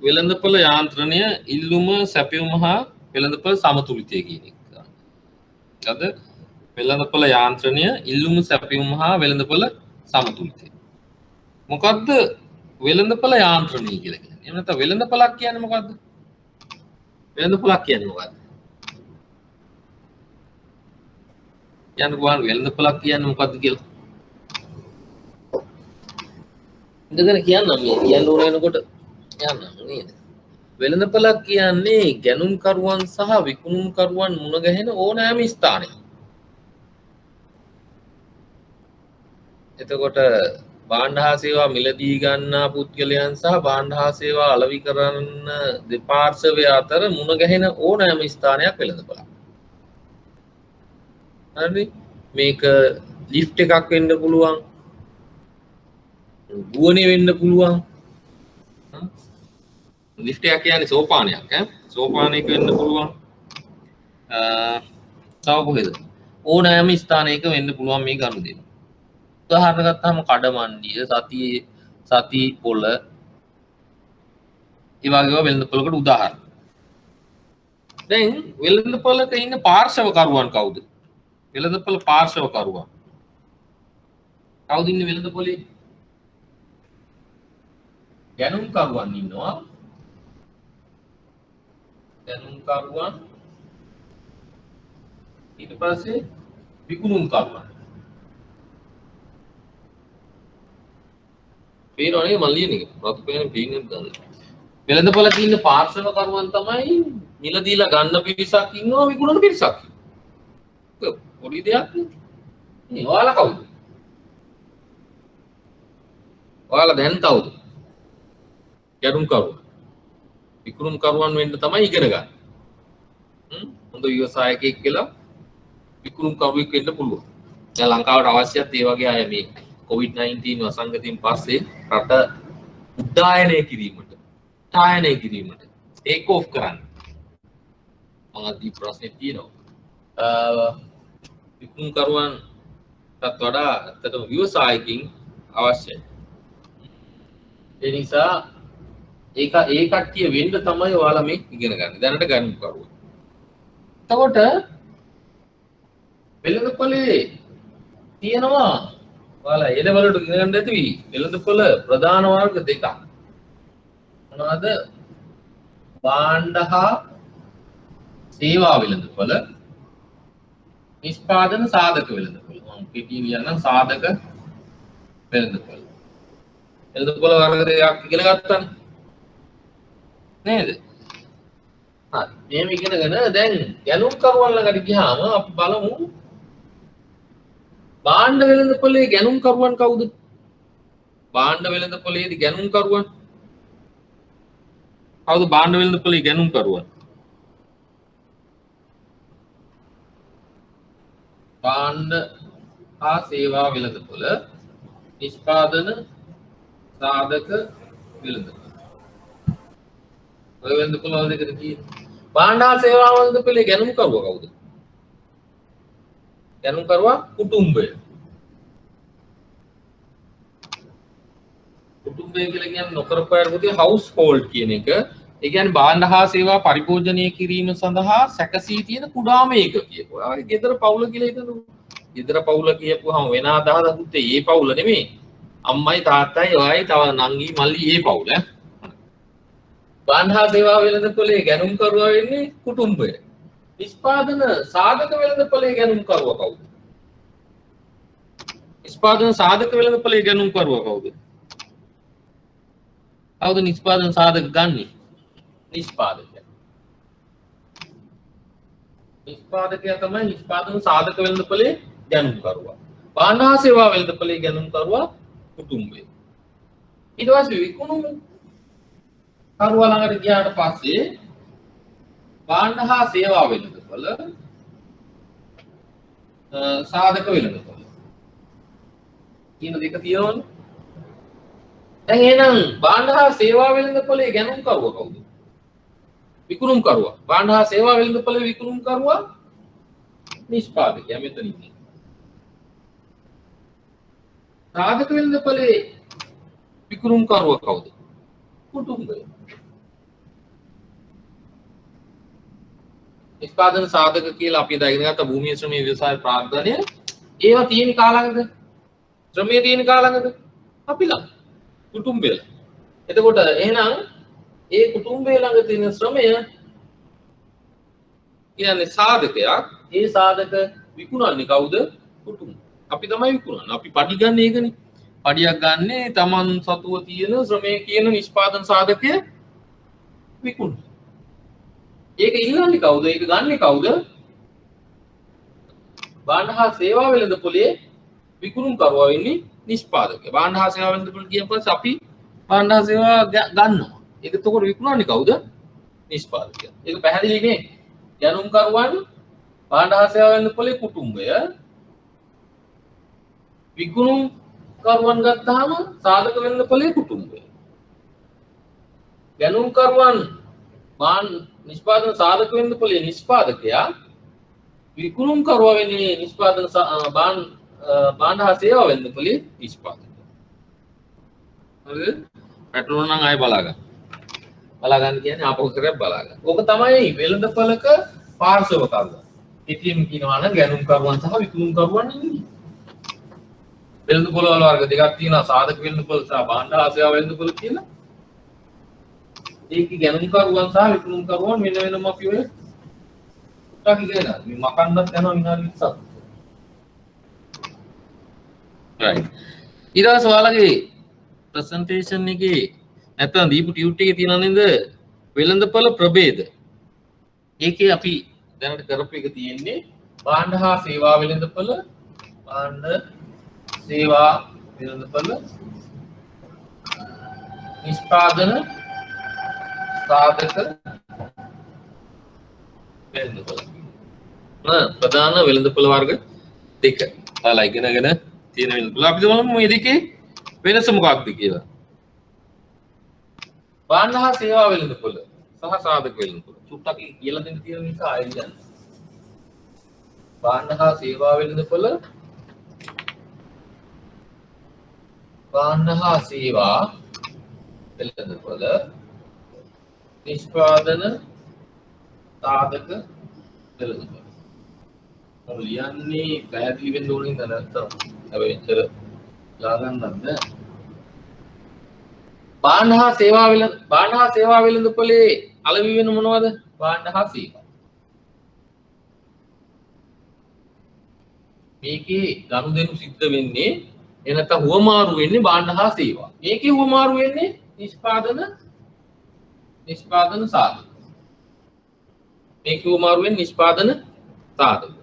වෙළඳපොළ යාන්ත්‍රණය ඉල්ලුම සැපයුම හා වෙළඳපොළ සමතුලිතය කියන එක. අද වෙළඳපොළ යාන්ත්‍රණය ඉල්ලුම සැපයුම හා වෙළඳපොළ සමතුලිතය. මොකද්ද වෙළඳපොළ යාන්ත්‍රණය කියලා කියන්නේ? එහෙම නැත්නම් වෙළඳපොළක් කියන්නේ මොකද්ද? වෙළඳපොළක් කියන්නේ මොකද්ද? යන්න ගුවන් වෙළඳපොළක් කියන්නේ මොකද්ද කියලා. ඉඳගෙන කියන්නම් මේ කියන්න ඕන වෙනකොට යන්න නේද? වෙළඳපොළක් කියන්නේ ගැනුම්කරුවන් සහ විකුණුම්කරුවන් මුණ ගැහෙන ඕනෑම ස්ථානයක්. එතකොට භාණ්ඩ හා සේවා මිලදී ගන්නා පුද්ගලයන් සහ භාණ්ඩ හා සේවා අලෙවි කරන දෙපාර්ශවය අතර මුණ ගැහෙන ඕනෑම ස්ථානයක් වෙළඳපොළක්. හරි මේක ලිෆ්ට් එකක් වෙන්න පුළුවන්. ගුවනේ වෙන්න පුළුවන්. ලිෆ්ට් එක කියන්නේ සෝපානයක් ඈ. සෝපානයක වෙන්න පුළුවන්. තව කොහෙද? ඕනෑම ස්ථානයක වෙන්න පුළුවන් මේ ගනුදෙනු. උදාහරණ ගත්තාම කඩමණ්ඩිය සති පොළ ඒ වගේ වෙළඳපොළකට උදාහරණ. දැන් වෙළඳපොළක ඉන්න පාර්ශවකරුවන් කවුද? වෙළඳපොළ පාර්ශවකරුවන්. කවුද ඉන්නේ වෙළඳපොළේ? ගැනුම්කරුවන් ඉන්නවා. ගැනුම්කරුවන් ඊට පස්සේ විකුණුම්කරුවන්. පේනවනේ මම ලියන එක. රතු පේන පේන්නේ නැහැ. වෙළඳපොළ තියෙන පාර්ශවකරුවන් තමයි මිලදීලා ගන්න පිරිසක් ඉන්නවා විකුණන පිරිසක්. පොඩි දෙයක් නේ. ඔයාලා කවුද? ඔයාලා දැන් කවුද? ගැනුම්කරුවන්. විකුණුම්කරුවන් වෙන්න තමයි ඉගෙන ගන්න. හොඳ ව්‍යවසායකයෙක් කියලා විකුණුම්කරුවෙක් වෙන්න පුළුවන්. දැන් ලංකාවට අවශ්‍යත් ඒ වගේ අය මේ COVID-19 වසංගතයෙන් පස්සේ රට උද්දායනය කිරීමට ටේක් ඔෆ් කරන්න. මගදී ප්‍රශ්නේ තියෙනවා. විකුණුම්කරුවන්ටත් වඩා ඇත්තටම ව්‍යවසායකින් අවශ්‍යයි. ඒ නිසා ඒ කට්ටිය වෙන්න තමයි ඔයාලා මේ ඉගෙන ගන්න. දැනට ගැනුම්කරුවෝ. එතකොට වෙළඳපොළේ තියෙනවා ඔයාලා එළවලට ඉගෙන ගන්න ඇති වෙළඳපොළ ප්‍රධාන වර්ග දෙකක්. මොනවාද? භාණ්ඩ හා සේවා වෙළඳපොළ, නිෂ්පාදන සාධක වෙළඳපොළ. මම පිටින් කියන්නම් සාධක වෙළඳපොළ. වෙළඳපොළ වර්ග දෙකක් ඉගෙන ගත්තානේ. නේද? හරි. මේව ඉගෙනගෙන දැන් ගැනුම්කරුවන් ළඟට ගියාම අපි බලමු භාණ්ඩ වෙළඳපොළේ ගැනුම්කරුවන් කවුද? භාණ්ඩ වෙළඳපොළේදී ගැනුම්කරුවන් කවුද? භාණ්ඩ වෙළඳපොළේ ගැනුම්කරුවන්. භාණ්ඩ හා සේවා වෙළඳපොළ, නිෂ්පාදන සාධක වෙළඳපොළ. ඔය වෙළඳපොළ වල දෙකට කියන්නේ භාණ්ඩ හා සේවා වෙළඳපොළේ ගැනුම්කරුවා කවුද? ගැනුම්කරුවා කුටුම්බය. කුටුම්බය කියලා කියන්නේ නොකරපෑර පුතේ හවුස් හෝල්ඩ් කියන එක. ඒ කියන්නේ භාණ්ඩ හා සේවා පරිභෝජනය කිරීම සඳහා සැකසී තියෙන කුඩාම ඒකකය. ඔයාගේ ගෙදර පවුල කියලා හිතනකො. ගෙදර පවුල කියපුවාම වෙන අදහසක් පුතේ ඒ පවුල නෙමෙයි. අම්මයි තාත්තයි ඔයයි තව නංගි මල්ලි ඒ පවුල. භාණ්ඩ හා සේවා වෙළඳපොළේ ගැනුම්කරුවා වෙන්නේ කුටුම්බය. නිෂ්පාදන සාධක වෙළඳපොළේ ගැනුම්කරුවා කවුද? නිෂ්පාදන සාධක වෙළඳපොළේ ගැනුම්කරුවා කවුද? කවුද නිෂ්පාදන සාධක ගන්නෙ? නිෂ්පාදකයා. නිෂ්පාදකයා තමයි නිෂ්පාදන සාධක වෙළඳපොළේ ගැනුම්කරුවා. භාණ්ඩ හා සේවා වෙළඳපොළේ ගැනුම්කරුවා කුටුම්බය. ඊට පස්සේ විකුණුම් කරුවා ළඟට ගියාට පස්සේ භාණ්ඩ හා සේවා වෙළඳපොළ සාධක වෙළඳපොළ කියන දෙක තියෙනවනේ. දැන් එහෙනම් භාණ්ඩ හා සේවා වෙළඳපොළේ ගැනුම්කරුවා කවුද? විකුණුම්කරුවා. භාණ්ඩ හා සේවා වෙළඳපොළේ විකුණුම්කරුවා නිෂ්පාදකයා මෙතන ඉන්නේ. සාධක වෙළඳපොළේ විකුණුම්කරුවා කවුද? කුටුම්බය. නිෂ්පාදන සාධක කියලා අපි දැනගෙන ගත්ත භූමියේ ශ්‍රමයේ ව්‍යවසාය ප්‍රාග්ධනය ඒවා තියෙන කාලඟද? ශ්‍රමයේ තියෙන කාලඟද? අපි ළඟ. කුටුම්බය. එතකොට එහෙනම් ඒ කුටුම්බය ළඟ තියෙන ශ්‍රමය කියන්නේ සාධකයක්. ඒ සාධක විකුණන්නේ කවුද? කුටුම්බ. අපි තමයි විකුණන්නේ. අපි පඩි ගන්න ඒකනේ. පඩියක් ගන්නේ Taman සතුව තියෙන ශ්‍රමය කියන නිෂ්පාදන සාධකය විකුණන. ඒක ඉල්ලන්නේ කවුද? ඒක ගන්නෙ කවුද? භාණ්ඩ හා සේවා වෙළඳපොලේ විකුණුම්කරුවා වෙන්නේ නිෂ්පාදකයා. භාණ්ඩ හා සේවා වෙළඳපොල කියන පස්සේ අපි භාණ්ඩ හා සේවා ගන්නවා. ඒක එතකොට විකුණන්නේ කවුද? නිෂ්පාදකයා. ඒක පැහැදිලි නේ? ගැනුම්කරුවන් භාණ්ඩ හා සේවා වෙළඳපොලේ කුටුම්බය. විකුණුම්කරුවන් ගත්තාම සාධක වෙළඳපොලේ කුටුම්බය. ගැනුම්කරුවන් නිෂ්පාදන සාධක වෙළඳපොලේ නිෂ්පාදකයා. විකුණුම්කරුවා වෙන්නේ නිෂ්පාදන භාණ්ඩ හා සේවා වෙළඳපොලේ නිෂ්පාදකයා. හරිද? පැටලුණා නම් ආයෙ බලා ගන්න. බලා ගන්න කියන්නේ ආපහු කරක් බලා ගන්න. ඕක තමයි වෙළඳපොලක පාර්ශවකරුවන්. ඉතින් කියනවා නම් ගැනුම්කරුවන් සහ විකුණුම්කරුවන් ඉන්නේ. වෙළඳපොල වල වර්ග දෙකක් තියෙනවා. සාධක වෙළඳපොල සහ භාණ්ඩ හා සේවා වෙළඳපොල කියලා. ඒකේ ගැනුම්කරුවන් සහ විකුණුම්කරුවන් වෙන වෙනම අපි ඔය ටක් ඉගෙනගන්න. මේ මකන්නත් යනවා විනාඩි 20ක්. right. ඊට පස්සේ ඔයාලගේ ප්‍රසන්ටේෂන් එකේ නැත්නම් දීපු ටියුට් එකේ තියෙනවා නේද වෙළඳපොළ ප්‍රභේද. ඒකේ අපි දැනට කරපු එක තියෙන්නේ භාණ්ඩ හා සේවා වෙළඳපොළ භාණ්ඩ සේවා වෙළඳපොළ නිෂ්පාදන සාධක වෙළඳපොළ. ප්‍රධාන වෙළඳපොළ වර්ග දෙක. ඔයාලා ඉගෙනගෙන තියෙන වෙළඳපොළ. අපි බලමු මේ දෙකේ වෙනස මොකක්ද කියලා. භාණ්ඩ හා සේවා වෙළඳපොළ සහ සාධක වෙළඳපොළ. චුට්ටක් කියලා දෙන්න තියෙන නිසා ආයෙත් ගන්න. භාණ්ඩ හා සේවා වෙළඳපොළ භාණ්ඩ හා සේවා වෙළඳපොළ නිෂ්පාදන සාධක වෙළඳපොළ. ඔය ලියන්නේ පැහැදිලි වෙන්න ඕනේ නැත්නම් හැබැයි ඉතල ලා ගන්නත් බෑ. භාණ්ඩ හා සේවා වෙළඳපොලේ අලෙවි වෙන මොනවද? භාණ්ඩ හා සේවා. මේකේ ගනුදෙනු සිද්ධ වෙන්නේ එනත හුවමාරු වෙන්නේ භාණ්ඩ හා සේවා. මේකේ හුවමාරු වෙන්නේ නිෂ්පාදන සාධක. මේකේ හුවමාරු වෙන්නේ නිෂ්පාදන සාධක.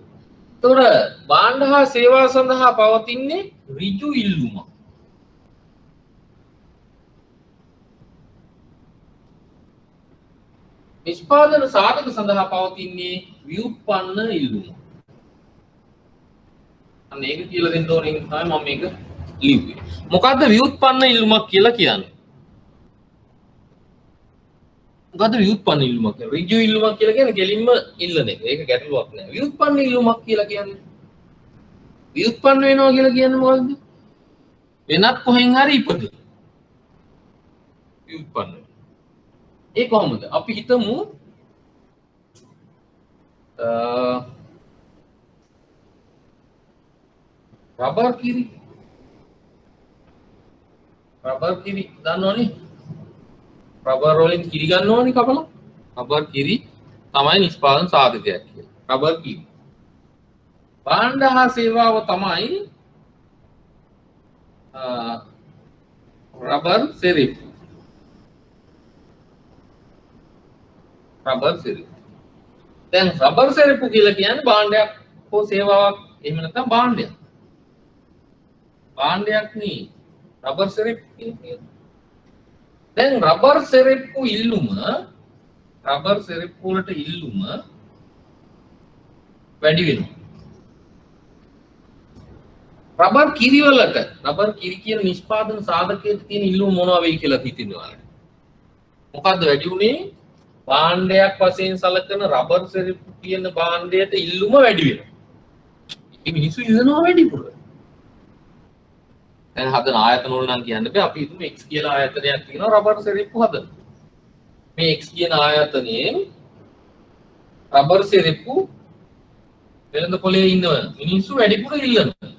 එතකොට භාණ්ඩ හා සේවා සඳහා පවතින්නේ ඍජු ඉල්ලුමක්. නිෂ්පාදන සාධක සඳහා පවතින්නේ ව්‍යුත්පන්න ඉල්ලුම. අන්න ඒක කියලා දෙන්න ඕනේ තමයි මම මේක ලිව්වේ. මොකද්ද ව්‍යුත්පන්න ඉල්ලුමක් කියලා කියන්නේ? මොකද්ද ව්‍යුත්පන්න ඉල්ලුමක් කියන්නේ? ඍජු ඉල්ලුමක් කියලා කියන්නේ ගෙලින්ම ඉල්ලන එක. ඒක ගැටලුවක් නෑ. ව්‍යුත්පන්න ඉල්ලුමක් කියලා කියන්නේ ව්‍යුත්පන්න වෙනවා කියලා කියන්නේ මොකද්ද? වෙනත් කොහෙන් හරි ඉපදෙන. ව්‍යුත්පන්න. ඒ කොහොමද? අපි හිතමු රබර් කිරි දන්නවනේ. රබර් වලින් කිරි ගන්න ඕනේ කපලා. රබර් කිරි තමයි නිෂ්පාදන සාධකයක් කියලා. රබර් කිරි. භාණ්ඩ හා සේවාව තමයි රබර් සෙරිප්පු. රබර් සෙරිප්පු. දැන් රබර් සෙරිප්පු කියලා කියන්නේ භාණ්ඩයක් හෝ සේවාවක් එහෙම නැත්නම් භාණ්ඩයක්. භාණ්ඩයක් නේ රබර් සෙරිප්පු කියන්නේ. දැන් රබර් සෙරිප්පු වලට ඉල්ලුම වැඩි වෙනවා. රබර් කිරි වලට රබර් කිරි කියන නිෂ්පාදන සාධකයේ තියෙන ඉල්ලුම මොනවා වෙයි කියලා හිතනවා. මොකද්ද වැඩි උනේ? භාණ්ඩයක් වශයෙන් සලකන රබර් සෙරිප්පු කියන භාණ්ඩයට ඉල්ලුම වැඩි වෙනවා. ඒ මිනිස්සු ඉල්ලනවා වැඩිපුර. දැන් හදන ආයතන වල නම් කියන්න බෑ. අපි හිතමු X කියලා ආයතනයක් තියෙනවා රබර් සෙරිප්පු හදන. මේ X කියන ආයතනයේ රබර් සෙරෙප්පු වෙළඳ පොලේ ඉන්න මිනිස්සු වැඩිපුර ඉල්ලනවා.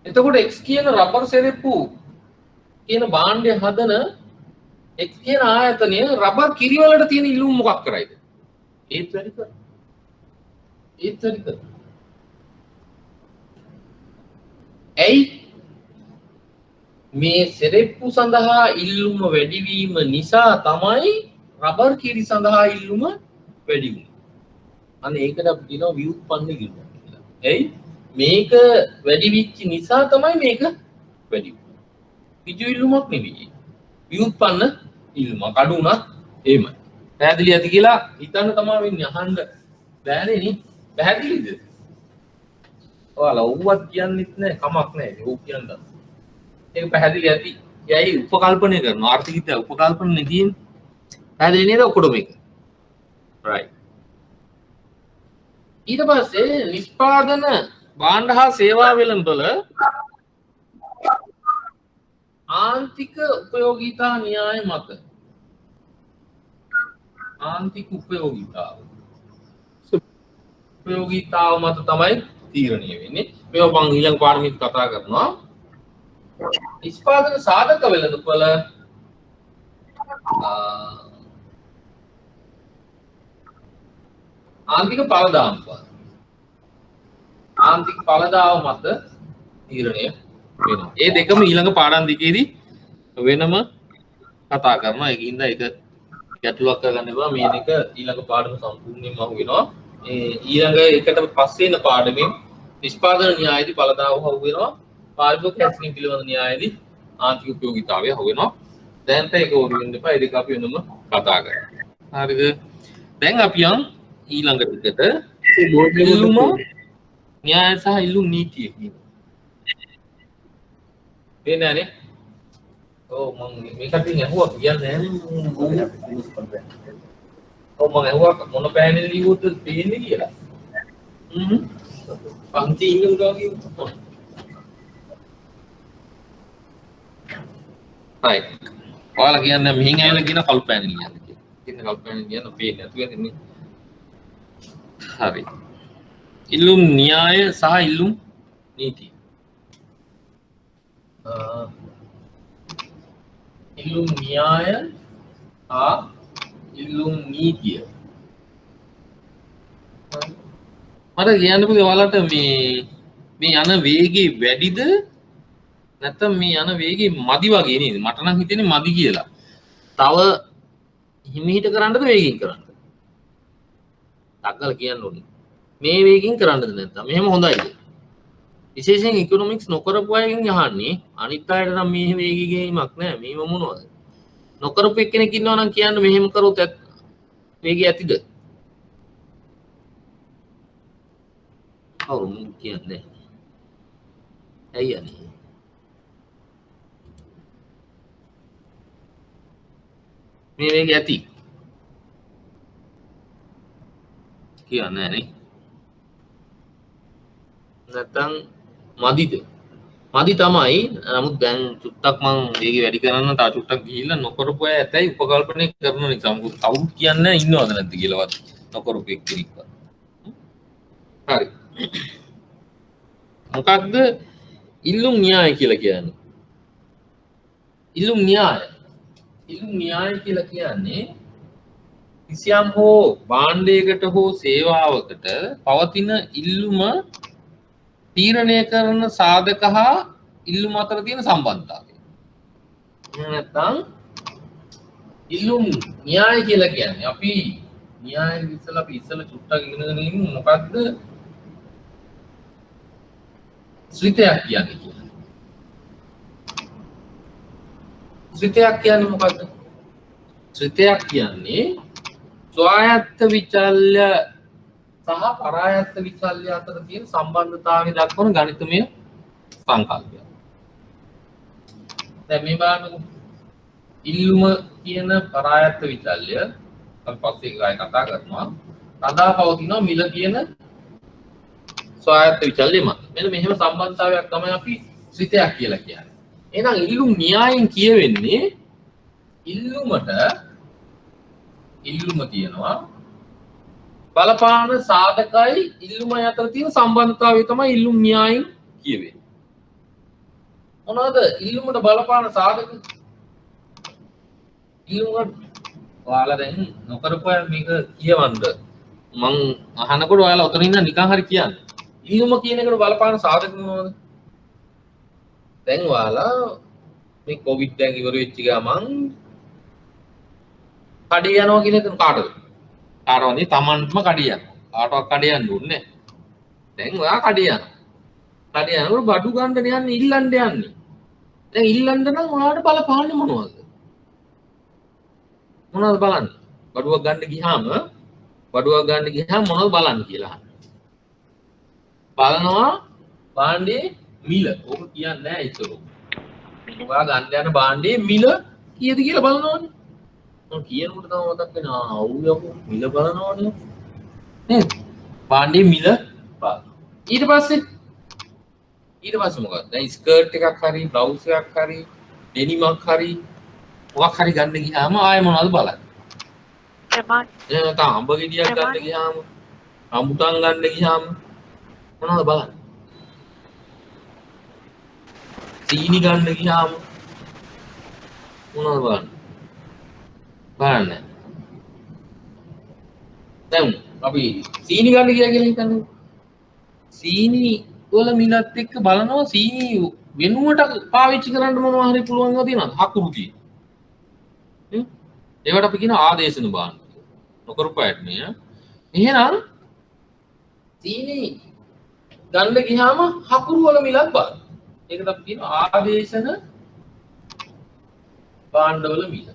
එතකොට X කියන රබර් සෙරෙප්පු කියන භාණ්ඩය හදන X කියන ආයතනය රබර් කිරිවලට තියෙන ඉල්ලුම මොකක් කරයිද? ඒත් වැඩි කර. ඒත් වැඩි කර. ඇයි මේ සෙරෙප්පු සඳහා ඉල්ලුම වැඩිවීම නිසා තමයි රබර් කිරි සඳහා ඉල්ලුම වැඩි වුණේ. අන්න ඒකට අපි කියනවා ව්‍යුත්පන්න ඉල්ලුම කියලා. ඇයි මේක වැඩි වෙච්ච නිසා තමයි මේක වැඩි වුණේ. පිජු ඉල්ලුමක් නෙවෙයි. ව්‍යුත්පන්න ඉල්ලුමක් අඩු වුණත් එහෙමයි. පැහැදිලි ඇති කියලා හිතන්න තමයි වෙන්නේ. අහන්න බෑනේ නේ. පැහැදිලිද? ඔයාලා ඌවත් කියන්නෙත් නෑ කමක් නෑ. ඌ කියන්නත්. ඒක පැහැදිලි ඇති. යයි උපකල්පනය කරනවා. ආර්ථිකීය උපකල්පනනේ තියෙන්නේ. පැහැදිලි නේද ඔක්කොම මේක? right. ඊට පස්සේ නිෂ්පාදන භාණ්ඩ හා සේවා වෙළඳපොළ ආන්තික උපයෝගීතා න්‍යාය මත ආන්තික උපයෝගීතාව මත තමයි තීරණය වෙන්නේ. මේවා මම ඊළඟ පාඩමෙත් කතා කරනවා. නිෂ්පාදන සාධක වෙළඳපොළ ආන්තික ඵලදාම ආන්තික ඵලදාව මත තීරණය වෙනවා. ඒ දෙකම ඊළඟ පාඩම් දෙකේදී වෙනම කතා කරනවා. ඒකින්ද ඒක ගැටලුවක් කරගන්න එපා. මේ දෙක ඊළඟ පාඩම සම්පූර්ණයෙන්ම අහු වෙනවා. ඊළඟ එකට පස්සේ එන පාඩමෙන් නිෂ්පාදන න්‍යායදී ඵලදාව අහු වෙනවා. පාරිභෝගික හැසිරීම පිළිබඳ න්‍යායදී ආන්තික උපයෝගීතාවය අහු වෙනවා. දැන් ඒක ඕරු වෙන්න එපා. ඒ දෙක අපි වෙනම කතා කරමු. හරිද? දැන් අපි යන් ඊළඟ ටිකට ඉල්ලුම න්‍යාය සහ ඉල්ලුම් නීතිය කියනවා. වෙනනේ. ඔව් මම මේකට ඇහුවා කියන්නේ නැහැ. ඔව් මම ඇහුවා මොන පෑනෙන් ලියුවොත් පේන්නේ කියලා. පන්ති ඉන්න උදා කිව්වා. right. ඔයාලා කියන්නේ මෙහින් ඇවිල්ලා කියන කළු පෑනෙන් ලියන්න කියලා. ඉතින් කළු පෑනෙන් ලියන්න පේන්නේ නැතුව ඉන්නේ. හරි. ඉල්ලුම් න්‍යාය සහ ඉල්ලුම් නීතිය. ඉල්ලුම් න්‍යාය හා ඉල්ලුම් නීතිය. මට කියන්න පුළුවන් ඔයාලට මේ යන වේගය වැඩිද නැත්නම් මේ යන වේගය මදි වගේ නේද? මට නම් හිතෙන්නේ මදි කියලා. තව හිමීට කරන්නද වේගින් කරන්නද? ඩක්කල කියන්න ඕනේ. මේ වේගින් කරන්නද නැත්නම් මෙහෙම හොඳයිද? විශේෂයෙන් ඉකොනොමික්ස් නොකරපු අයගෙන් අහන්නේ අනිත් අයට නම් මේ වේගී ගේීමක් නෑ. මේව මොනවද? නොකරපු එක්කෙනෙක් ඉන්නවා නම් කියන්න මෙහෙම කරොත් වේගය ඇතිද? කවුරු කියන්නේ? ඇයි යන්නේ? මේ වේගය ඇති කියන්නේ නේ. නැත්නම් මදිද? මදි තමයි. නමුත් දැන් චුට්ටක් මං වේගය වැඩි කරන්න තා චුට්ටක් ගිහිල්ලා නොකරපු අය ඇතයි උපකල්පනය කරන නිසා. මොකද කවුරුත් කියන්නේ ඉන්නවද නැද්ද කියලාවත් නොකරපු එක්කෙනෙක්වත්. හරි. මොකක්ද ඉල්ලුම් න්‍යාය කියලා කියන්නේ? ඉල්ලුම් න්‍යාය කියලා කියන්නේ කිසියම් හෝ භාණ්ඩයකට හෝ සේවාවකට පවතින ඉල්ලුම තීරණය කරන සාධක හා ඉල්ලුම අතර තියෙන සම්බන්ධතාවය. එහෙම නැත්නම් ඉල්ලුම් න්‍යාය කියලා කියන්නේ අපි න්‍යාය ඉස්සලා චුට්ටක් ඉගෙනගෙන ඉන්න මොකද්ද? ශ්‍රිතයක් කියන්නේ. ශ්‍රිතයක් කියන්නේ මොකද්ද? ශ්‍රිතයක් කියන්නේ ස්වායත්ත විචල්්‍ය සහ පරායත්ත විචල්්‍ය අතර තියෙන සම්බන්ධතාවය දක්වන ගණිතමය සංකල්පයක්. දැන් මේ බලන්නකො. ඉල්ලුම කියන පරායත්ත විචල්්‍ය අපි පස්සේ ගාය කතා කරනවා. තදා පවතිනවා මිල කියන ස්වායත්ත විචල්්‍ය මත. මෙන්න මෙහෙම සම්බන්ධතාවයක් තමයි අපි ශ්‍රිතයක් කියලා කියන්නේ. එහෙනම් ඉල්ලුම් න්‍යායෙන් කියවෙන්නේ ඉල්ලුමට ඉල්ලුම තියෙනවා. බලපාන සාධකයි ඉල්ලුමයි අතර තියෙන සම්බන්ධතාවය තමයි ඉල්ලුම් න්‍යායෙන් කියවෙන්නේ. මොනවද ඉල්ලුමට බලපාන සාධක? ඉල්ලුමට ඔයාලා දැන් නොකරපු අය මේක කියවන්න මං අහනකොට ඔයාලා ඔතන ඉන්න නිකන් හරි කියන්න. ඉල්ලුම කියන එකට බලපාන සාධක මොනවද? දැන් ඔයාලා මේ කොවිඩ් දැන් ඉවර වෙච්ච ගමන් කඩේ යනවා කියන එක කාටද? කාටවද? තමන්ටම කඩේ යනවා. කාටවත් කඩේ යන්න ඕනේ නැහැ. දැන් ඔයා කඩේ යනවා. කඩේ යනකොට බඩු ගන්න යන්නේ ඉල්ලන්න යන්නේ. දැන් ඉල්ලන්න නම් ඔයාලට බලපාන්නේ මොනවද? මොනවද බලන්න? බඩුවක් ගන්න ගියාම මොනවද බලන්න කියලා අහන්න. බලනවා භාණ්ඩේ මිල. ඕක කියන්නේ නැහැ ඒතර. ඔයා ගන්න යන භාණ්ඩේ මිල කීයද කියලා බලනවනේ. මම කියනකොට තමයි මතක් වෙනවා අවු යකෝ මිල බලනවනේ. නේද? භාණ්ඩේ මිල බලනවා. ඊට පස්සේ මොකක්ද? දැන් ස්කර්ට් එකක් හරි බ්ලවුස් එකක් හරි ඩෙනිමක් හරි මොකක් හරි ගන්න ගියාම ආයෙ මොනවද බලන්නේ? ප්‍රමාණ. එහෙනම් අඹ ගෙඩියක් ගන්න ගියාම අමුටන් ගන්න ගියාම මොනවද බලන්නේ? සීනි ගන්න ගියාම මොනවද බලන්නේ? බලන්නේ. දැන් අපි සීනි ගන්න ගියා කියලා හිතන්නේ. සීනි වල මිලත් එක්ක බලනවා සීනි වෙනුවට පාවිච්චි කරන්න මොනවා හරි පුළුවන්ව තියෙනවද? හකුරු තියෙන. ඒවට අපි කියන ආදේශන බාන්න. නොකරපු අයට නේ. එහෙනම් සීනි ගන්න ගියාම හකුරු වල මිලක් බලන්න. ඒකට අපි කියන ආදේශන භාණ්ඩවල මිල.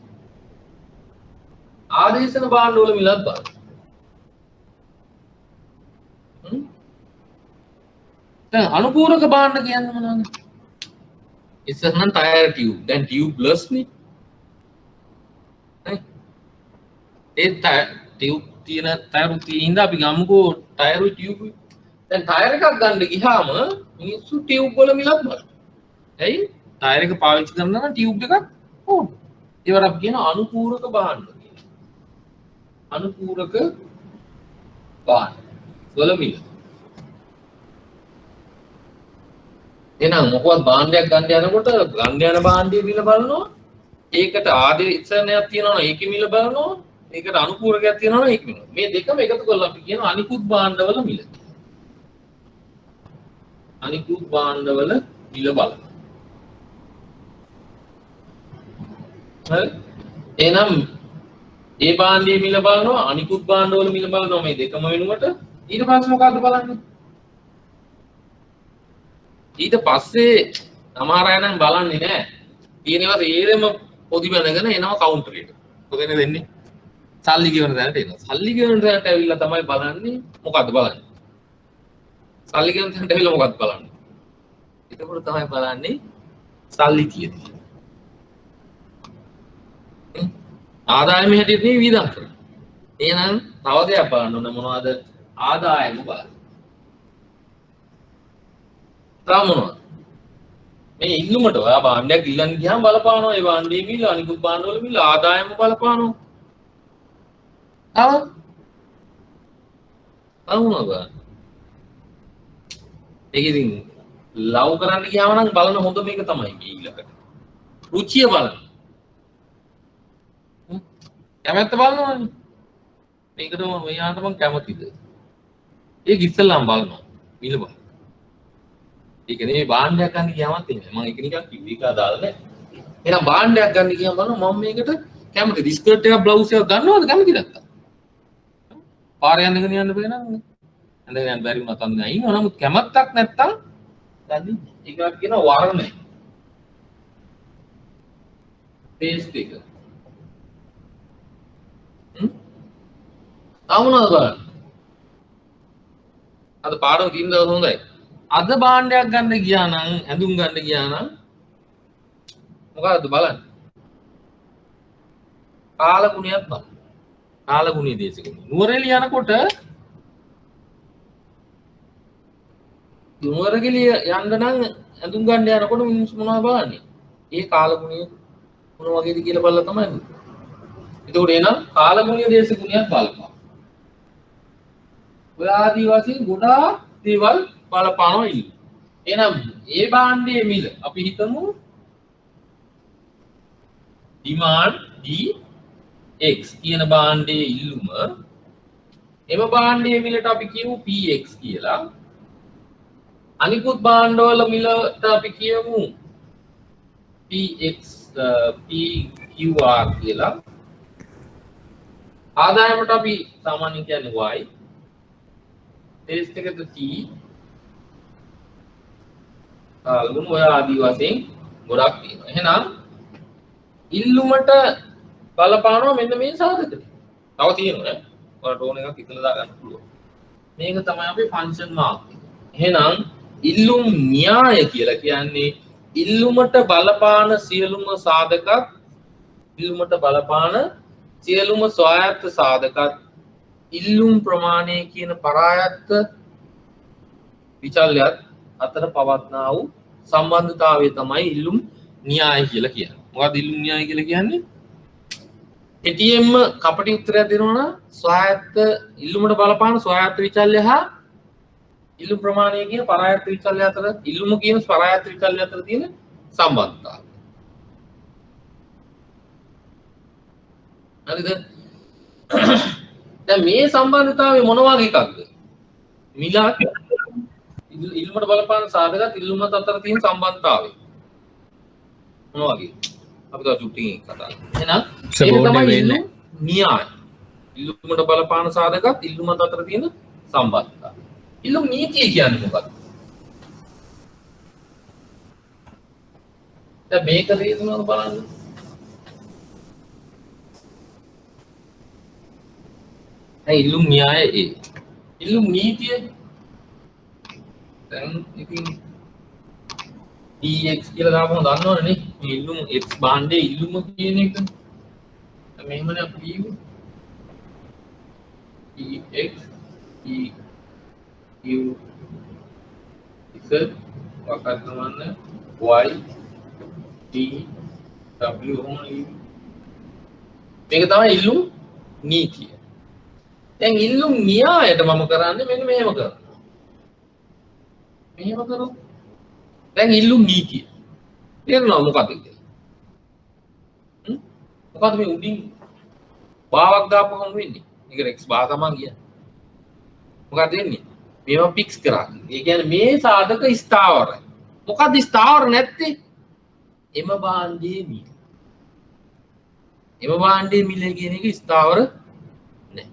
ආදේශන භාණ්ඩවල මිලක් බලන්න. දැන් අනුපූරක භාණ්ඩ කියන්නේ මොනවද? ඉස්සර නම් ටයර් ටියුබ්. දැන් ටියුබ් ප්ලස් නේ. ඒ ටියුබ් තියෙන ටයර් තියෙන අපි ගමුකෝ ටයර් ටියුබ්. දැන් ටයර් එකක් ගන්න ගියාම මිනිස්සු ටියුබ් වල මිලක් බලනවා. ඇයි? ටයර් එක පාවිච්චි කරනවා නම් ටියුබ් එකක් ඕන. ඒවට අපි කියන අනුපූරක භාණ්ඩ කියලා. අනුපූරක භාණ්ඩ වල මිල. එහෙනම් මොකවත් භාණ්ඩයක් ගන්න යනකොට ගන්න යන භාණ්ඩයේ මිල බලනවා. ඒකට ආදේශනයක් තියෙනවා නම් ඒකේ මිල බලනවා. ඒකට අනුපූරකයක් තියෙනවා නම් ඒක මිල. මේ දෙකම එකතු කරලා අපි කියන අනිකුත් භාණ්ඩවල මිල. අනිකුත් භාණ්ඩවල මිල බලනවා. හරි? එහෙනම් ඒ භාණ්ඩයේ මිල බලනවා අනිකුත් භාණ්ඩවල මිල බලනවා මේ දෙකම වෙනුවට ඊට පස්සේ මොකද්ද බලන්නේ? ඊට පස්සේ සමහර අය නම් බලන්නේ නැහැ. තියෙනවා තේරෙම පොඩි බඳගෙන එනවා කවුන්ටරේට. කොහෙද දෙන්නේ? සල්ලි ගෙවන තැනට එනවා. සල්ලි ගෙවන තැනට ඇවිල්ලා තමයි බලන්නේ මොකද්ද බලන්නේ? සල්ලි ගෙවන තැනට ඇවිල්ලා මොකද්ද බලන්නේ? එතකොට තමයි බලන්නේ සල්ලි කීයද? ආදායම හැටියට නේ වියදම් කරන්නේ. එහෙනම් තව දෙයක් බලන්න ඕන මොනවද? ආදායම බලන්න. මොනවද? මේ ඉල්ලුමට ඔයා භාණ්ඩයක් ඉල්ලන්න ගියාම බලපානවා ඒ භාණ්ඩයේ මිල අනිකුත් භාණ්ඩවල මිල ආදායම බලපානවා. මොනවද? ඒක ඉතින් ලව් කරන්න ගියාම නම් බලන හොඳ මේක තමයි මේ ඊළඟට. රුචිය බලන්න. කැමැත්ත බලනවනේ. මේකට මෙයාට මම කැමතිද? ඒක ඉස්සෙල්ලාම බලනවා. මිල බලන්න. ඒක නෙමෙයි භාණ්ඩයක් ගන්න ගියාමත් එන්නේ. මම ඒක නිකන් කිව්ව එක අදාළ නැහැ. එහෙනම් භාණ්ඩයක් ගන්න ගියාම බලනවා මම මේකට කැමතිද? ස්කර්ට් එකක් බ්ලවුස් එකක් ගන්නවද කැමති නැත්තම්? පාරේ යන්න යන්න බෑ නම් ඇඳගෙන යන්න බැරි වුණා තමයි ඉන්නවා. නමුත් කැමැත්තක් නැත්තම් ගන්න ඒකක් කියන වර්ණය. ටේස්ට් එක. ආවනද බලන්න. අද පාඩම තියෙන දවස් හොඳයි. අද භාණ්ඩයක් ගන්න ගියා නම් ඇඳුම් ගන්න ගියා නම් මොකද්ද බලන්න? කාලගුණයක් බලන්න. කාලගුණයේ දේශගුණය. නුවරඑළිය යනකොට නුවරඑළිය යන්න නම් ඇඳුම් ගන්න යනකොට මිනිස්සු මොනවද බලන්නේ? ඒ කාලගුණය මොන වගේද කියලා බලලා තමයි. එතකොට එහෙනම් කාලගුණය දේශගුණයක් බලපාන. ඔය ආදී වශයෙන් ගොඩාක් දේවල් බලපානවා ඉල්ලුම. එහෙනම් ඒ භාණ්ඩයේ මිල අපි හිතමු demand dx කියන භාණ්ඩයේ ඉල්ලුම එම භාණ්ඩයේ මිලට අපි කියමු px කියලා. අනිකුත් භාණ්ඩවල මිලට අපි කියමු px pqr කියලා. ආදායමට අපි සාමාන්‍යයෙන් කියන්නේ y. ටෙස්ට් එකට t කාලගුණ ඔය ආදී වශයෙන් ගොඩක් තියෙනවා. එහෙනම් ඉල්ලුමට බලපානවා මෙන්න මේ සාධක ටික. තව තියෙනවා නේ. ඔයාලට ඕන එකක් හිතලා දාගන්න පුළුවන්. මේක තමයි අපි ෆන්ක්ෂන් මාක් එක. එහෙනම් ඉල්ලුම් න්‍යාය කියලා කියන්නේ ඉල්ලුමට බලපාන සියලුම සාධකත් ඉල්ලුමට බලපාන සියලුම ස්වායත්ත සාධකත් ඉල්ලුම් ප්‍රමාණය කියන පරායත්ත විචල්‍යත් අතර පවත්නා වූ සම්බන්ධතාවය තමයි ඉල්ලුම් න්‍යාය කියලා කියන්නේ. මොකක්ද ඉල්ලුම් න්‍යාය කියලා කියන්නේ? ATM කපටි උත්තරයක් දෙනවා නම් ස්වායත්ත ඉල්ලුමට බලපාන ස්වායත්ත විචල්‍ය හා ඉල්ලුම් ප්‍රමාණය කියන පරායත්ත විචල්‍ය අතර ඉල්ලුම කියන පරායත්ත විචල්‍ය අතර තියෙන සම්බන්ධතාවය. හරිද? දැන් මේ සම්බන්ධතාවය මොන වගේ එකක්ද? මිලක් ඉල්ලුමට බලපාන සාධකත් ඉල්ලුමත් අතර තියෙන සම්බන්ධතාවය. මොන වගේ? අපි තව චුට්ටින් කතා කරමු. එහෙනම් ඒක තමයි ඉල්ලුම් න්‍යාය. ඉල්ලුමට බලපාන සාධකත් ඉල්ලුමත් අතර තියෙන සම්බන්ධතාවය. ඉල්ලුම් නීතිය කියන්නේ මොකක්ද? දැන් මේක තේරුණාද බලන්න. දැන් ඉල්ලුම් න්‍යාය ඒ. ඉල්ලුම් නීතිය දැන් ඉතින් dx කියලා දාපුවම දන්නවනේ නේ. මේ ඉල්ලුම් x භාණ්ඩයේ ඉල්ලුම කියන එක. දැන් මෙහෙමනේ අපි කියමු. dx e u z වකරනවන්න y t w only මේක තමයි ඉල්ලුම් නීතිය. දැන් ඉල්ලුම් න්‍යායට මම කරන්නේ මෙන්න මෙහෙම කරනවා. මෙහෙම කරොත් දැන් ඉල්ලුම් නීතිය. තේරෙනවද මොකක්ද කියලා? මොකක්ද මේ උඩින් බාවක් දාපුවම වෙන්නේ? මේක x බා තමයි කියන්නේ. මොකක්ද වෙන්නේ? මේවා ෆික්ස් කරා. ඒ කියන්නේ මේ සාධක ස්ථාවරයි. මොකක්ද ස්ථාවර නැත්තේ? එම භාණ්ඩයේ මිල. එම භාණ්ඩයේ මිල කියන එක ස්ථාවර නැහැ.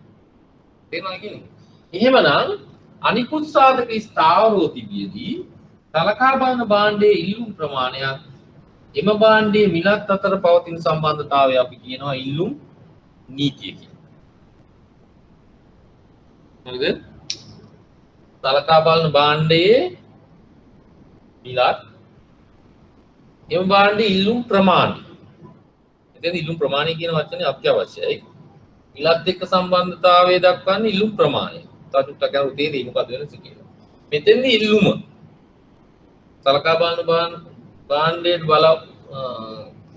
තේරුණාද කියන්නේ? එහෙමනම් අනිකුත් සාධක ස්ථාවරව තිබියදී සලකා බලන භාණ්ඩයේ ඉල්ලුම් ප්‍රමාණයක් එම භාණ්ඩයේ මිලත් අතර පවතින සම්බන්ධතාවය අපි කියනවා ඉල්ලුම් නීතිය කියලා. හරිද? සලකා බලන භාණ්ඩයේ මිලත් එම භාණ්ඩයේ ඉල්ලුම් ප්‍රමාණය. එතෙන් ඉල්ලුම් ප්‍රමාණය කියන වචනේ අත්‍යවශ්‍යයි. මිලත් එක්ක සම්බන්ධතාවය දක්වන්නේ ඉල්ලුම් ප්‍රමාණය. තාටුට්ට කරන උදේදී මොකද වෙනස කියලා. මෙතෙන්දී ඉල්ලුම සලකා බලන භාණ්ඩයේ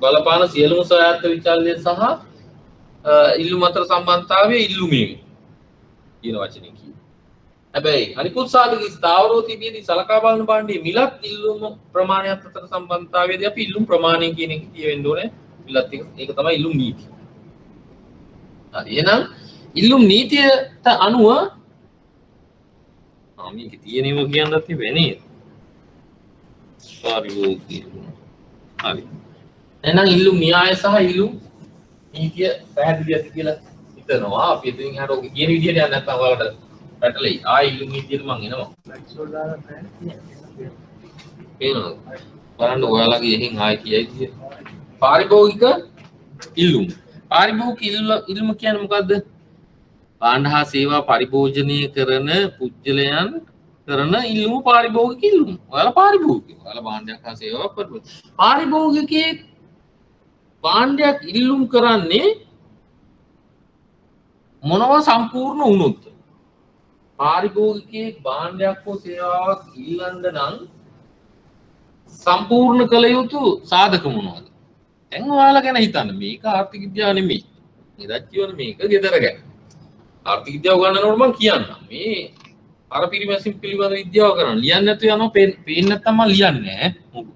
බලපාන සියලුම ස්වායත්ත විචල්‍ය සහ ඉල්ලුම අතර සම්බන්ධතාවය ඉල්ලුමේ කියන වචනේ කියනවා. හැබැයි අනිකුත් සාධක ස්ථාවරව තිබියදී සලකා බලන භාණ්ඩයේ මිලත් ඉල්ලුම ප්‍රමාණයත් අතර සම්බන්ධතාවයේදී අපි ඉල්ලුම් ප්‍රමාණය කියන එක කියවෙන්න ඕනේ. මිලත් ඒක තමයි ඉල්ලුම් නීතිය. හරි එහෙනම් ඉල්ලුම් නීතියට අනුව මේක තියෙනව කියන්නත් වෙන්නේ. පරිභෝගික. හරි. එහෙනම් ඉල්ලුම් න්‍යාය සහ ඉල්ලුම් නීතිය පැහැදිලිද කියලා හිතනවා. අපි ඉතින් හර ඔක කියන විදිහට යන්න නැත්නම් ඔයාලට පැටලෙයි. ආයි ඉල්ලුම් නීතියට මම එනවා. එනවා. බලන්න ඔයාලගේ එහෙන් ආයි කියයි කියලා. පාරිභෝගික ඉල්ලුම්. පාරිභෝගික ඉල්ලුම කියන්නේ මොකද්ද? භාණ්ඩ හා සේවා පරිභෝජනය කරන පුද්ගලයන් කරන ඉල්ලුම පාරිභෝගික ඉල්ලුම. ඔයාලා පාරිභෝගිකයෝ. ඔයාලා භාණ්ඩයක් හා සේවාවක් පරිභෝජනය. පාරිභෝගිකයේ භාණ්ඩයක් ඉල්ලුම් කරන්නේ මොනවා සම්පූර්ණ වුණොත්? පාරිභෝගිකයේ භාණ්ඩයක් හෝ සේවාවක් ඉල්ලන්න නම් සම්පූර්ණ කළ යුතු සාධක මොනවද? දැන් ඔයාලා ගැන හිතන්න. මේක ආර්ථික විද්‍යාව නෙමෙයි. නිරච්චිවන මේක ගෙදර ගැන ආර්ථික විද්‍යාව උගන්වනකොට මම කියන්නම් මේ අර පිරිමැසීම් පිළිබඳ විද්‍යාව කරන්න ලියන්න නැතුව යනවා පේන්නේ නැත්නම් මම ලියන්නේ නැහැ මොකද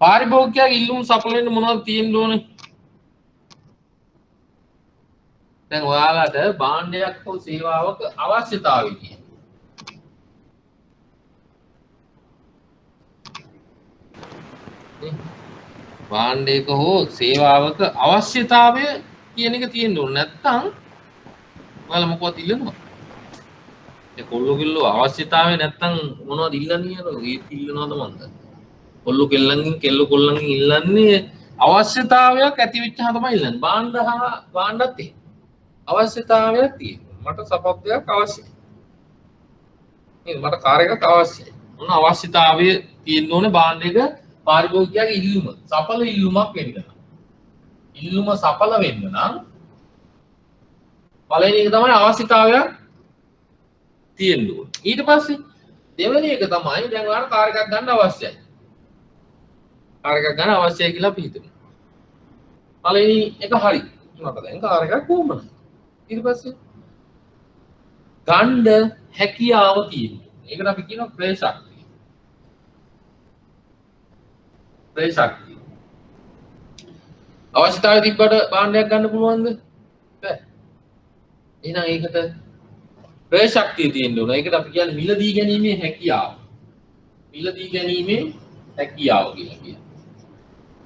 පාරිභෝගිකයාගේ ඉල්ලුම් සඵල වෙන්න මොනවද තියෙන්න ඕනේ දැන් ඔයාලට භාණ්ඩයක් හෝ සේවාවක අවශ්‍යතාවය තියෙනවා භාණ්ඩයක හෝ සේවාවක අවශ්‍යතාවය කියන එක තියෙන්න ඕනේ නැත්නම් ඔයාලා මොකවත් ඉල්ලනවා ඒ කොල්ලෝ කිල්ලෝ අවශ්‍යතාවය නැත්නම් මොනවද ඉල්ලන්නේ ඒත් ඉල්ලනවද මන්ද කොල්ලෝ කෙල්ලන්ගෙන් කෙල්ලෝ කොල්ලන්ගෙන් ඉල්ලන්නේ අවශ්‍යතාවයක් ඇති වෙච්චහම තමයි ඉල්ලන්නේ භාණ්ඩත් ඒ අවශ්‍යතාවයක් තියෙනවා මට සපත්යක් අවශ්‍යයි නේද මට කාර් එකක් අවශ්‍යයි මොන අවශ්‍යතාවය තියෙන්න ඕනේ භාණ්ඩයක පාරිභෝගිකයාගේ ඉල්ලුම සඵල ඉල්ලුමක් වෙන්න ඉල්ලුම සඵල වෙන්න නම් පළවෙනි එක තමයි අවශ්‍යතාවයක් තියෙන්න ඕනේ ඊට පස්සේ දෙවෙනි එක තමයි දැන් ඔයාලට කාර් එකක් ගන්න අවශ්‍යයි කාර් එකක් ගන්න අවශ්‍යයි කියලා අපි හිතමු පළවෙනි එක හරි මට දැන් කාර් එකක් කොහොමද ඊට පස්සේ ගණ්ඩ හැකියාව තියෙනවා ඒකට අපි කියනවා ක්‍රය ශක්තිය ක්‍රය ශක්තිය අවශ්‍යතාවය තිබ්බට භාණ්ඩයක් ගන්න පුළුවන්ද බැහැ එහෙනම් ඒකට ක්‍රය ශක්තිය තියෙන්න ඕන ඒකට අපි කියන්නේ මිලදී ගැනීමේ හැකියාව මිලදී ගැනීමේ හැකියාව කියලා කියනවා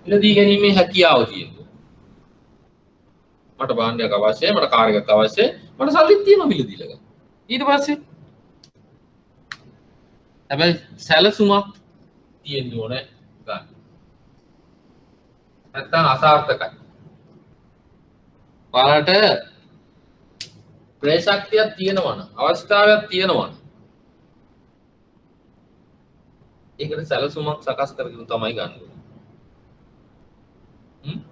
මිලදී ගැනීමේ හැකියාව තියෙන්න මට භාණ්ඩයක් අවශ්‍යයි මට කාර් එකක් අවශ්‍යයි මට සල්ලි තියෙනවා මිල දීලා ගන්න ඊට පස්සේ හැබැයි සැලසුමක් තියෙන්න ඕනේ ගන්න නැත්නම් අසාර්ථකයි ඔයාලට ක්‍රය ශක්තියක් තියෙනවනම් අවශ්‍යතාවයක් තියෙනවනම් ඒකට සැලසුමක් සකස් කරගෙන තමයි ගන්න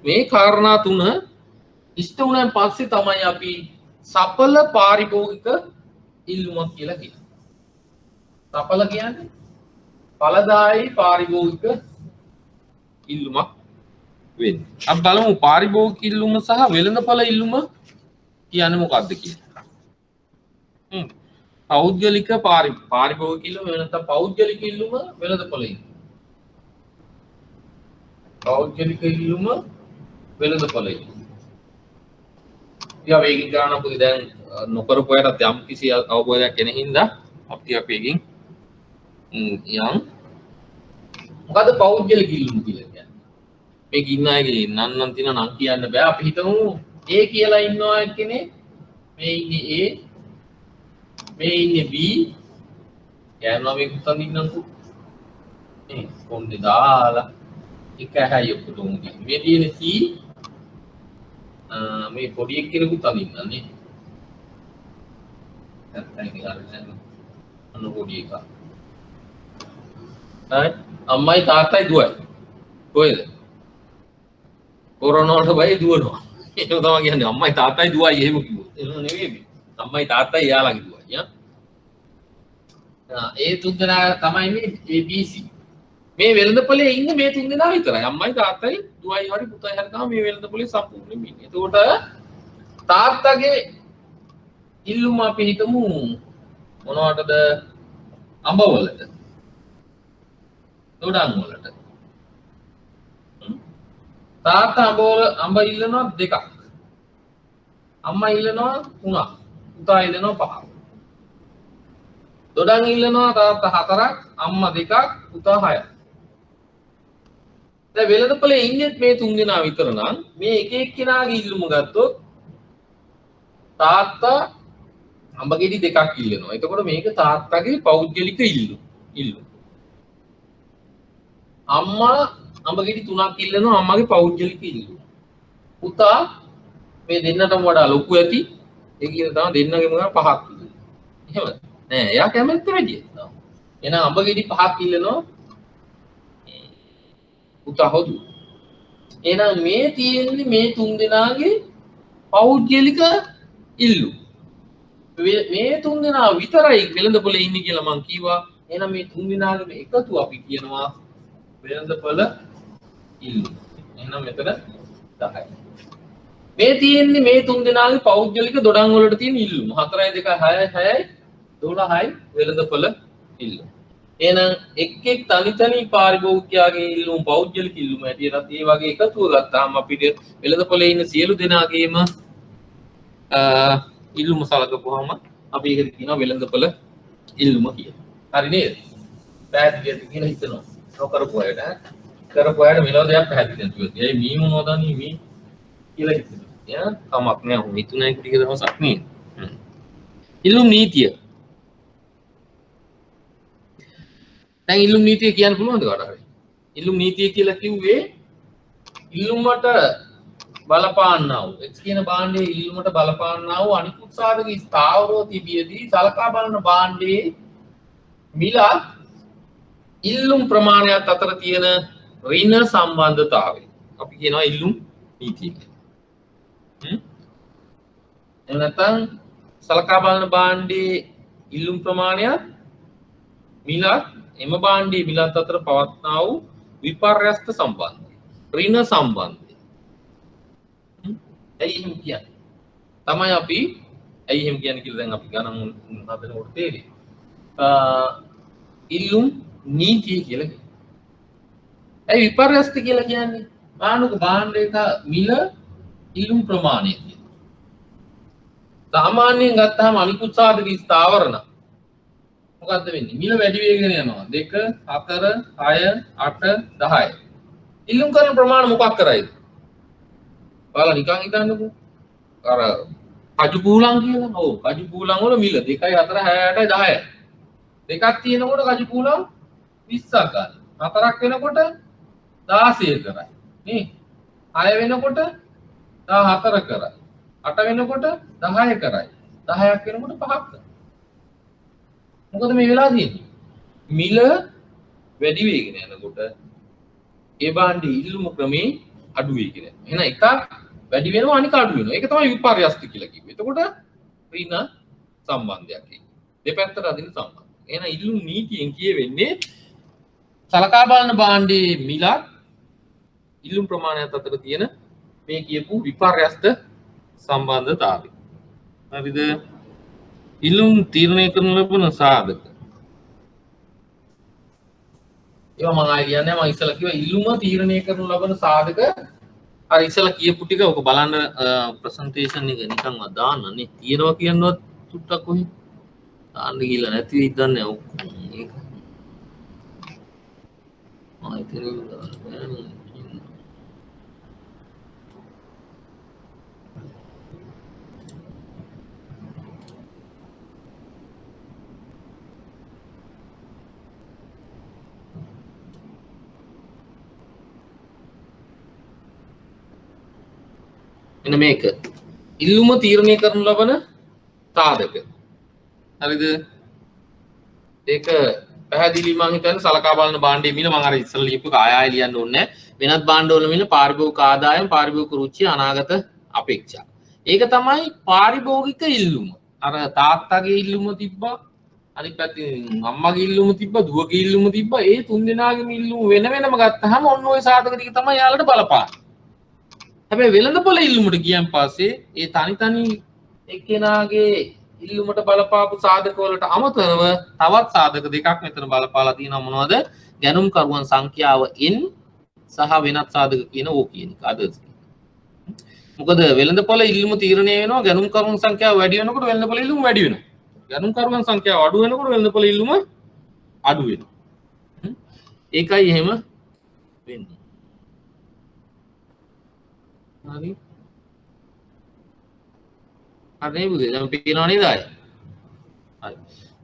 මේ කාරණා තුන ඉෂ්ට වුණාන් පස්සේ තමයි අපි සඵල පාරිභෝගික ඉල්ලුමක් කියලා කියන්නේ. සඵල කියන්නේ ඵලදායී පාරිභෝගික ඉල්ලුමක් වෙන්නේ. අපි බලමු පාරිභෝගික ඉල්ලුම සහ වෙළඳපොළ ඉල්ලුම කියන්නේ මොකක්ද කියලා. පෞද්ගලික පාරිභෝගික ඉල්ලුම වෙනතම පෞද්ගලික ඉල්ලුම වෙළඳපොළ ඉල්ලුම. පෞද්ගලික ඉල්ලුම වෙළඳපොළ ඉල්ලුම. ටිකක් වේගින් කරන්න අපුයි දැන් නොකරපු අයටත් යම් කිසි අවබෝධයක් එන හින්දා අපි ටිකක් වේගින් යම් මොකද පෞද්ගලික ඉල්ලුම කියලා කියන්නේ මේ ඉන්න අයගේ නන්නම් තියන නම් කියන්න බෑ අපි හිතමු A කියලා ඉන්නවා කෙනේ මේ ඉන්නේ A මේ ඉන්නේ B යනවා මේ පුතන් ඉන්නකෝ මේ කොණ්ඩේ දාලා එක හැයි ඔක්කොම මේ තියෙන C මේ පොඩි එක්කෙනෙකුත් අඳින්නනේ නැත්නම් කියලා අන්න පොඩි එකක් හරි අම්මයි තාත්තයි දුවයි කොහෙද කොරෝනා වලට බයි දුවනවා ඒක තමයි කියන්නේ අම්මයි තාත්තයි දුවයි එහෙම කිව්වොත් එහෙම නෙවෙයි අම්මයි තාත්තයි යාළගේ දුවයි ඒ තුන් දෙනා තමයි මේ ABC මේ වෙළඳපොලේ ඉන්නේ මේ තුන් දෙනා විතරයි අම්මයි තාත්තයි දුවයි හරි පුතයි හරි තමයි මේ වෙළඳපොලේ සම්පූර්ණයෙන්ම ඉන්නේ එතකොට තාත්තගේ ඉල්ලුම අපි හිතමු මොනවටද අඹ වලට දොඩම් වලට තාත්තා අඹ ඉල්ලනවා 2ක් අම්මා ඉල්ලනවා 3ක් පුතා ඉල්ලනවා 5ක් දොඩම් ඉල්ලනවා තාත්තා 4ක් අම්මා 2ක් පුතා 6ක් දැන් වෙළඳපොලේ ඉන්නේ මේ තුන් දෙනා විතර නම් මේ එක එක්කෙනාගේ ඉල්ලුම ගත්තොත් තාත්තා අඹ ගෙඩි 2ක් ඉල්ලනවා එතකොට මේක තාත්තාගේ පෞද්ගලික ඉල්ලුම අම්මා අඹ ගෙඩි 3ක් ඉල්ලනවා අම්මාගේ පෞද්ගලික ඉල්ලුම පුතා මේ දෙන්නටම වඩා ලොකු ඇති ඒ කියන තමයි දෙන්නගේම ගන්න 5ක් ඉල්ලනවා එහෙමද නෑ එයා කැමති වැඩි එහෙනම් අඹ ගෙඩි 5ක් ඉල්ලනවා පුතා හොදු එහෙනම් මේ තියෙන්නේ මේ තුන් දෙනාගේ පෞද්ගලික ඉල්ලුම මේ තුන් දෙනා විතරයි වෙළඳපොලේ ඉන්නේ කියලා මං කිව්වා එහෙනම් මේ තුන් දෙනාගේම එකතු අපි කියනවා වෙළඳපොළ ඉල්ලුම එහෙනම් මෙතන 10යි මේ තියෙන්නේ මේ තුන් දෙනාගේ පෞද්ගලික දොඩම් වලට තියෙන ඉල්ලුම 4 2 6 6 12යි වෙළඳපොළ ඉල්ලුම. එහෙනම් එක් එක් තනි තනි පාරිභෝගිකයාගේ ඉල්ලුම් පෞද්ගලික ඉල්ලුම හැටියටත් ඒ වගේ එකතුව ගත්තාම අපිට වෙළඳපොළේ ඉන්න සියලු දෙනාගේම ඉල්ලුම සලකපුවාම අපි ඒකට කියනවා වෙළඳපොළ ඉල්ලුම කියලා. හරි නේද? පැහැදිලිද කියලා හිතනවා. නොකරපු අයට කරපු අයට මෙලොව දෙයක් පැහැදිලි නැතුව. ඒ මී මොනවද මේ කියලා හිතනවා. යා කමක් නෑ. උන් හිතුනා ටික දවසක් නේද? ඉල්ලුම් නීතිය. දැන් ඉල්ලුම් නීතිය කියන්න පුළුවන්ද කාට හරි? ඉල්ලුම් නීතිය කියලා කිව්වේ ඉල්ලුමට බලපාන්නා වූ X කියන භාණ්ඩයේ ඉල්ලුමට බලපාන්නා වූ අනිකුත් සාධක ස්ථාවරව තිබියදී සලකා බලන භාණ්ඩයේ මිල ඉල්ලුම් ප්‍රමාණයත් අතර තියෙන ඍණ සම්බන්ධතාවය අපි කියනවා ඉල්ලුම් නීතිය කියලා. එහෙම නැත්නම් සලකා බලන භාණ්ඩයේ ඉල්ලුම් ප්‍රමාණයත් මිලත් එම භාණ්ඩයේ මිලත් අතර පවත්නා වූ විපර්යස්ත සම්බන්ධය ඍණ සම්බන්ධය. ඇයි එහෙම කියන්නේ? තමයි අපි ඇයි එහෙම කියන්නේ කියලා දැන් අපි ගණන් හදනකොට තේරෙයි. ඉල්ලුම් නීතිය කියලා කියනවා. ඇයි විපර්යස්ත කියලා කියන්නේ? ආනුක භාණ්ඩයක මිල ඉල්ලුම් ප්‍රමාණය කියනවා. සාමාන්‍යයෙන් ගත්තාම අනිකුත් සාධක ස්ථාවර නම් මොකද්ද වෙන්නේ? මිල වැඩි වෙගෙන යනවා. 2 4 6 8 10. ඉල්ලුම් කරන ප්‍රමාණය මොකක් කරයිද? ඔයාලා නිකන් හිතන්නකෝ. අර කජු පූලං කියලා. ඔව් කජු පූලං වල මිල 2 4 6 8 10. දෙකක් තියෙනකොට කජු පූලං 20ක් ගන්න. 4ක් වෙනකොට 16 කරයි. නේ? 6 වෙනකොට 14 කරයි. 8 වෙනකොට 10 කරයි. 10ක් වෙනකොට 5ක් කරයි. මොකද මේ වෙලා තියෙන්නේ? මිල වැඩි වෙගෙන යනකොට ඒ භාණ්ඩයේ ඉල්ලුම ක්‍රමේ අඩු වෙගෙන යනවා. එහෙනම් එකක් වැඩි වෙනවා අනික අඩු වෙනවා. ඒක තමයි විපර්යස්ත කියලා කිව්වේ. එතකොට ඍණ සම්බන්ධයක් ඒක. දෙපැත්තට අදින සම්බන්ධය. එහෙනම් ඉල්ලුම් නීතියෙන් කියවෙන්නේ සලකා බලන භාණ්ඩයේ මිලත් ඉල්ලුම් ප්‍රමාණයත් අතර තියෙන මේ කියපු විපර්යස්ත සම්බන්ධතාවය. හරිද? ඉල්ලුම් තීරණය කරන ලබන සාධක. ඒවා මම ආයෙ කියන්නේ මම ඉස්සලා කිව්වා ඉල්ලුම තීරණය කරන ලබන සාධක අර ඉස්සලා කියපු ටික ඔක බලන්න ප්‍රසන්ටේෂන් එක නිකන්ව දාන්නනේ තියනවා කියනවත් සුට්ටක් කොහේ දාන්න ගිහලා නැති වෙයි දන්නේ ඔක්කොම ඒක එන මේක ඉල්ලුම තීරණය කරනු ලබන සාධක. හරිද? ඒක පැහැදිලි මම හිතන්නේ සලකා බලන භාණ්ඩයේ මිල මම අර ඉස්සෙල්ලා ලියපු එක ආය ආය ලියන්න ඕනේ නැහැ. වෙනත් භාණ්ඩවල මිල පාරිභෝගික ආදායම් පාරිභෝගික රුචිය අනාගත අපේක්ෂා. ඒක තමයි පාරිභෝගික ඉල්ලුම. අර තාත්තගේ ඉල්ලුම තිබ්බා අනිත් පැත්තේ අම්මගේ ඉල්ලුම තිබ්බා දුවගේ ඉල්ලුම තිබ්බා ඒ තුන් දෙනාගේම ඉල්ලුම වෙන වෙනම ගත්තාම ඔන්න ඔය සාධක ටික තමයි යාළට බලපාන්නේ. හැබැයි වෙළඳපොළ ඉල්ලුමට ගියන් පස්සේ ඒ තනි එක්කෙනාගේ ඉල්ලුමට බලපාපු සාධක වලට අමතරව තවත් සාධක දෙකක් මෙතන බලපාලා තියෙනවා මොනවද? ගැනුම් කරුවන් සංඛ්‍යාව n සහ වෙනත් සාධක කියන ඕ කියන එක others. මොකද වෙළඳපොළ ඉල්ලුම තීරණය වෙනවා ගැනුම් කරුවන් සංඛ්‍යාව වැඩි වෙනකොට වෙළඳපොළ ඉල්ලුම වැඩි වෙනවා. ගැනුම් කරුවන් සංඛ්‍යාව අඩු වෙනකොට වෙළඳපොළ ඉල්ලුම අඩු වෙනවා. ඒකයි එහෙම වෙන්නේ. හරි හරි බුදේ දැන් පේනව නේද අය හරි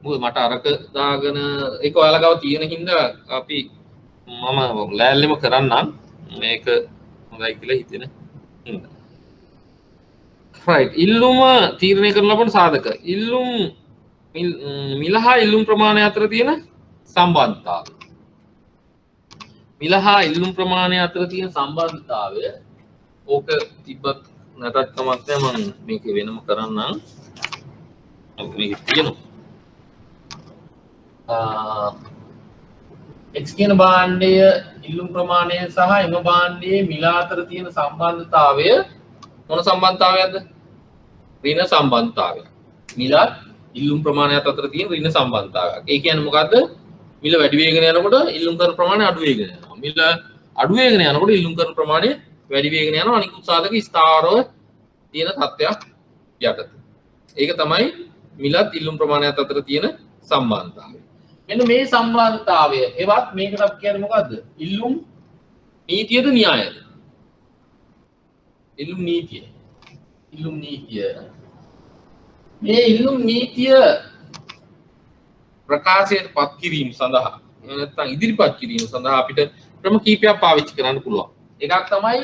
මොකද මට අරක දාගෙන ඒක ඔයාලා ගාව තියෙන හින්දා අපි මම ලෑල්ලෙම කරන්නම් මේක හොඳයි කියලා හිතෙන හින්දා right ඉල්ලුම තීරණය කරන ලබන සාධක ඉල්ලුම් මිල හා ඉල්ලුම් ප්‍රමාණය අතර තියෙන සම්බන්ධතාවය මිල හා ඉල්ලුම් ප්‍රමාණය අතර තියෙන සම්බන්ධතාවය ඕක තිබ්බත් නැතත් කමක් නැහැ මම මේක වෙනම කරන්නම් මේක තියෙනවා x කියන භාණ්ඩය ඉල්ලුම් ප්‍රමාණය සහ එම භාණ්ඩයේ මිල අතර තියෙන සම්බන්ධතාවය මොන සම්බන්ධතාවයක්ද? ඍණ සම්බන්ධතාවයක්. මිලත් ඉල්ලුම් ප්‍රමාණයත් අතර තියෙන ඍණ සම්බන්ධතාවයක්. ඒ කියන්නේ මොකද්ද? මිල වැඩි වෙගෙන යනකොට ඉල්ලුම් කරන ප්‍රමාණය අඩු වෙගෙන යනවා. මිල අඩු වෙගෙන යනකොට ඉල්ලුම් කරන ප්‍රමාණය වැඩි වෙගෙන යනවා. අනිකුත් සාධක ස්ථාවරව තියෙන තත්ත්වයක් යටතේ. ඒක තමයි මිලත් ඉල්ලුම් ප්‍රමාණයත් අතර තියෙන සම්බන්ධතාවය. මෙන්න මේ සම්බන්ධතාවය එවත් මේකට අපි කියන්නේ මොකද්ද? ඉල්ලුම් නීතියද න්‍යායද? ඉල්ලුම් නීතිය. ඉල්ලුම් නීතිය. මේ ඉල්ලුම් නීතිය ප්‍රකාශයට පත් කිරීම සඳහා එහෙම නැත්නම් ඉදිරිපත් කිරීම සඳහා අපිට ක්‍රම කීපයක් පාවිච්චි කරන්න පුළුවන්. එකක් තමයි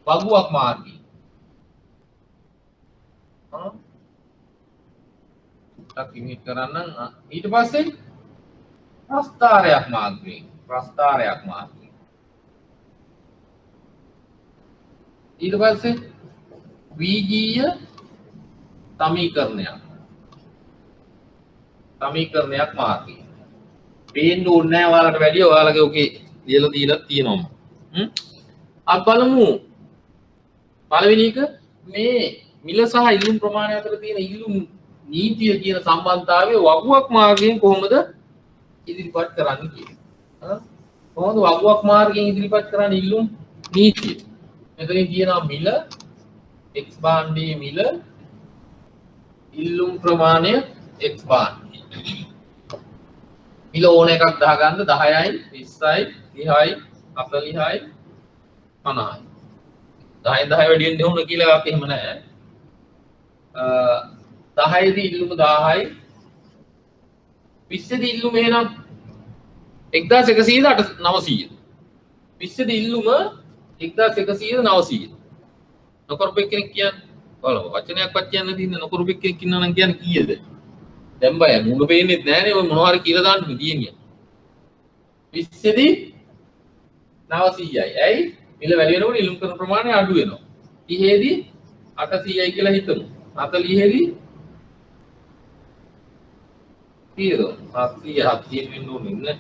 වගුවක් මාර්ගය. ඉමිට් කරන්න ඊට පස්සේ ප්‍රස්ථාරයක් මාර්ගයෙන් ඊට පස්සේ වීජීය සමීකරණයක් මාර්ගයෙන් පේන්න ඕනේ නැහැ ඔයාලට වැඩිය ඔයාලගේ ඔකේ ලියලා දීලා තියෙනවා. අපි බලමු පළවෙනි එක මේ මිල සහ ඉල්ලුම් ප්‍රමාණය අතර තියෙන ඉල්ලුම් නීතිය කියන සම්බන්ධතාවය වගුවක් මාර්ගයෙන් කොහොමද ඉදිරිපත් කරන්නේ කියලා. කොහොමද වගුවක් මාර්ගයෙන් ඉදිරිපත් කරන්නේ ඉල්ලුම් නීතිය? මෙතනින් කියනවා මිල x භාණ්ඩයේ මිල ඉල්ලුම් ප්‍රමාණය x භාණ්ඩය. මිල ඕන එකක් දාගන්න 10යි 20යි 30යි 40යි 50යි. 10න් 10 වැඩි වෙන්න ඕන කියලා එකක් එහෙම නැහැ. 10 දී ඉල්ලුම 1000යි 20 දී ඉල්ලුම එහෙනම් 1100ද 900ද 20 දී ඉල්ලුම 1100ද 900ද නොකරපෙක් කෙනෙක් කියන්නේ බලමු වචනයක්වත් කියන්න දින්න නොකරපෙක් කෙනෙක් ඉන්නවා නම් කියන්නේ කීයද දැන් බය මුණ පේන්නේ නැහනේ ඔය මොනවා හරි කියලා දාන්න තියෙන්නේ 20 දී 900යි ඇයි මිල වැඩි වෙනකොට ඉල්ලුම් කරන ප්‍රමාණය අඩු වෙනවා 30 දී 800යි කියලා හිතමු 40 දී 700 වෙන්න ඕනේ නේ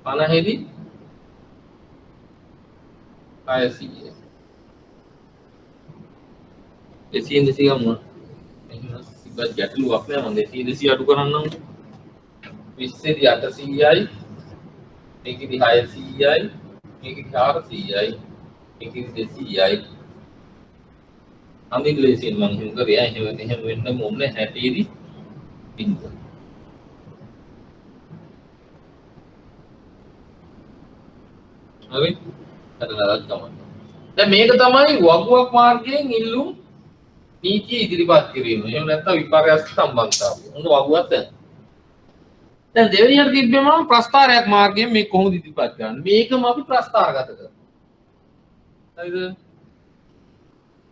50 දී 600 200 ගමු එහෙනම් ඉබ්බත් ගැටලුවක් නෑ මම 200 අඩු කරන්නම් 20 දී 800යි මේකෙදි 600යි මේකෙදි 400යි මේකෙදි 200යි අනිත් ලේසියෙන් මම හිම කරේ එහෙම වෙන්න ඕනේ 60 දී 300 හරි හතරක් තමයි දැන් මේක තමයි වගුවක් මාර්ගයෙන් ඉල්ලුම් නීතිය ඉදිරිපත් කිරීම. එහෙම නැත්නම් විපර්යාස සම්බන්ධතාවය. උන් වගුවක් දැන් දෙවෙනියට තිබ්බම ප්‍රස්ථාරයක් මාර්ගයෙන් මේ කොහොමද ඉදිරිපත් කරන්නේ? මේකම අපි ප්‍රස්ථාරගත කරනවා. හරිද?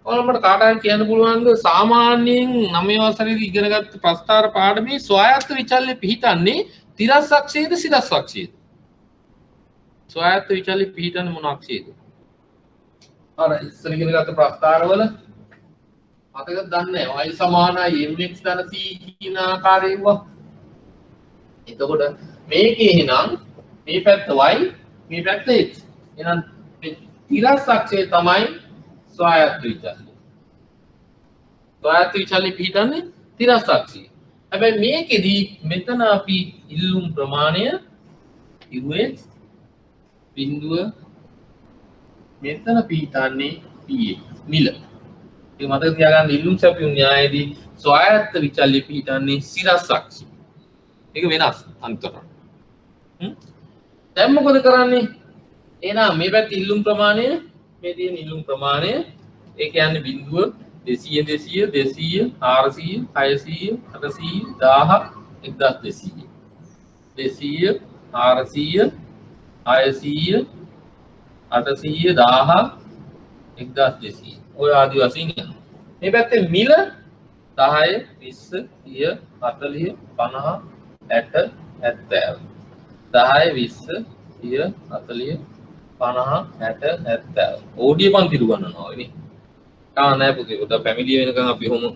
ඔයාලට කාට හරි කියන්න පුළුවන්ද සාමාන්‍යයෙන් 9 වසරේදී ඉගෙනගත්ත ප්‍රස්ථාර පාඩමේ ස්වායත්ත විචල්‍ය පිහිටන්නේ තිරස් අක්ෂයේද සිරස් අක්ෂයේද? ස්වායත්ත විචල්‍ය පිහිටන්නේ මොන අක්ෂයේද? අර ඉස්සර ඉගෙනගත්ත ප්‍රස්ථාරවල මතකද දන්නේ නැහැ. y සමානයි mx ධන c කියන ආකාරයෙන්ව. එතකොට මේකේ එහෙනම් මේ පැත්ත y මේ පැත්ත x. එහෙනම් තිරස් අක්ෂය තමයි ස්වායත්ත විචල්‍ය. ස්වායත්ත විචල්‍ය පිහිටන්නේ තිරස් අක්ෂයේ. හැබැයි මේකෙදී මෙතන අපි ඉල්ලුම් ප්‍රමාණය ux බිඳුව මෙතන පිහිටන්නේ px මිල. ඒක මතක තියාගන්න ඉල්ලුම් සැපයුම් න්‍යායයේදී ස්වායත්ත විචල්‍ය පිහිටන්නේ සිරස් අක්ෂය. ඒක වෙනස් අන්තරම්. දැන් මොකද කරන්නේ? එහෙනම් මේ පැත්තේ ඉල්ලුම් ප්‍රමාණය මේ තියෙන ඉල්ලුම් ප්‍රමාණය ඒ කියන්නේ බිඳුව 200 200 400 600 800 1000 1200 200 400 600 800 1000 1200 ඔය ආදි වශයෙන් යනවා. මේ පැත්තේ මිල 10 20 30 40 50 60 70 10 20 30 40 50 60 70 ඕඩිය පන්ති දුවනවා නේ. තා නෑ පුතේ උඩ ෆැමිලි වෙනකන් අපි කොහොම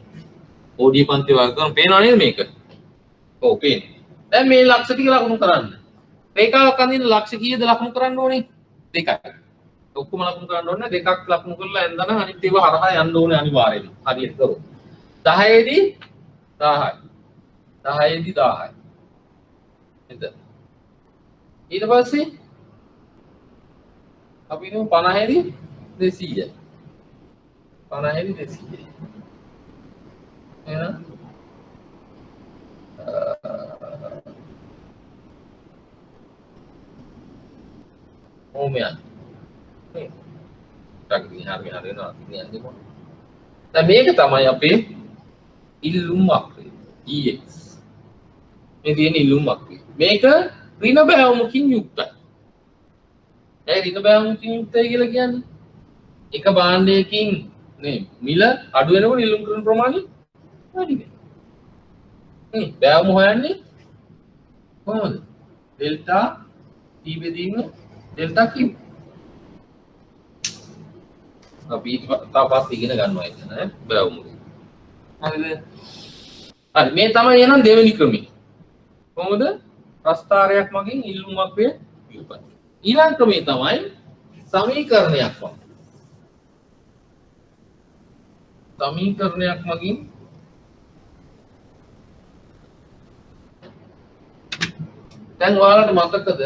ඕඩිය පන්ති වගේ කරන පේනව නේද මේක? ඔව් පේන්නේ. දැන් මේ ලක්ෂ ටික ලකුණු කරන්න. රේඛාවක් අඳින්න ලක්ෂ කීයද ලකුණු කරන්න ඕනේ? 2යි. ඔක්කොම ලකුණු ගන්න ඕනේ දෙකක් ලකුණු කරලා එන්දන අනිත් ඒවා හරහා යන්න ඕනේ අනිවාර්යයෙන්. හරියට කරමු. 10 දී 10යි. 10 දී 10යි. එතන. ඊට පස්සේ අපි නෝ 50 දී 200යි. 50 දී 200යි. එහෙනම් ඕමයන් දැන් මේක තමයි අපේ ඉල්ලුම් වක්‍රය EX මේ තියෙන ඉල්ලුම් වක්‍රය මේක ඍණ බෑවුමකින් යුක්තයි ඒ ඍණ බෑවුමකින් යුක්තයි කියලා කියන්නේ එක භාණ්ඩයකින් නේ මිල අඩු වෙනකොට ඉල්ලුම් කරන ප්‍රමාණය වැඩි වෙනවා නේ බෑවුම හොයන්නේ කොහොමද ඩෙල්ටා P බෙදීම ඩෙල්ටා Q අපි තාපස් ඉගෙන ගන්නවා එතන බෑවුම හරිද හරි මේ තමයි එහෙනම් දෙවෙනි ක්‍රමය කොහොමද ප්‍රස්ථාරයක් මගින් ඉල්ලුම් වක්‍රය විපත් ඊළඟ ක්‍රමය තමයි සමීකරණයක් වගේ සමීකරණයක් මගින් දැන් ඔයාලට මතකද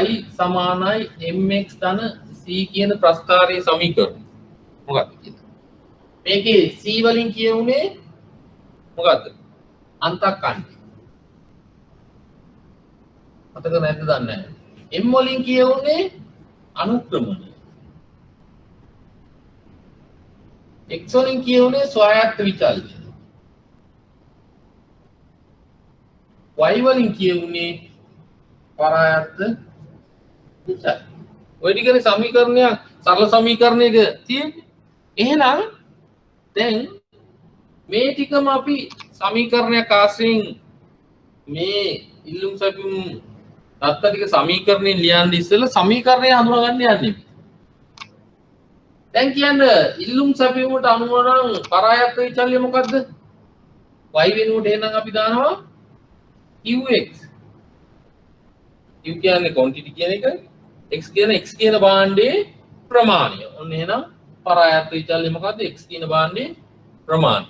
y සමානයි mx ධන c කියන ප්‍රස්ථාරයේ සමීකරණය මොකක්ද කියන්නේ මේකේ c වලින් කියුනේ මොකද්ද අන්තක්ඛණ්ඩය මතක නැද්ද දන්නේ නැහැ m වලින් කියුනේ අනුක්‍රමණය x වලින් කියුනේ ස්වායත්ත විචල්ය y වලින් කියුනේ පරායත්ත විචල්ය ඔය ටිකනේ සමීකරණයක් සරල සමීකරණයක තියෙන්නේ එහෙනම් දැන් මේ ටිකම අපි සමීකරණයක් ආශ්‍රයෙන් මේ ඉල්ලුම් සැපියුම් තත්ත ටික සමීකරණයෙන් ලියන්න ඉස්සෙල්ලා සමීකරණය හඳුනා ගන්න යන්නේ දැන් කියන්නේ ඉල්ලුම් සැපියුමට අනුව නම් පරායත්ත විචල්ය මොකද්ද y වෙනුවට එහෙනම් අපි දානවා qx q කියන්නේ quantity කියන එක x කියන භාණ්ඩයේ ප්‍රමාණය. ඔන්න එහෙනම් පරායත්ත විචල්‍ය මොකද්ද? x කියන භාණ්ඩයේ ප්‍රමාණය.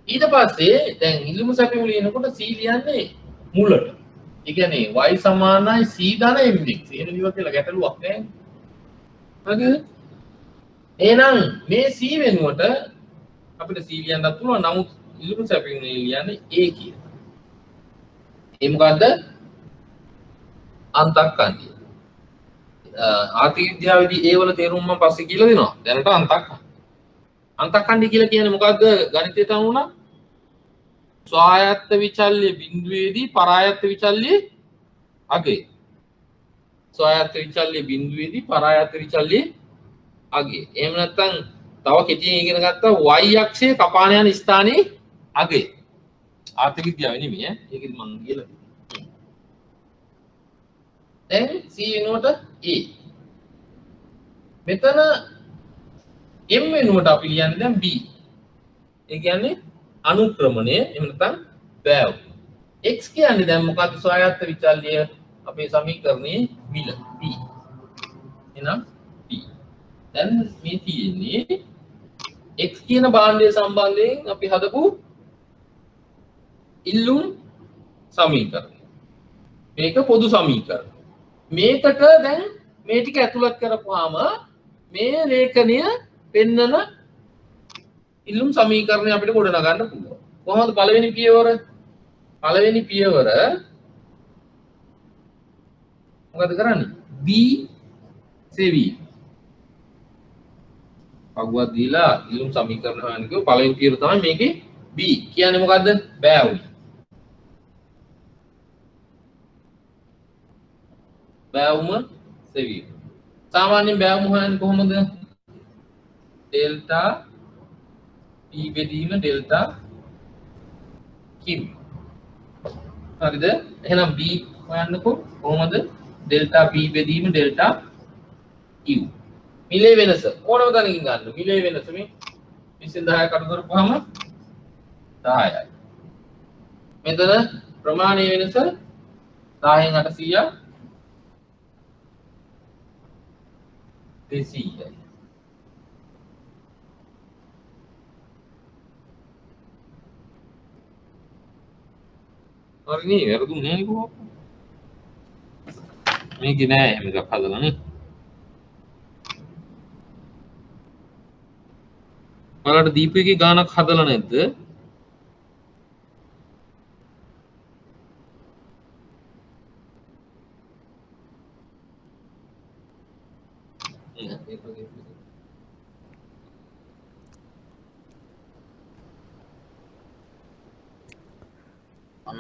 ඊට පස්සේ දැන් ඉල්ලුම සැපයුම ලියනකොට c ලියන්නේ මුලට. ඒ කියන්නේ y සමානයි c ධන mx. එහෙම ලියුවා කියලා ගැටලුවක් නැහැ. හරිද? එහෙනම් මේ c වෙනුවට අපිට c ලියන්නත් පුළුවන්. නමුත් ඉල්ලුම සැපයුම ලියන්නේ a කියලා. ඒ මොකද්ද? අන්තක්ඛණ්ඩය. ආර්ථික විද්‍යාවේදී ඒ වල තේරුම මම පස්සේ කියලා දෙනවා. දැනට අන්තක්ඛණ්ඩය කියලා කියන්නේ මොකද්ද? ගණිතයට අනුව නම් ස්වායත්ත විචල්‍ය බිඳුවේදී පරායත්ත විචල්‍ය අගය. ස්වායත්ත විචල්‍ය බිඳුවේදී පරායත්ත විචල්‍ය අගය. එහෙම නැත්නම් තව කෙටියෙන් ඉගෙන ගත්තා y අක්ෂයේ කපාන යන ස්ථානයේ අගය. ආර්ථික විද්‍යාවේ නෙමෙයි ඈ. ඒකෙදි මම කියලා දැන් c වෙනුවට a මෙතන m වෙනුවට අපි ලියන්නේ දැන් b ඒ කියන්නේ අනුක්‍රමණය එහෙම නැත්නම් වැව් x කියන්නේ දැන් මොකක්ද ස්වායත්ත විචල්‍ය අපේ සමීකරණයේ මිල p එහෙනම් p දැන් මේ තියෙන්නේ x කියන භාණ්ඩය සම්බන්ධයෙන් අපි හදපු ඉල්ලුම් සමීකරණය මේක පොදු සමීකරණය මේකට දැන් මේ ටික ඇතුළත් කරපුවාම මේ ලේඛනය පෙන්නන ඉල්ලුම් සමීකරණය අපිට ගොඩනගන්න පුළුවන්. කොහොමද පළවෙනි පියවර? පළවෙනි පියවර මොකද කරන්නේ? b සෙවි. පගුවක් දීලා ඉල්ලුම් සමීකරණ හොයන්න කිව්ව පළවෙනි පියවර තමයි මේකේ b. කියන්නේ මොකද්ද? බෑවුම. බෑවුම සෙවීම. සාමාන්‍යයෙන් බෑවුම හොයන්නේ කොහොමද? ඩෙල්ටා p බෙදීම ඩෙල්ටා q. හරිද? එහෙනම් b හොයන්නකො කොහොමද? ඩෙල්ටා p බෙදීම ඩෙල්ටා q. මිලේ වෙනස ඕනම තැනකින් ගන්න. මිලේ වෙනස මේ 20 10 කඩු කරපුවාම 10යි. මෙතන ප්‍රමාණයේ වෙනස 10න් 800ක් 200යි. හරි නේ වැරදුන්නේ නෑ කොහොමද? මේක නෑ එහෙම එකක් හදලා නේ. ඔයාලට දීපු එකේ ගානක් හදලා නැද්ද?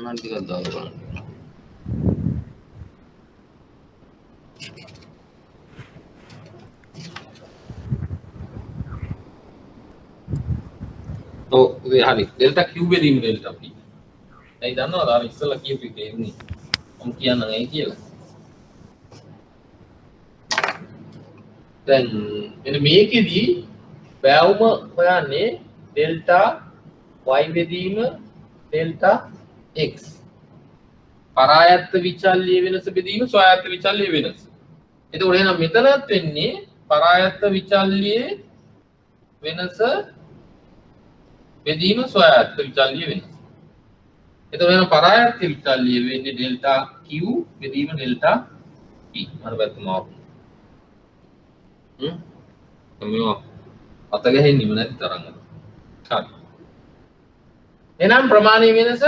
අන්න ටිකක් දාලා බලන්න. ඔව් ඒ හරි. ඩෙල්ටා Q බෙදීම ඩෙල්ටා P. ඇයි දන්නවද අර ඉස්සෙල්ලා කියපු එක එන්නේ. මම කියන්න ඇයි කියලා. දැන් මෙන්න මේකෙදි බෑවුම හොයන්නේ ඩෙල්ටා y බෙදීම ඩෙල්ටා x. පරායත්ත විචල්්‍ය වෙනස බෙදීම ස්වායත්ත විචල්්‍ය වෙනස. එතකොට එහෙනම් මෙතනත් වෙන්නේ පරායත්ත විචල්්‍ය වෙනස බෙදීම ස්වායත්ත විචල්්‍ය වෙනස. එතකොට එහෙනම් පරායත්ත විචල්්‍ය වෙන්නේ ඩෙල්ටා q බෙදීම ඩෙල්ටා p. අර පැත්තම ආපු. මේවා අත ගහෙන්නෙම නැති තරම්. හරි. එහෙනම් ප්‍රමාණීය වෙනස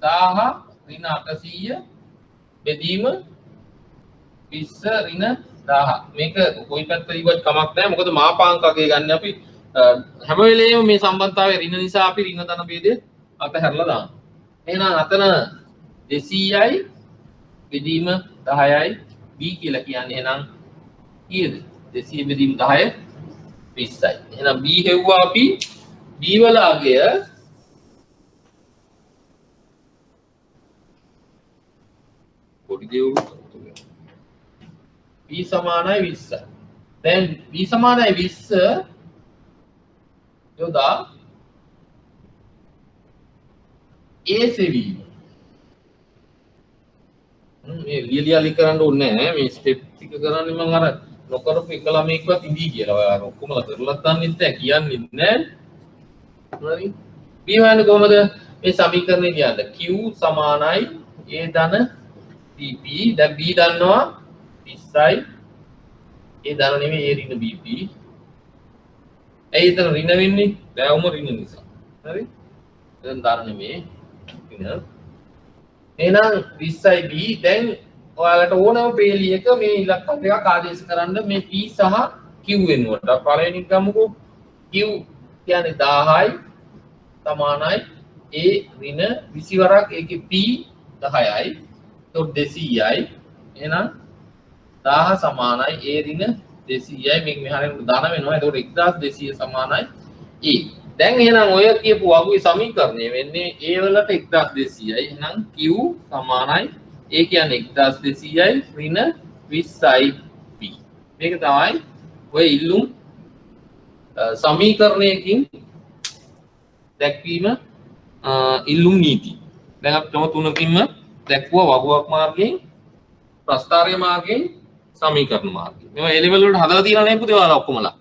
1000 ඍණ 800 බෙදීම 20 ඍණ 1000. මේක කොයි පැත්ත ඉවත් කමක් නැහැ. මොකද මාපාංක අගය ගන්න අපි හැම වෙලේම මේ සම්බන්ධතාවය ඍණ නිසා අපි ඍණ ධන ભેදය අතහැරලා දානවා. එහෙනම් අතන 200යි බෙදීම 10යි b කියලා කියන්නේ එහෙනම් කීයද? 200 බෙදීම 10 20යි. එහෙනම් b හෙව්වා අපි b වල අගය පොඩි දෙවුරු b සමානයි 20යි. දැන් b සමානයි 20 යොදා a සෙවීම. මේ ලියලියාලි කරන්න ඕනේ නැහැ. මේ ස්ටෙප් ටික කරන්නේ මම අර නොකරපු එක ළමෙක්වත් ඉඳී කියලා. ඔයාලා ඔක්කොමලා කරලත් දන්නෙත් නැහැ කියන්නෙත් නැහැ. හරි. b හොයන්නේ කොහමද? මේ සමීකරණේ ලියන්න. q සමානයි a ධන bp. දැන් b දන්නවා 20යි. a ධන නෙමෙයි a ඍණ bp. ඇයි එතන ඍණ වෙන්නේ? බෑවුම ඍණ නිසා. හරි. දැන් ධන නෙමෙයි. ඍණ. එහෙනම් 20යි b. දැන් ඔයාලට ඕනම පේලියක මේ ඉලක්ක දෙකක් ආදේශ කරන්න මේ p සහ q වෙනුවට. පළවෙනි ගමුකෝ. q කියන්නේ 1000යි සමානයි a ඍණ 20 වරක් ඒකේ p 10යි. එතකොට 200යි. එහෙනම් 1000 සමානයි a ඍණ 200යි. මේක මෙහාට ධන වෙනවා. එතකොට 1200 සමානයි a. දැන් එහෙනම් ඔය කියපු වගුවේ සමීකරණය වෙන්නේ a වලට 1200යි. එහෙනම් q සමානයි a කියන්නේ 1200යි ඍණ 20යි p. මේක තමයි ඔය ඉල්ලුම් සමීකරණයකින් දැක්වීම ඉල්ලුම් නීති. දැන් අපි තම තුනකින්ම දැක්වුවා වගුවක් මාර්ගයෙන්, ප්‍රස්ථාරය මාර්ගයෙන්, සමීකරණ මාර්ගයෙන්. මේවා A level වලට හදලා තියෙනවා නේ පුතේ ඔයාලා ඔක්කොමලා.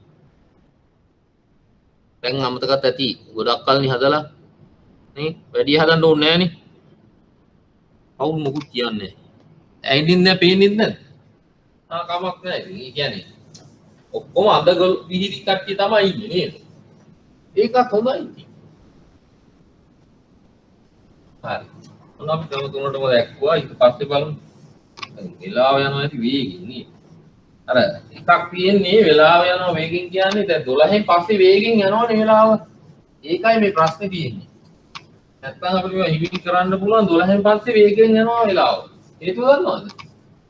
දැන් අමතකත් ඇති. ගොඩක් කල්නි හදලා. නේ වැඩි හදන්න ඕනේ නැහැ නේ. කවුරු මොකුත් කියන්නේ නැහැ. ඇයිදින් දැන් පේන්නේ නැද්ද? කමක් නැහැ. ඒ කියන්නේ ඔක්කොම අඳගොල් විහිදි කට්ටිය තමයි ඉන්නේ නේද? ඒකත් හොඳයි. හරි. මොන අපි තව තුනටම දැක්කුවා. ඊට පස්සේ බලමු. වෙලාව යනවා ඇති වේගෙන් නේ. අර එකක් තියෙන්නේ වෙලාව යනවා වේගෙන් කියන්නේ දැන් 12න් පස්සේ වේගෙන් යනවනේ වෙලාව. ඒකයි මේ ප්‍රශ්නේ තියෙන්නේ. නැත්නම් අපිට මේවා හිමින් කරන්න පුළුවන් 12න් පස්සේ වේගෙන් යනවා වෙලාව. හේතුව දන්නවද?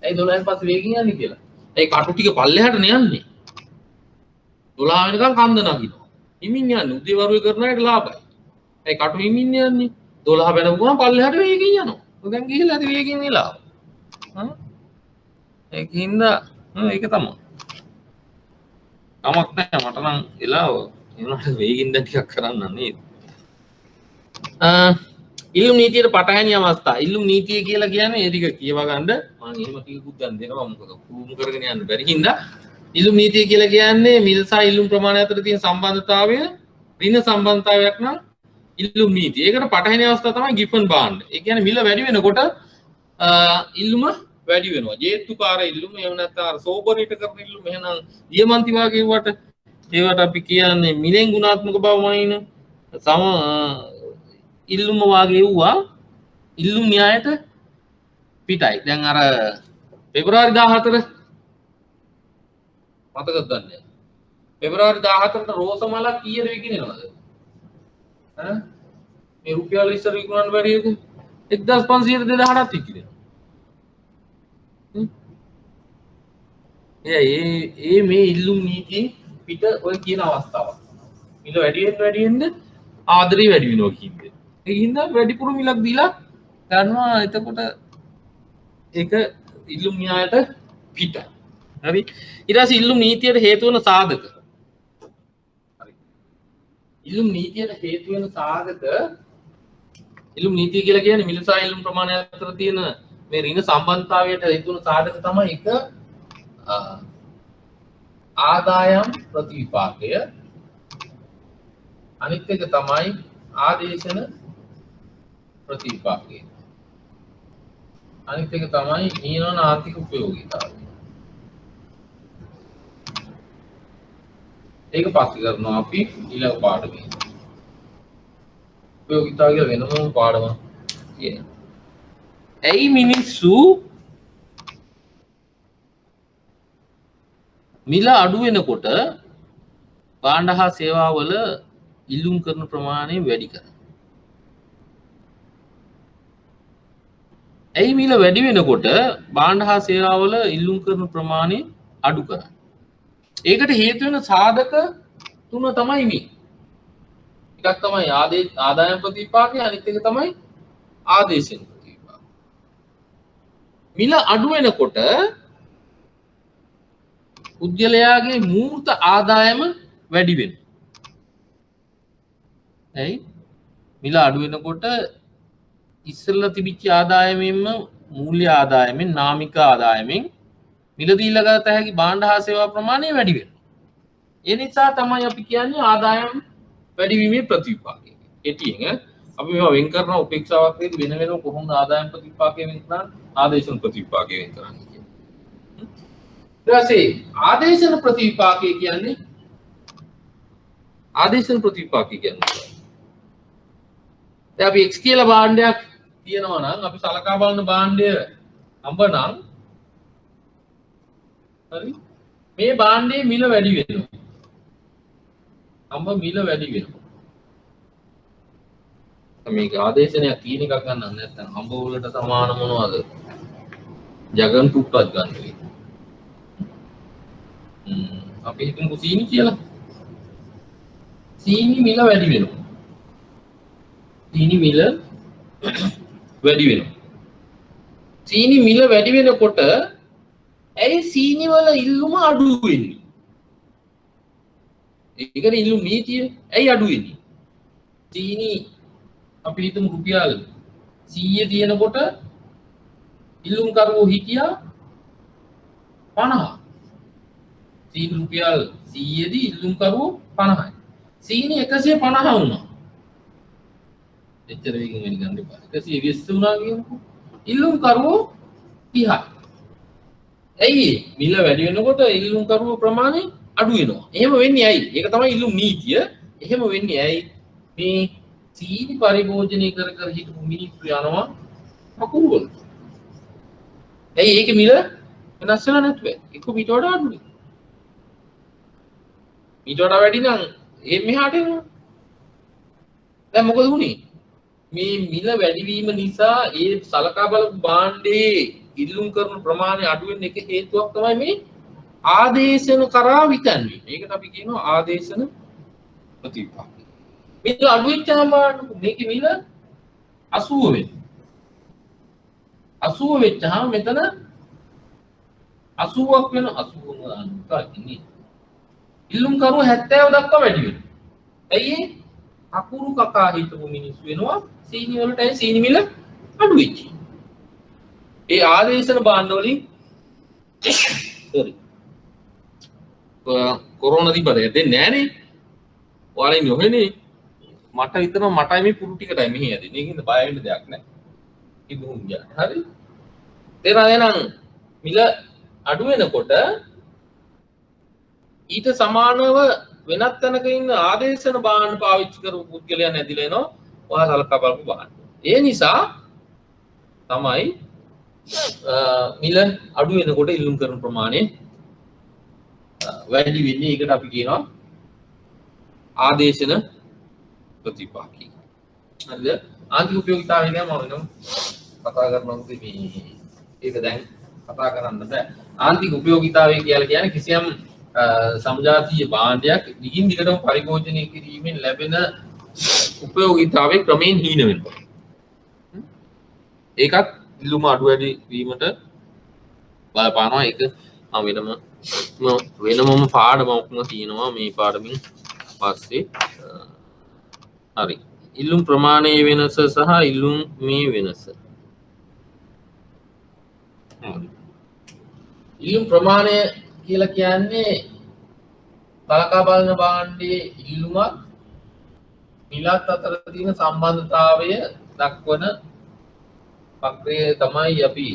ඇයි 12න් පස්සේ වේගෙන් යන්නේ කියලා? ඒ කටු ටික පල්ලෙහාට යන්නේ. 12 වෙනකන් කන්ද නගිනවා. හිමින් යන්නේ උදේවරුේ කරන එකට ලාභයි. ඒ කටු හිමින් යන්නේ 12 වෙනකම් පල්ලෙහාට වේගෙන් යනවා. දැන් ගිහිල්ලා ඇති වේගෙන් වෙලාව. ඒකින්ද ඒක තමයි. කමක් නැහැ මට නම් වෙලාව ඒනට වේගින් දැන් ටිකක් කරන්න නේද? ඉල්ලුම් නීතියට පටහැනි අවස්ථා. ඉල්ලුම් නීතිය කියලා කියන්නේ ඒ ටික කියව ගන්න මම එහෙම ටිකකුත් දැන් දෙනවා මොකද පුරුදු කරගෙන යන්න බැරි හින්දා ඉල්ලුම් නීතිය කියලා කියන්නේ මිල සහ ඉල්ලුම් ප්‍රමාණය අතර තියෙන සම්බන්ධතාවය ඍණ සම්බන්ධතාවයක් නම් ඉල්ලුම් නීතිය. ඒකට පටහැනි අවස්ථාව තමයි ගිෆන් බාන්ඩ්. ඒ කියන්නේ මිල වැඩි වෙනකොට ඉල්ලුම වැඩි වෙනවා. ජේතුකාර ඉල්ලුම එහෙම නැත්නම් අර සෝබරිට කරන ඉල්ලුම එහෙනම් දියමන්ති වගේ ඒවට අපි කියන්නේ මිලෙන් ගුණාත්මක බව වයින් සම ඉල්ලුම වාගේ වුණා ඉල්ලුම් න්‍යායට පිටයි. දැන් අර පෙබරවාරි 14 මතකද දන්නේ? පෙබරවාරි 14ට රෝස මලක් කීයද විකිනෙනවද? ඈ මේ රුපියල් ඉස්සර විකුණන්න බැරි එක 1500 2000ක් විකිනෙනවා. ඒ මේ ඉල්ලුම් නීති පිට ඔය කියන අවස්ථාවක්. මිල වැඩි වෙන්න ආදරේ වැඩි වෙනවා කියන්නේ. ඒ හින්දා වැඩිපුර මිලක් දීලා ගන්නවා. එතකොට ඒක ඉල්ලුම් න්‍යායට පිට. හරි. ඊට පස්සේ ඉල්ලුම් නීතියට හේතු වෙන සාධක. හරි. ඉල්ලුම් නීතියට හේතු වෙන සාධක ඉල්ලුම් නීතිය කියලා කියන්නේ මිල සහ ඉල්ලුම් ප්‍රමාණය අතර තියෙන මේ ඍණ සම්බන්ධතාවයට හේතු වෙන සාධක තමයි එක ආදායම් ප්‍රතිවිපාකය අනිත් එක තමයි ආදේශන ප්‍රතිවිපාකය අනිත් එක තමයි නියමන ආර්ථික උපයෝගීතාවය. ඒක පස්සේ කරනවා අපි ඊළඟ පාඩමේ. උපයෝගීතාවය කියලා වෙනම පාඩමක් තියෙනවා. ඇයි මිනිස්සු මිල අඩු වෙනකොට භාණ්ඩ හා සේවාවල ඉල්ලුම් කරන ප්‍රමාණය වැඩි කරනවා? ඇයි මිල වැඩි වෙනකොට භාණ්ඩ හා සේවාවල ඉල්ලුම් කරන ප්‍රමාණය අඩු කරන්නේ? ඒකට හේතු වෙන සාධක තුන තමයි මේ. එකක් තමයි ආදායම් ප්‍රතිවිපාකය, අනිත් එක තමයි ආදේශන ප්‍රතිවිපාකය. මිල අඩු වෙනකොට පුද්ගලයාගේ මූර්ත ආදායම වැඩි වෙනවා. ඇයි? මිල අඩු වෙනකොට ඉස්සෙල්ලා තිබිච්ච ආදායමෙන්ම මූල්‍ය ආදායමෙන් නාමික ආදායමෙන් මිලදී ලගත හැකි භාණ්ඩ හා සේවා ප්‍රමාණය වැඩි වෙනවා. ඒ නිසා තමයි අපි කියන්නේ ආදායම් වැඩි වීමේ ප්‍රතිවිපාකය. කෙටියෙන් අපි මේවා වෙන් කරන උපේක්ෂාවක් වේදී වෙන වෙනම කොහොමද ආදායම් ප්‍රතිවිපාකය වෙන් කරන්නේ ආදේශන ප්‍රතිවිපාකය වෙන් කරන්නේ කියන්නේ. ඊට පස්සේ ආදේශන ප්‍රතිවිපාකය කියන්නේ දැන් අපි x කියලා භාණ්ඩයක් තියෙනවා නම් අපි සලකා බලන භාණ්ඩය අඹ නම් හරි මේ භාණ්ඩයේ මිල වැඩි වෙනවා. අඹ මිල වැඩි වෙනවා. මේක ආදේශනයක් තියෙන එකක් ගන්න නැත්නම් අඹ වලට සමාන මොනවද? ජගන් තුට්ටක් ගන්න වෙයි. අපි හිතමු සීනි කියලා. සීනි මිල වැඩි වෙනවා. සීනි මිල වැඩි වෙනවා. සීනි මිල වැඩි වෙනකොට ඇයි සීනි වල ඉල්ලුම අඩු වෙන්නේ? ඒකනේ ඉල්ලුම් නීතිය. ඇයි අඩු වෙන්නේ? සීනි අපි හිතමු රුපියල් 100 තියෙනකොට ඉල්ලුම් කරුවෝ හිටියා 50. සීනි රුපියල් 100 දී ඉල්ලුම් කරුවෝ 50යි. සීනි 150 වුණා. එච්චර වෙකින් වෙන ගන්න එපා. 120 වුණා කියනකො ඉල්ලුම් කරුවෝ 30යි. ඇයි මිල වැඩි වෙනකොට ඉල්ලුම් කරුවෝ ප්‍රමාණය අඩු වෙනවා. එහෙම වෙන්නේ ඇයි? ඒක තමයි ඉල්ලුම් නීතිය. එහෙම වෙන්නේ ඇයි? මේ සීනි පරිභෝජනය කර හිටපු මිනිස්සු යනවා අකුරු වලට. ඇයි ඒක මිල වෙනස් වෙලා නැතුව? එක්ක මීට වඩා අඩුයි. මීට වඩා වැඩි නම් ඒ මෙහාට එනවා. දැන් මොකද වුනේ? මේ මිල වැඩිවීම නිසා ඒ සලකා බලපු භාණ්ඩේ ඉල්ලුම් කරන ප්‍රමාණය අඩු වෙන එක හේතුවක් තමයි මේ ආදේශන කරා විකන්නේ. ඒකට අපි කියනවා ආදේශන ප්‍රතිවිපාකය. මිල අඩු වෙච්චාම මේකේ මිල 80 වෙනවා. 80 වෙච්චාම මෙතන 80ක් වෙන 80 අනුකම්පාවකින් ඉල්ලුම් කරුව 70 දක්වා වැඩි වෙනවා. ඇයි ඒ? අකුරු කකා හිටපු මිනිස්සු වෙනවා සීනි වලටයි සීනි මිල අඩු වෙච්චි. ඒ ආදේශන භාණ්ඩ වලින් sorry කොරෝනා තිබ්බද දෙන්නේ නැහනේ ඔයාලා ඉන්නේ ඔහෙනේ මට හිතනවා මටයි මේ පුරු ටිකටයි මෙහි ඇදෙන්නේ ඒකින්ද බය වෙන්න දෙයක් නැහැ ඉබුම් ගියා හරි තේරෙනවද එහෙනම් මිල අඩු වෙනකොට ඊට සමානව වෙනත් තැනක ඉන්න ආදේශන බාහන පාවිච්චි කරපු පුද්ගලයන් ඇදිලා එනවා ඔයා සලකා බලපු බාහන ඒ නිසා තමයි මිල අඩු වෙනකොට ඉල්ලුම් කරන ප්‍රමාණය වැඩි වෙන්නේ ඒකට අපි කියනවා ආදේශන ප්‍රතිපාකී හරිද ආන්තික උපයෝගිතාවය ගැන මම වෙනම කතා කරනවා මේ ඒක දැන් කතා කරන්න බෑ ආන්තික උපයෝගිතාවය කියලා කියන්නේ කිසියම් සමජාතීය භාණ්ඩයක් දිගින් දිගටම පරිභෝජනය කිරීමෙන් ලැබෙන උපයෝගිතාවයේ ක්‍රමයෙන් හීන වෙනවා ඒකත් ඉල්ලුම අඩු වැඩි වීමට බලපානවා ඒක වෙනමම පාඩමක්ම තියෙනවා මේ පාඩමින් පස්සේ හරි ඉල්ලුම් ප්‍රමාණයේ වෙනස සහ ඉල්ලුම් මේ වෙනස ඉල්ලුම් ප්‍රමාණය කියලා කියන්නේ සලකා බලන භාණ්ඩයේ ඉල්ලුමත් මිලත් අතර තියෙන සම්බන්ධතාවය දක්වන වක්‍රය තමයි අපි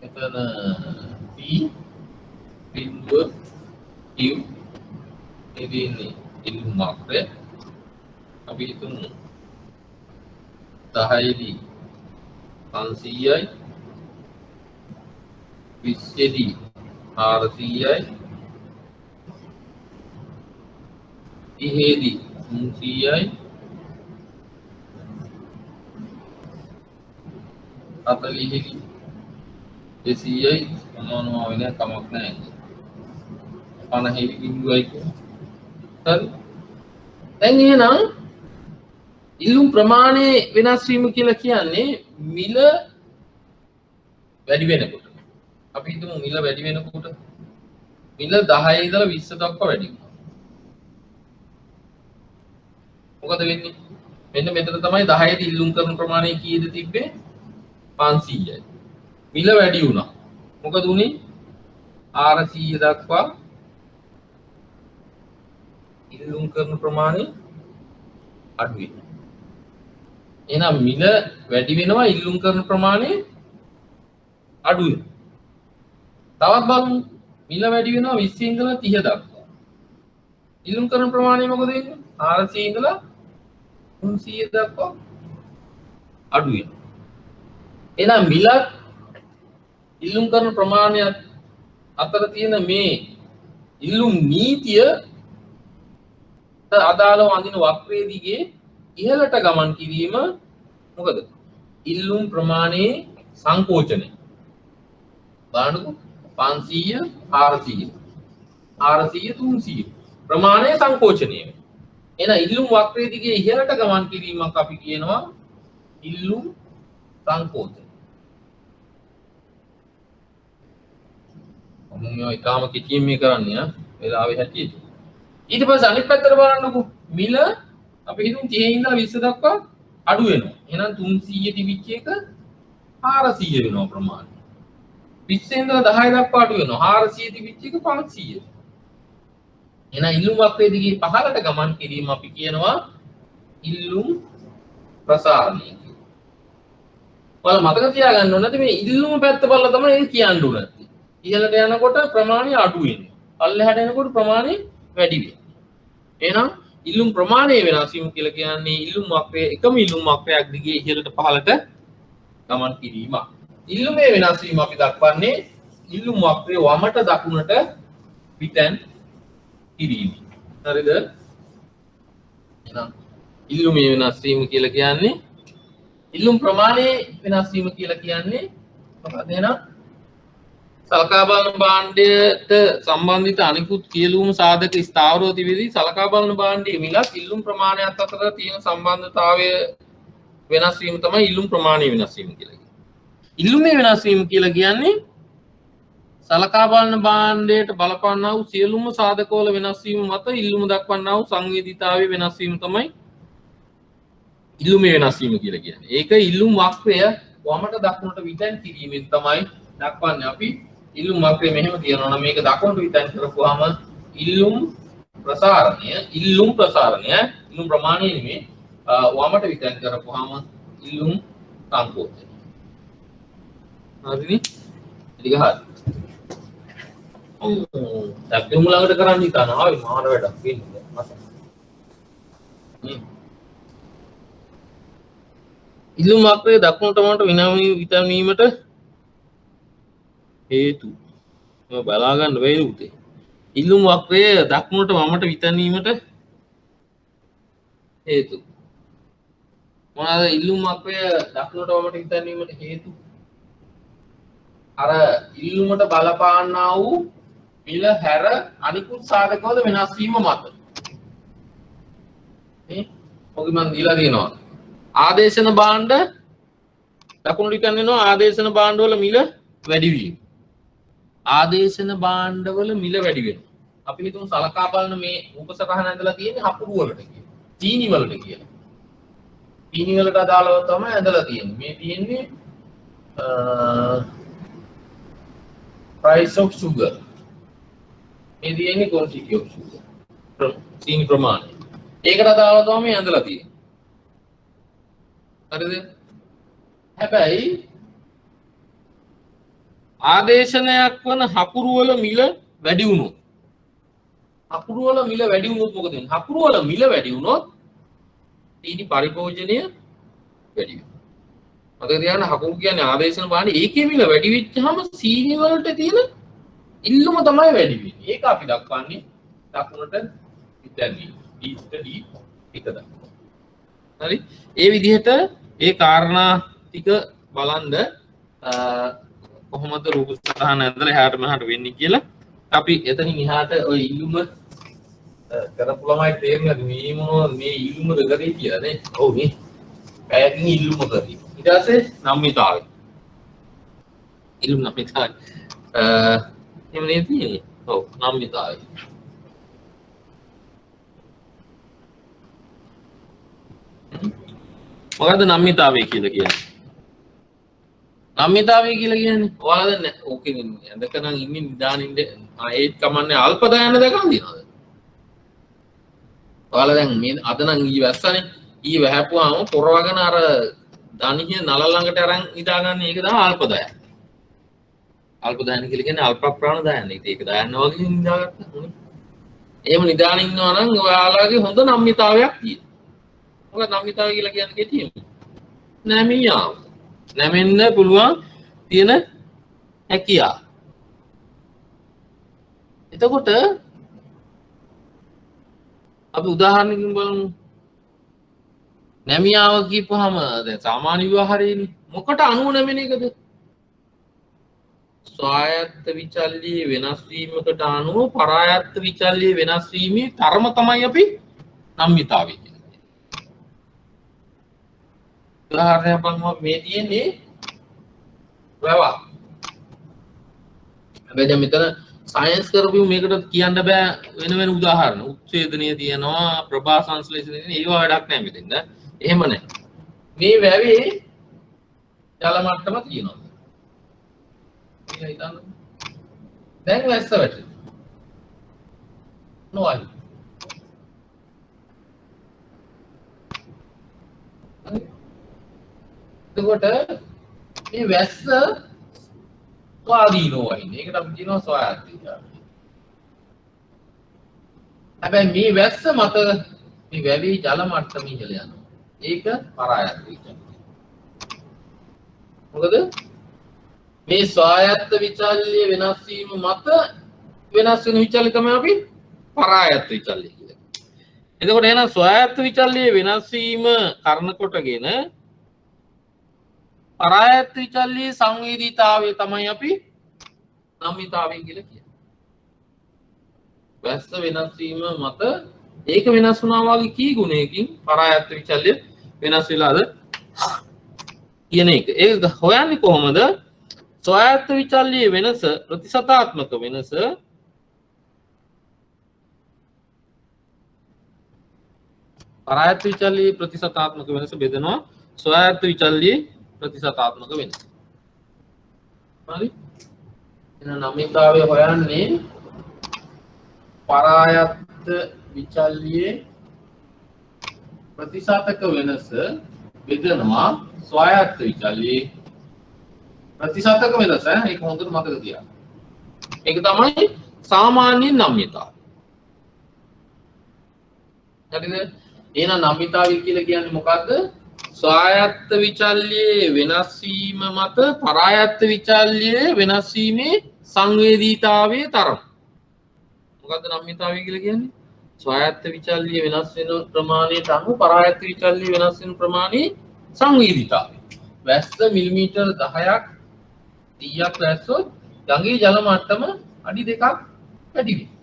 එතන P බිඳුව Q ඉදින්නේ ඉල්ලුම් වක්‍රය අපි හිතමු 10 දී 500යි 20 දී 400යි 30 දී 300යි 40 දී 200යි මොනවා වෙන කමක් නැහැ 50 දී බිඳුවයි හරි දැන් එහෙනම් ඉල්ලුම් ප්‍රමාණය වෙනස් වීම කියලා කියන්නේ මිල වැඩි වෙනකොට අපි හිතමු මිල වැඩි වෙනකොට මිල 10 ඉඳලා 20 දක්වා වැඩි වෙනවා මොකද වෙන්නේ මෙන්න මෙතන තමයි 10 දී ඉල්ලුම් කරන ප්‍රමාණය කීයද තිබ්බේ 500යි මිල වැඩි වුණා මොකද උනේ 400 දක්වා ඉල්ලුම් කරන ප්‍රමාණය අඩු වෙනවා එහෙනම් මිල වැඩි වෙනවා ඉල්ලුම් කරන ප්‍රමාණය අඩු වෙනවා තවත් බලමු මිල වැඩි වෙනවා 20 ඉඳලා 30 දක්වා ඉල්ලුම් කරන ප්‍රමාණය මොකද වෙන්නේ 400 ඉඳලා 300 දක්වා අඩු වෙනවා එහෙනම් මිලත් ඉල්ලුම් කරන ප්‍රමාණයත් අතර තියෙන මේ ඉල්ලුම් නීතිය අදාළව අඳින වක්‍රයේ දිගේ ඉහළට ගමන් කිරීම මොකද ඉල්ලුම් ප්‍රමාණයේ සංකෝචනය බලන්නකෝ 500 400 400 300 ප්‍රමාණයේ සංකෝචනය එහෙනම් ඉල්ලුම් වක්‍රයේ දිගේ ඉහළට ගමන් කිරීමක් අපි කියනවා ඉල්ලුම් සංකෝචනය මම මේ ඊටාම කිචින් මේ කරන්නේ වෙලාවේ හැටියට ඊට පස්සේ අනිත් පැත්තට බලන්නකෝ මිල අපි හිතමු 30 ඉඳලා 20 දක්වා අඩු වෙනවා එහෙනම් 300 තිබිච්ච එක 400 වෙනවා ප්‍රමාණය 20 ඉඳලා 10 දක්වා අඩු වෙනවා 400 තිබිච්ච එක 500 එහෙනම් ඉල්ලුම් වක්‍රයේ දිගේ පහළට ගමන් කිරීම අපි කියනවා ඉල්ලුම් ප්‍රසාරණය කියලා. ඔයාලා මතක තියාගන්න ඕනේ නැත්නම් මේ ඉල්ලුම පැත්ත බලලා තමයි ඒක කියන්න ඕනේ. ඉහළට යනකොට ප්‍රමාණය අඩු වෙනවා. පල්ලෙහාට යනකොට ප්‍රමාණය වැඩි වෙනවා. එහෙනම් ඉල්ලුම් ප්‍රමාණය වෙනස් වීම කියලා කියන්නේ ඉල්ලුම් වක්‍රයේ එකම ඉල්ලුම් වක්‍රයක් දිගේ ඉහළට පහළට ගමන් කිරීම. ඉල්ලුමේ වෙනස් වීම අපි දක්වන්නේ ඉල්ලුම් වක්‍රයේ වමට දකුණට පිටෙන් කිරීම. හරිද? එහෙනම් ඉල්ලුමේ වෙනස් වීම කියලා කියන්නේ ඉල්ලුම් ප්‍රමාණයේ වෙනස් වීම කියලා කියන්නේ මොකක්ද එහෙනම් සලකා බලන භාණ්ඩයට සම්බන්ධිත අනිකුත් සියලුම සාධක ස්ථාවරව තිබෙදී සලකා බලන භාණ්ඩයේ මිලත් ඉල්ලුම් ප්‍රමාණයත් අතර තියෙන සම්බන්ධතාවය වෙනස් වීම තමයි ඉල්ලුම් ප්‍රමාණය වෙනස් වීම කියලා කියන්නේ. ඉල්ලුමේ වෙනස් වීම කියලා කියන්නේ සලකා බලන භාණ්ඩයට බලපන්නා වූ සියලුම සාධකවල වෙනස් වීම මත ඉල්ලුම දක්වන්නා වූ සංවේදීතාවයේ වෙනස් වීම තමයි ඉල්ලුමේ වෙනස් වීම කියලා කියන්නේ. ඒක ඉල්ලුම් වක්‍රය වමට දකුණට විතැන් කිරීමෙන් තමයි දක්වන්නේ අපි ඉල්ලුම් වක්‍රය මෙහෙම තියෙනවා නම් මේක දකුණට විතන් කරපුවාම ඉල්ලුම් ප්‍රසාරණය ඉල්ලුම් ප්‍රමාණය නෙමෙයි වමට විතන් කරපුවාම ඉල්ලුම් සංකෝචනය. හරිනේ? ටික හරි. දැක්කම ළඟට කරන්න හිතනවා ආවේ මාන වැඩක් වෙන්නේ. ඉල්ලුම් වක්‍රය දකුණට වමට විතන් වීමට හේතු බලා ගන්න බැරි උතේ. ඉල්ලුම් වක්‍රය දකුණට වමට විතන් වීමට හේතු. මොනවාද ඉල්ලුම් වක්‍රය දකුණට වමට විතන් වීමට හේතු? අර ඉල්ලුමට බලපාන්නා වූ මිල හැර අනිකුත් සාධකවල වෙනස් වීම මත. මේ ඔකි මන් දීලා තියෙනවා. ආදේශන භාණ්ඩ දකුණට විතන් වෙනවා ආදේශන භාණ්ඩවල මිල වැඩි වීම. ආදේශන භාණ්ඩවල මිල වැඩි වෙනවා. අපි හිතමු සලකා බලන මේ උපසටහන ඇඳලා තියෙන්නේ හපුරු වලට කියලා. චීනි වලට කියලා. චීනි වලට අදාළව තමයි ඇඳලා තියෙන්නේ. මේ තියෙන්නේ price of sugar. මේ තියෙන්නේ quantity of sugar. චීනි ප්‍රමාණය. ඒකට අදාළව තමයි මේ ඇඳලා තියෙන්නේ. හරිද? හැබැයි ආදේශනයක් වන හකුරු වල මිල වැඩි වුණොත් හකුරු වල මිල වැඩි වුණොත් මොකද වෙන්නේ? හකුරු වල මිල වැඩි වුණොත් චීනි පරිභෝජනය වැඩි වෙනවා. මතක තියාගන්න හකුරු කියන්නේ ආදේශන භාණ්ඩ ඒකේ මිල වැඩි වෙච්චාම සීනි වලට තියෙන ඉල්ලුම තමයි වැඩි වෙන්නේ. ඒක අපි දක්වන්නේ දකුණට විතැන්වීම. D එක දක්වනවා. හරි? ඒ විදිහට ඒ කාරණා ටික බලන්න කොහොමද රූප සටහන ඇඳලා එහාට මෙහාට වෙන්නේ කියලා අපි එතනින් එහාට ওই ඉල්ලුම කරපු ළමයි තේරෙන්නේ මේ මොනවද මේ ඉල්ලුමද කරේ කියලා නේ. ඔව් මේ පැයකින් ඉල්ලුම කරේ. ඊට පස්සේ නම්මිතාවය. ඉල්ලුම නම්මිතාවය. එහෙම නේද තියෙන්නේ? ඔව් නම්මිතාවය. මොකද්ද නම්මිතාවය කියලා කියන්නේ? නම්මිතාවය කියලා කියන්නේ ඔයාලා දැන් ඕකේ ඇඳක නම් ඉන්නේ නිදානින්ද ඒත් කමන්නේ අල්පදායන දැකලා දිනවද? ඔයාලා දැන් මේ අද නම් ඊ වැස්සනේ ඊ වැහැපුවාම පොරවගෙන අර දණිය නල ළඟට අරන් නිදා ගන්න ඒක තමයි අල්පදායන. අල්පදායන කියලා කියන්නේ අල්ප ප්‍රාණ දායන. ඒක දායන වගේ නිදාගත්තා. එහෙම නිදාගෙන ඉන්නවා නම් ඔයාලගේ හොඳ නම්මිතාවයක් තියෙනවා. මොකද නම්මිතාවය කියලා කියන්නේ කෙටියෙන් නැමියාව. නැමෙන්න පුළුවන් තියෙන හැකියාව. එතකොට අපි උදාහරණකින් බලමු. නැමියාව කියපුවාම දැන් සාමාන්‍ය විවහාරයේනේ මොකට අනුව නැමෙන එකද? ස්වායත්ත විචල්්‍යයේ වෙනස් වීමකට අනුව පරායත්ත විචල්්‍යයේ වෙනස් වීමේ තරම තමයි අපි නම්මිතාවය කියන්නේ. උදාහරණයක් බලමු මේ තියෙන්නේ වැවක්. හැබැයි දැන් මෙතන සයන්ස් කරපු මේකට කියන්න බෑ වෙන වෙන උදාහරණ. උත්සේදනීය තියෙනවා, ප්‍රභා සංශ්ලේෂණය තියෙනවා. ඒව වැඩක් නැහැ මෙතෙන්. එහෙම නැහැ. මේ වැවේ ජල මට්ටම තියෙනවා. කියලා හිතන්න. දැන් වැස්ස වැටෙනවා. නොවයි. එතකොට මේ වැස්ස ස්වාධීනව වහින්නේ. ඒකට අපි කියනවා ස්වායත්ත විචල්්‍යය. හැබැයි මේ වැස්ස මත මේ වැවේ ජල මට්ටම ඉහළ යනවා. ඒක පරායත්ත විචල්්‍යය. මොකද මේ ස්වායත්ත විචල්්‍යය වෙනස් වීම මත වෙනස් වෙන විචල්්‍ය තමයි අපි පරායත්ත විචල්්‍යය කියලා. එතකොට එහෙනම් ස්වායත්ත විචල්්‍යය වෙනස් වීම කරන කොටගෙන පරායත්ත විචල්්‍යයේ සංවේදීතාවය තමයි අපි නම්මිතාවය කියලා කියන්නේ. වැස්ස වෙනස් වීම මත ඒක වෙනස් වුණා වගේ කී ගුණයකින් පරායත්ත විචල්්‍ය වෙනස් වෙලාද කියන එක. ඒක හොයන්නේ කොහොමද? ස්වායත්ත විචල්්‍යයේ වෙනස ප්‍රතිශතාත්මක වෙනස පරායත්ත විචල්්‍යයේ ප්‍රතිශතාත්මක වෙනස බෙදනවා ස්වායත්ත විචල්්‍යයේ ප්‍රතිශතාත්මක වෙනස. හරි? එහෙනම් නම්‍යතාවය හොයන්නේ පරායත්ත විචල්්‍යයේ ප්‍රතිශතක වෙනස බෙදනවා ස්වායත්ත විචල්්‍යයේ ප්‍රතිශතක වෙනස. ඒක හොඳට මතක තියාගන්න. ඒක තමයි සාමාන්‍ය නම්‍යතාවය. හරිද? එහෙනම් නම්‍යතාවය කියලා කියන්නේ මොකද්ද? ස්වායත්ත විචල්්‍යයේ වෙනස් වීම මත පරායත්ත විචල්්‍යයේ වෙනස් වීමේ සංවේදීතාවයේ තරම. මොකද්ද නම්‍යතාවය කියලා කියන්නේ? ස්වායත්ත විචල්්‍ය වෙනස් වෙන ප්‍රමාණයට අනුව පරායත්ත විචල්්‍ය වෙනස් වෙන ප්‍රමාණයේ සංවේදීතාවය. වැස්ස මිලිමීටර් 10ක් 30ක් වැස්සොත් ගඟේ ජල මට්ටම අඩි 2ක් වැඩි වෙනවා.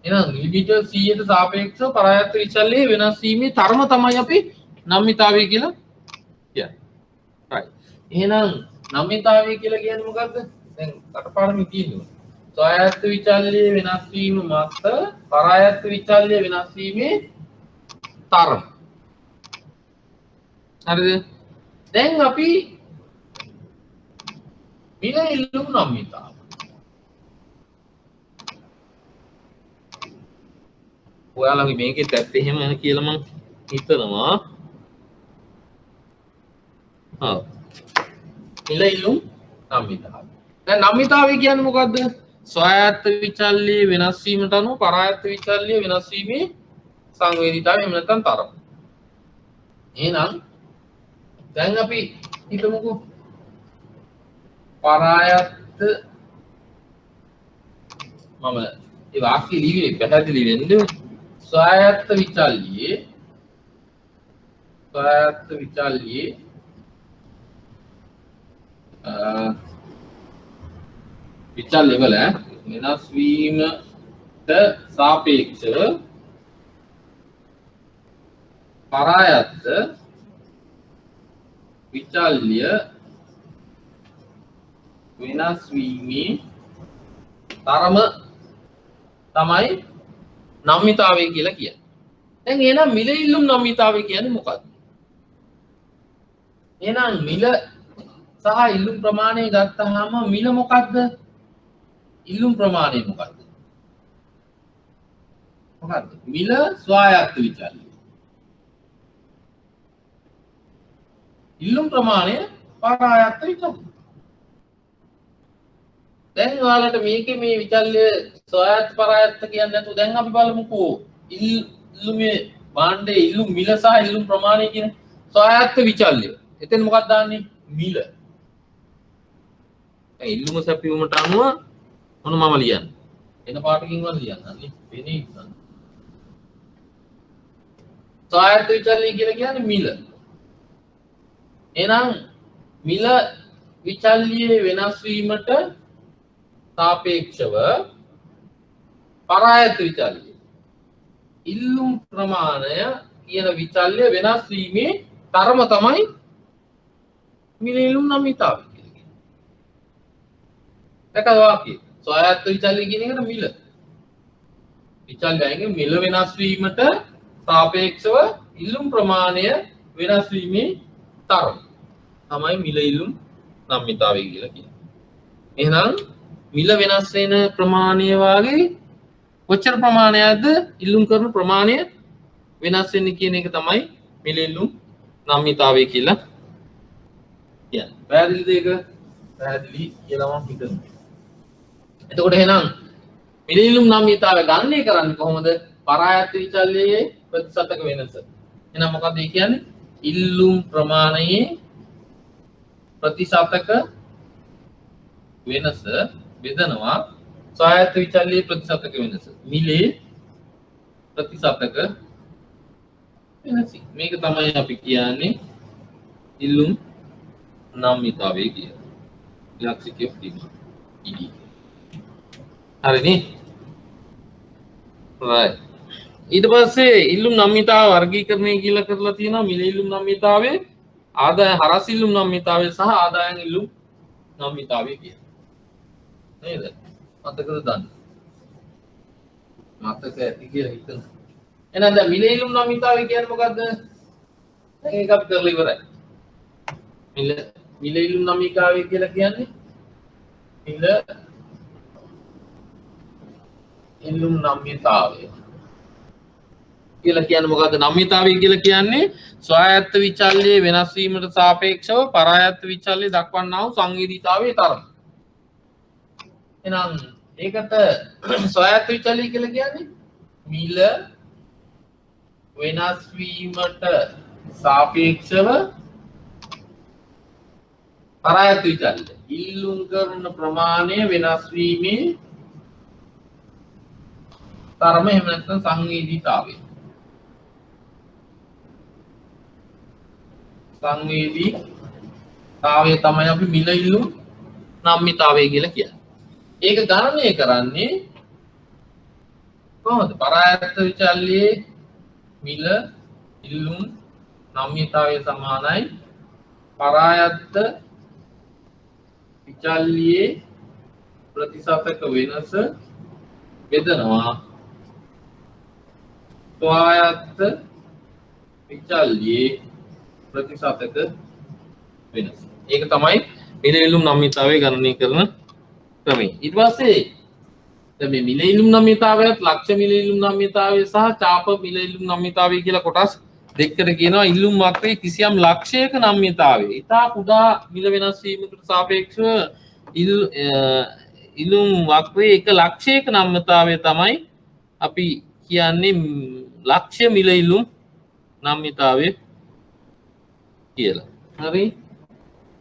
එහෙනම් මිලිමීටර් 100ට සාපේක්ෂව පරායත්ත විචල්්‍යයේ වෙනස් වීමේ තරම තමයි අපි නම්‍යතාවය කියලා කියන්නේ. right. එහෙනම් නම්‍යතාවය කියලා කියන්නේ මොකද්ද? දැන් කටපාඩමේ තියෙනවා. ස්වායත්ත විචල්්‍යයේ වෙනස් වීම මත පරායත්ත විචල්්‍ය වෙනස් වීමේ තරම. හරිද? දැන් අපි මිල ඉල්ලුම් නම්‍යතාව. ඔයාලගේ මේකෙත් ඇත්ත එහෙම කියලා මම හිතනවා. මිල ඉල්ලුම් නම්‍යතාව. දැන් නම්‍යතාවය කියන්නේ මොකද්ද? ස්වායත්ත විචල්්‍යයේ වෙනස් වීමට අනුව පරායත්ත විචල්්‍ය වෙනස් වීමේ සංවේදීතාවය එහෙම නැත්නම් තරම. එහෙනම් දැන් අපි හිතමුකෝ පරායත්ත මම ඒ වාක්‍ය ලියුවේ පැහැදිලි වෙන්නේ ස්වායත්ත විචල්්‍යයේ විචල්්‍ය වල වෙනස් වීමට සාපේක්ෂව පරායත්ත විචල්්‍ය වෙනස් වීමේ තරම තමයි නම්‍යතාවය කියලා කියන්නේ. දැන් එහෙනම් මිල ඉල්ලුම් නම්‍යතාවය කියන්නේ මොකක්ද? එහෙනම් මිල සහ ඉල්ලුම් ප්‍රමාණය ගත්තාම මිල මොකක්ද? ඉල්ලුම් ප්‍රමාණය මොකක්ද? මොකක්ද? මිල ස්වායත්ත විචල්්‍ය. ඉල්ලුම් ප්‍රමාණය පරායත්ත විචල්්‍ය. දැන් ඔයාලට මේකේ මේ විචල්්‍ය ස්වායත්ත පරායත්ත කියන්නේ නැතුව දැන් අපි බලමුකෝ ඉල්ලුමේ භාණ්ඩයේ ඉල්ලුම් මිල සහ ඉල්ලුම් ප්‍රමාණය කියන ස්වායත්ත විචල්්‍ය. එතෙන් මොකක්ද දාන්නේ? මිල. ඒ ඉල්ලුම සැපයීමට අනුව මොන මම ලියන්නේ? එන පාටකින් වල ලියන්නේ. වෙනේ ඉන්න. ස්වායත්ත විචල්්‍ය කියලා කියන්නේ මිල. එහෙනම් මිල විචල්්‍යයේ වෙනස් වීමට සාපේක්ෂව පරායත්ත විචල්්‍ය ඉල්ලුම් ප්‍රමාණය කියන විචල්්‍ය වෙනස් වීමේ තරම තමයි මිල ඉල්ලුම් නම්‍යතාවය කියලා කියන්නේ. දැකලා වාක්‍යය ස්වායත්ත විචල්්‍ය කියන එකට මිල විචල්්‍යයෙන් මිල වෙනස් වීමට සාපේක්ෂව ඉල්ලුම් ප්‍රමාණය වෙනස් වීමේ තරම තමයි මිල ඉල්ලුම් නම්‍යතාවය කියලා කියන්නේ. එහෙනම් මිල වෙනස් වෙන ප්‍රමාණය වාගේ කොච්චර ප්‍රමාණයක්ද ඉල්ලුම් කරන ප්‍රමාණය වෙනස් වෙන්නේ කියන එක තමයි මිල ඉල්ලුම් නම්‍යතාවය කියලා කියන්නේ. පැහැදිලිද ඒක? පැහැදිලි කියලා මම හිතනවා. එතකොට එහෙනම් මිල ඉල්ලුම් නම්‍යතාවය ගණනය කරන්නේ කොහොමද? පරායත්ත විචල්්‍යයේ ප්‍රතිශතක වෙනස. එහෙනම් මොකක්ද ඒ කියන්නේ? ඉල්ලුම් ප්‍රමාණයේ ප්‍රතිශතක වෙනස බෙදනවා ස්වායත්ත විචල්්‍යයේ ප්‍රතිශතක වෙනස. මිලේ ප්‍රතිශතක වෙනස. මේක තමයි අපි කියන්නේ ඉල්ලුම් නම්‍යතාවය කියලා. Elasticity of demand. ED. හරිනේ? right. ඊට පස්සේ ඉල්ලුම් නම්‍යතාව වර්ගීකරණය කියලා කරලා තියෙනවා මිල ඉල්ලුම් නම්‍යතාවය, ආදාය හරස් ඉල්ලුම් නම්‍යතාවය සහ ආදායම් ඉල්ලුම් නම්‍යතාවය කියලා. නේද? මතකද දන්න? මතක ඇති කියලා හිතන. එහෙනම් දැන් මිල ඉල්ලුම් නම්‍යතාවය කියන්නේ මොකද්ද? දැන් ඒක අපි කරලා ඉවරයි. මිල ඉල්ලුම් නම්‍යතාවය කියලා කියන්නේ මිල ඉල්ලුම් නම්‍යතාවය කියලා කියන්නේ මොකද්ද? නම්‍යතාවය කියලා කියන්නේ ස්වායත්ත විචල්්‍යයේ වෙනස් වීමට සාපේක්ෂව පරායත්ත විචල්්‍යය දක්වන්නා වූ සංවේදීතාවයේ තරම. එහෙනම් ඒකට ස්වායත්ත විචල්්‍ය කියලා කියන්නේ මිල වෙනස් වීමට සාපේක්ෂව පරායත්ත විචල්්‍ය ඉල්ලුම් කරන ප්‍රමාණය වෙනස් වීමේ තරම එහෙම නැත්නම් සංවේදීතාවය. සංවේදීතාවය තමයි අපි මිල ඉල්ලුම් නම්‍යතාවය කියලා කියන්නේ. ඒක ගණනය කරන්නේ කොහොමද? පරායත්ත විචල්්‍යයේ මිල ඉල්ලුම් නම්‍යතාවය සමානයි පරායත්ත විචල්්‍යයේ ප්‍රතිශතක වෙනස බෙදනවා ස්වායත්ත විචල්්‍යයේ ප්‍රතිශතක වෙනස. ඒක තමයි මිල ඉල්ලුම් නම්‍යතාවය ගණනය කරන ක්‍රමය. ඊට පස්සේ දැන් මේ මිල ඉල්ලුම් නම්‍යතාවයත් ලක්ෂ්‍ය මිල ඉල්ලුම් නම්‍යතාවය සහ චාප මිල ඉල්ලුම් නම්‍යතාවය කියලා කොටස් දෙකකට කියනවා. ඉල්ලුම් වක්‍රයේ කිසියම් ලක්ෂයක නම්‍යතාවය ඉතා කුඩා මිල වෙනස් වීමකට සාපේක්ෂව ඉල්ලුම් වක්‍රයේ එක ලක්ෂයක නම්‍යතාවය තමයි අපි කියන්නේ ලක්ෂ්‍ය මිල ඉල්ලුම් නම්‍යතාවය කියලා. හරි?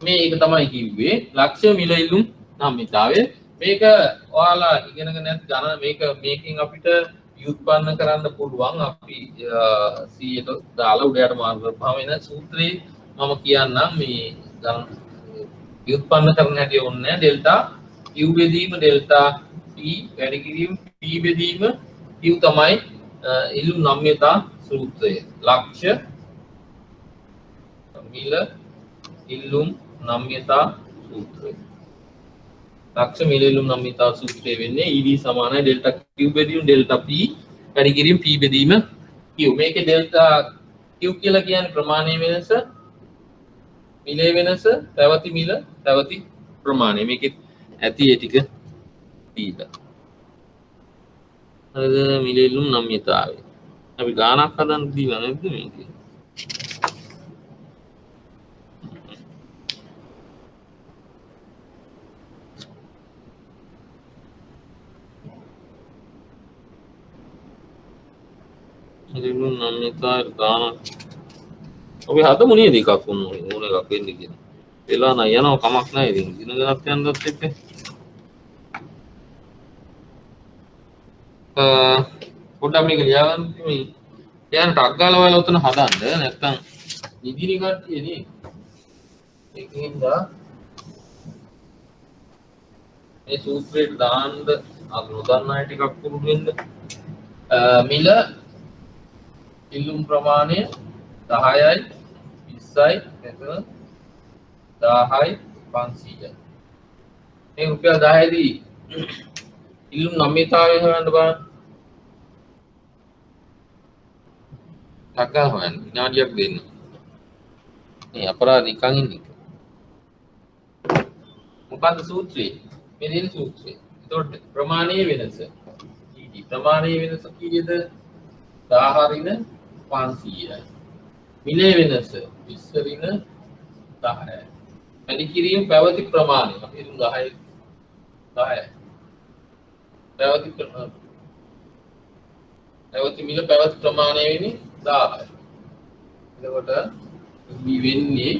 මේ ඒක තමයි කිව්වේ ලක්ෂ්‍ය මිල ඉල්ලුම් නම්‍යතාවය. මේක ඔයාලා ඉගෙනගෙන නැති ගණන මේකෙන් අපිට ව්‍යුත්පන්න කරන්න පුළුවන්. අපි 100ට දාලා උඩයට මාර්ග කරපුවාම එන සූත්‍රේ මම කියන්නම් මේ ගණන ව්‍යුත්පන්න කරන්න හැටි ඕනේ නැහැ. ඩෙල්ටා Q බෙදීම ඩෙල්ටා P වැඩි කිරීම P බෙදීම Q තමයි ඉල්ලුම් නම්‍යතා සූත්‍රය. ලක්ෂ්‍ය මිල ඉල්ලුම් නම්‍යතා සූත්‍රය. ලක්ෂ්‍ය මිල ඉල්ලුම් නම්‍යතා සූත්‍රය වෙන්නේ ED සමානයි ඩෙල්ටා Q බෙදීම ඩෙල්ටා P වැඩි කිරීම P බෙදීම Q. මේකේ ඩෙල්ටා Q කියලා කියන්නේ ප්‍රමාණයේ වෙනස, මිලේ වෙනස, පැවති මිල, පැවති ප්‍රමාණය. මේකේ ඇති ඒ ටික දීලා. හරිද? මිල ඉල්ලුම් නම්‍යතාවය. අපි ගානක් හදන්න දීලා නැද්ද මේකේ? ඉල්ලුම් නම්‍යතාවය ගානක් අපි හදමු නේද එකක් ඕන එකක් වෙන්න කියන. වෙලා නම් යනවා කමක් නැහැ ඉතින්. දිනගණක් යනවත් එක්ක. පොඩ්ඩක් මේක ලියාගන්න මේ යන ටක් ගාලා ඔයාලා උතන හදන්න නැත්තම් ඉදිරි කට්ටිය නේ. ඒකින්ද මේ සූත්‍රයට දාන්න නොදන්න අය ටිකක් පුරුදු වෙන්න. මිල ඉල්ලුම් ප්‍රමාණය 10යි 20යි මෙතන 10යි 500යි. මේ රුපියල් 10 දී ඉල්ලුම් නම්‍යතාවය හොයන්න බලන්න. ටක්කා හොයන්න විනාඩියක් දෙන්න. මේ අපරාධ නිකන් ඉන්නේ. මොකද්ද සූත්‍රය? මේ දෙන සූත්‍රය. එතකොට ප්‍රමාණයේ වෙනස. ප්‍රමාණයේ වෙනස කීයද? 10 රින 500යි. මිලේ වෙනස 20 රින 10යි. වැඩි කිරීම පැවති ප්‍රමාණය. අපි 10යි 10යි. පැවති මිල පැවති ප්‍රමාණය වෙන්නේ 10යි. එතකොට මේ වෙන්නේ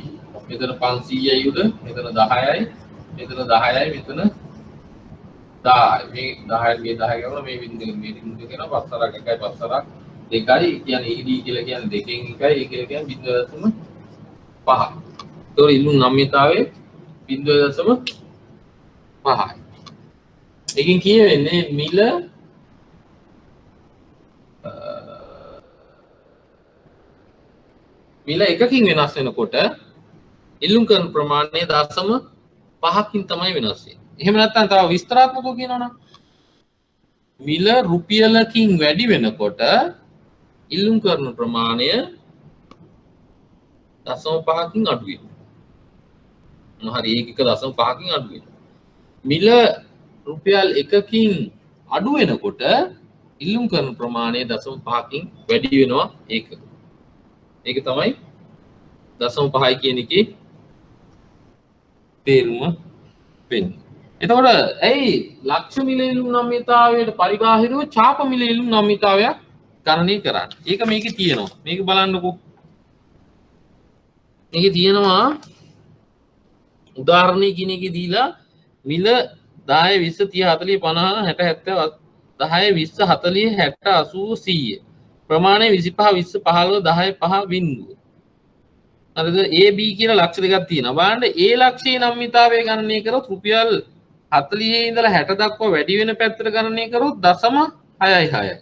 මෙතන 500යි උඩ මෙතන 10යි මෙතන 10යි මෙතන 10යි. මේ 10යි මේ 10 ගමන මේ බිඳුව කියන පස්සරක් එකයි පස්සරක් දෙකයි කියන්නේ ED කියලා කියන්නේ දෙකෙන් එකයි ඒ කියලා කියන්නේ 0.5. ඒතකොට ඉල්ලුම් නම්‍යතාවයේ 0.5යි. එකකින් කියවෙන්නේ මිල එකකින් වෙනස් වෙනකොට ඉල්ලුම් කරන ප්‍රමාණය 0.5කින් තමයි වෙනස් වෙන්නේ. එහෙම නැත්නම් තව විස්තරාත්මකව කියනවනම් මිල රුපියලකින් වැඩි වෙනකොට ඉල්ලුම් කරන ප්‍රමාණය 0.5කින් අඩු වෙනවා. හරි ඒක 1.5කින් අඩු වෙනවා. මිල රුපියල් 1කින් අඩු වෙනකොට ඉල්ලුම් කරන ප්‍රමාණය 0.5කින් වැඩි වෙනවා ඒක. ඒක තමයි 0.5 කියන එකේ තේරුම වෙන්නේ. එතකොට ඇයි ලක්ෂ මිල ඉල්ලුම් නම්‍යතාවයට පරිබාහිරව ඡාප මිල ඉල්ලුම් නම්‍යතාවයක් ගණනය කරන්නේ? ඒක මේකේ තියෙනවා. මේක බලන්නකෝ. මේකේ තියෙනවා උදාහරණයක් කියන එකේ දීලා මිල 10 20 30 40 50 60 70 10 20 40 60 80 100 ප්‍රමාණය 25 20 15 10 5 බිංදුව. හරිද? A B කියලා ලක්ෂ දෙකක් තියෙනවා. බලන්න A ලක්ෂයේ නම්‍යතාවය ගණනය කරොත් රුපියල් 40 ඉඳලා 60 දක්වා වැඩි වෙන පැත්තට ගණනය කරොත් 0.66යි.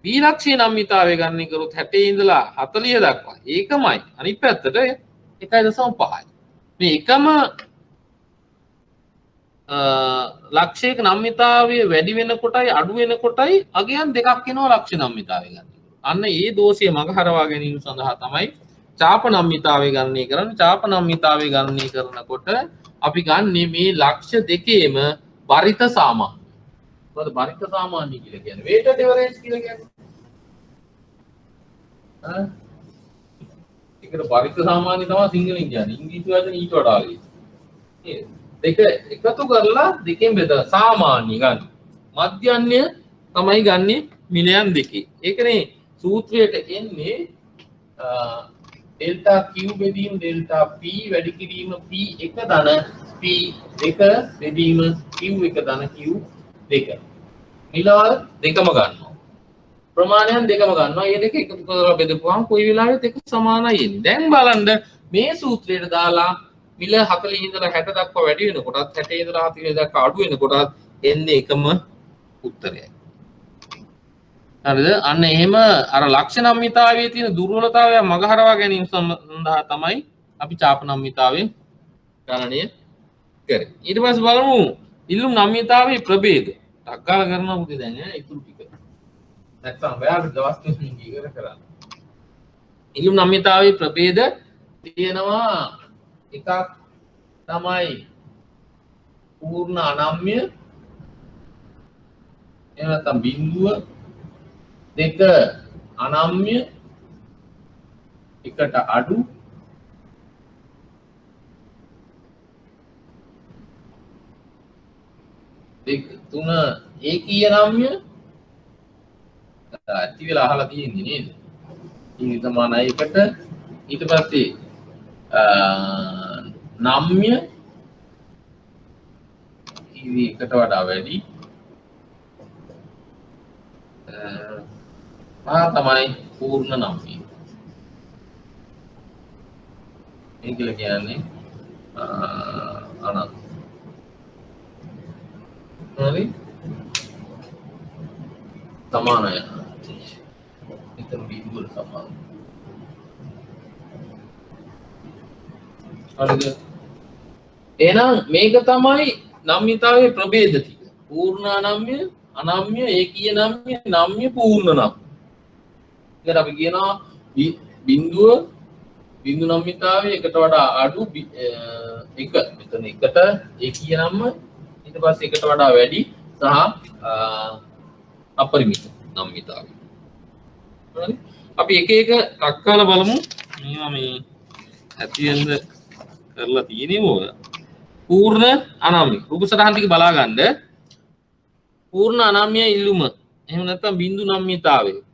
B ලක්ෂයේ නම්‍යතාවය ගණනය කරොත් 60 ඉඳලා 40 දක්වා ඒකමයි. අනිත් පැත්තට 1.5යි. මේ එකම ලක්ෂයක නම්‍යතාවය වැඩි වෙනකොටයි අඩු වෙනකොටයි අගයන් දෙකක් එනවා ලක්ෂ නම්‍යතාවය ගන්න. අන්න ඒ දෝෂය මගහරවා ගැනීම සඳහා තමයි ඡාප නම්‍යතාවය ගණනය කරන්නේ. ඡාප නම්‍යතාවය ගණනය කරනකොට අපි ගන්නේ මේ ලක්ෂ දෙකේම බරිත සාමාන්‍ය. මොකද බරිත සාමාන්‍ය කියලා කියන්නේ? weighted average කියලා කියන්නේ. ඒකට බරිත සාමාන්‍ය තමයි සිංහලෙන් කියන්නේ. ඉංග්‍රීසි වචන ඊට වඩා ලේසි. නේද? දෙක එකතු කරලා දෙකෙන් බෙදලා සාමාන්‍ය ගන්න. මධ්‍යන්‍ය තමයි ගන්නෙ මිලයන් දෙකේ. ඒකනේ සූත්‍රයට එන්නේ ඩෙල්ටා Q බෙදීම ඩෙල්ටා P වැඩි කිරීම P1 ධන P2 බෙදීම Q1 ධන Q2. මිලවල් දෙකම ගන්නවා. ප්‍රමාණයන් දෙකම ගන්නවා. මේ දෙක එකතු කරලා බෙදපුවාම කොයි වෙලාවෙත් එක සමානයි එන්නේ. දැන් බලන්න මේ සූත්‍රයට දාලා මිල 40 ඉඳලා 60 දක්වා වැඩි වෙනකොටත් 60 ඉඳලා 40 දක්වා අඩු වෙනකොටත් එන්නේ එකම උත්තරයයි. හරිද? අන්න එහෙම අර ලක්ෂ නම්‍යතාවයේ තියෙන දුර්වලතාවය මගහරවා ගැනීම සඳහා තමයි අපි ඡාප නම්‍යතාවය ගණනය කරේ. ඊට පස්සේ බලමු ඉල්ලුම් නම්‍යතාවයේ ප්‍රභේද. ටක්කාල කරනවා පුතේ දැන් ඈ ඉතුරු ටික. නැත්තම් බයාට දවස් තුනකින් ඉවර කරන්න. ඉල්ලුම් නම්‍යතාවයේ ප්‍රභේද තියෙනවා එකක් තමයි පූර්ණ අනම්‍ය එහෙම නැත්නම් බිඳුව දෙක අනම්‍ය එකට අඩු දෙක තුන ඒකීය නම්‍ය ඇති වෙලා අහලා තියෙන්නේ නේද? ඉතින් සමානයි එකට ඊට පස්සේ නම්‍ය ඉවි එකට වඩා වැඩි තමයි පූර්ණ නම්‍ය. මේ කියලා කියන්නේ අනන්ත. හරි? සමානයි. එතන බිඳුවල සමානයි. හරිද? එහෙනම් මේක තමයි නම්‍යතාවයේ ප්‍රභේද ටික. පූර්ණ අනම්‍ය, අනම්‍ය, ඒකීය නම්‍ය, නම්‍ය පූර්ණ නම්‍ය. ඊට අපි කියනවා බිඳු නම්‍යතාවය එකට වඩා අඩු එක. මෙතන එකට ඒකීය නම්‍ය ඊට පස්සේ එකට වඩා වැඩි සහ අපරිමිත නම්‍යතාවය. හරි? අපි එක එක ටක්කාල බලමු. මේවා මේ ඇතිවෙන්ද කරලා තියෙන්නේ මොකද? පූර්ණ අනම්‍ය. රූප සටහන් ටික බලා ගන්න. පූර්ණ අනම්‍ය ඉල්ලුම. එහෙම නැත්නම් බිඳු නම්‍යතාවය.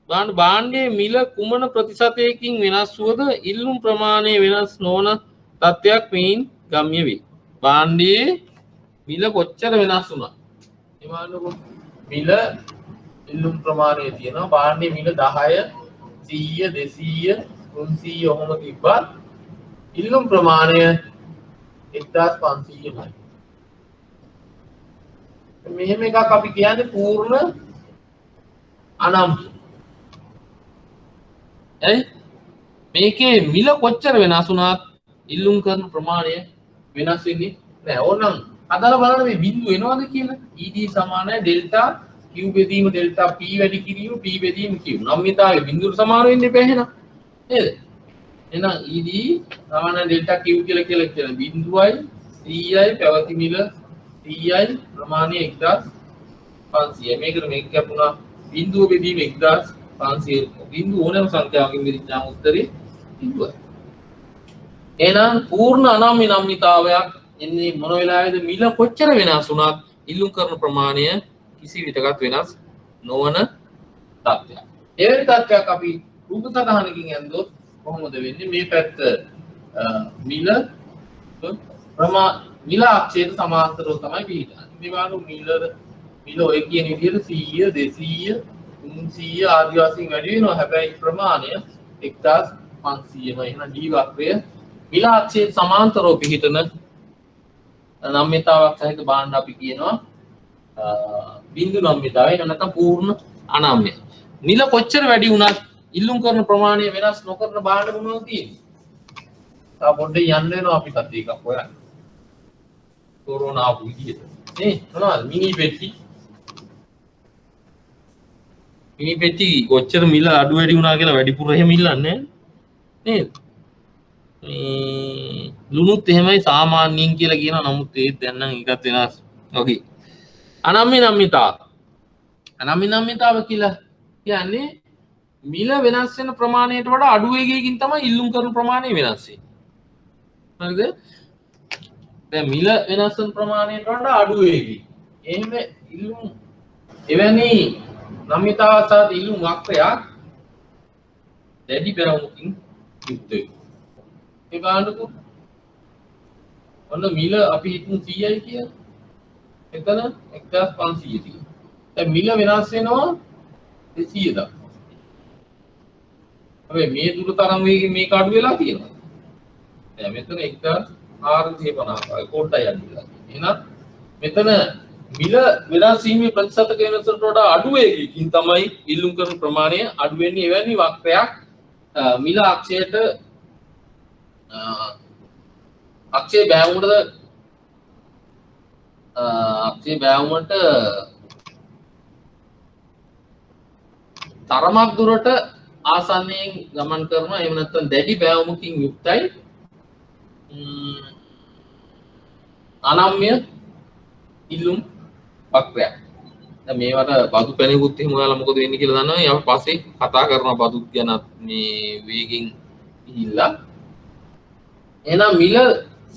බලන්න භාණ්ඩයේ මිල කුමන ප්‍රතිශතයකින් වෙනස් වුවද ඉල්ලුම් ප්‍රමාණය වෙනස් නොවන තත්ත්වයක් මෙයින් ගම්‍ය වේ. භාණ්ඩයේ මිල කොච්චර වෙනස් වුණා? එමානකො මිල ඉල්ලුම් ප්‍රමාණය තියෙනවා. භාණ්ඩයේ මිල 10 100 200 300 ඔහොම තිබ්බත් ඉල්ලුම් ප්‍රමාණය 1500යි. මෙහෙම එකක් අපි කියන්නේ පූර්ණ අනම්‍ය. ඇයි? මේකේ මිල කොච්චර වෙනස් වුණත් ඉල්ලුම් කරන ප්‍රමාණය වෙනස් වෙන්නේ නැහැ. ඕනනම් අදාළ බලන්න මේ බිඳුව එනවද කියලා. ED සමානයි ඩෙල්ටා Q බෙදීම ඩෙල්ටා P වැඩි කිරීම P බෙදීම Q. නම්‍යතාවයේ බිඳුවට සමාන වෙන්න එපා එහෙනම්. නේද? එහෙනම් ED සමානයි ඩෙල්ටා Q කියලා කියන බිඳුවයි 100යි පැවති මිල 100යි ප්‍රමාණය 1000 500 මේකට මේක කැපුණා බිඳුව බෙදීම 1500 බිඳුව ඕනෑම සංඛ්‍යාවකින් බෙදිච්චාම උත්තරේ බිඳුවයි. එහෙනම් පූර්ණ අනම්‍ය නම්‍යතාවයක් එන්නේ මොන වෙලාවේද මිල කොච්චර වෙනස් වුණත් ඉල්ලුම් කරන ප්‍රමාණය කිසි විටකත් වෙනස් නොවන තත්ත්වයක්. එවැනි තත්ත්වයක් අපි රූප සටහනකින් ඇන්දොත් කොහොමද වෙන්නේ? මේ පැත්ත මිල මිල අක්ෂයට සමාන්තරව තමයි පිහිටන්නේ. මේ වගේ මිල ඔය කියන විදිහට 100 200 300 ආදී වශයෙන් වැඩි වෙනවා. හැබැයි ප්‍රමාණය 1500ම. එහෙනම් D වක්‍රය මිල අක්ෂයට සමාන්තරව පිහිටන නම්‍යතාවක් සහිත භාණ්ඩ අපි කියනවා බිඳු නම්‍යතාවය. එහෙනම් නැත්නම් පූර්ණ අනම්‍ය. මිල කොච්චර වැඩි වුණත් ඉල්ලුම් කරන ප්‍රමාණය වෙනස් නොකරන භාණ්ඩ මොනවද තියෙන්නේ? තා පොඩ්ඩක් යන්න වෙනවා අපිටත් ඒකක් හොයන්න. කොරෝනා ආපු විදිහට. නේ මොනවද? මිනි පෙට්ටි කොච්චර මිල අඩු වැඩි වුණා කියලා වැඩිපුර එහෙම ඉල්ලන්නේ නේද? මේ ලුණුත් එහෙමයි සාමාන්‍යයෙන් කියලා කියනවා. නමුත් ඒත් දැන් නම් ඒකත් වෙනස්. ඔකේ. අනම්‍ය නම්‍යතාව කියලා කියන්නේ මිල වෙනස් වෙන ප්‍රමාණයට වඩා අඩු වේගයකින් තමයි ඉල්ලුම් කරන ප්‍රමාණය වෙනස් වෙන්නේ. හරිද? දැන් මිල වෙනස් වෙන ප්‍රමාණයට වඩා අඩු වේගයකින්. එහෙම ඉල්ලුම් එවැනි නම්‍යතාව සහ ඉල්ලුම් වක්‍රයක් දැඩි පෙරමුණකින් යුක්තයි. ඒ ගන්නකො ඔන්න මිල අපි හිතමු 100යි කියලා. එතන 1500 තියෙනවා. දැන් මිල වෙනස් වෙනවා 200 දක්වා. හැබැයි මේ දුර තරම් වේගෙන් මේක අඩු වෙලා තියෙනවා. දැන් මෙතන 1450යි පොඩ්ඩයි අඩු වෙලා තියෙන්නේ. එහෙනම් මෙතන මිල වෙනස් වීමේ ප්‍රතිශතක වෙනසට වඩා අඩු වේගයකින් තමයි ඉල්ලුම් කරන ප්‍රමාණය අඩු වෙන්නේ. එවැනි වක්‍රයක් මිල අක්ෂයට අක්ෂය බෑවුමට තරමක් දුරට ආසන්නයෙන් ගමන් කරනවා. එහෙම නැත්නම් දැඩි බෑවුමකින් යුක්තයි අනම්‍ය ඉල්ලුම් වක්‍රයක්. දැන් මේවට බදු පැණිකුත් එහෙම ඔයාලා මොකද වෙන්නේ කියලා දන්නවනේ. අපි පස්සේ කතා කරනවා බදුත් ගැන මේ වේගෙන් ගිහිල්ලා. එහෙනම් මිල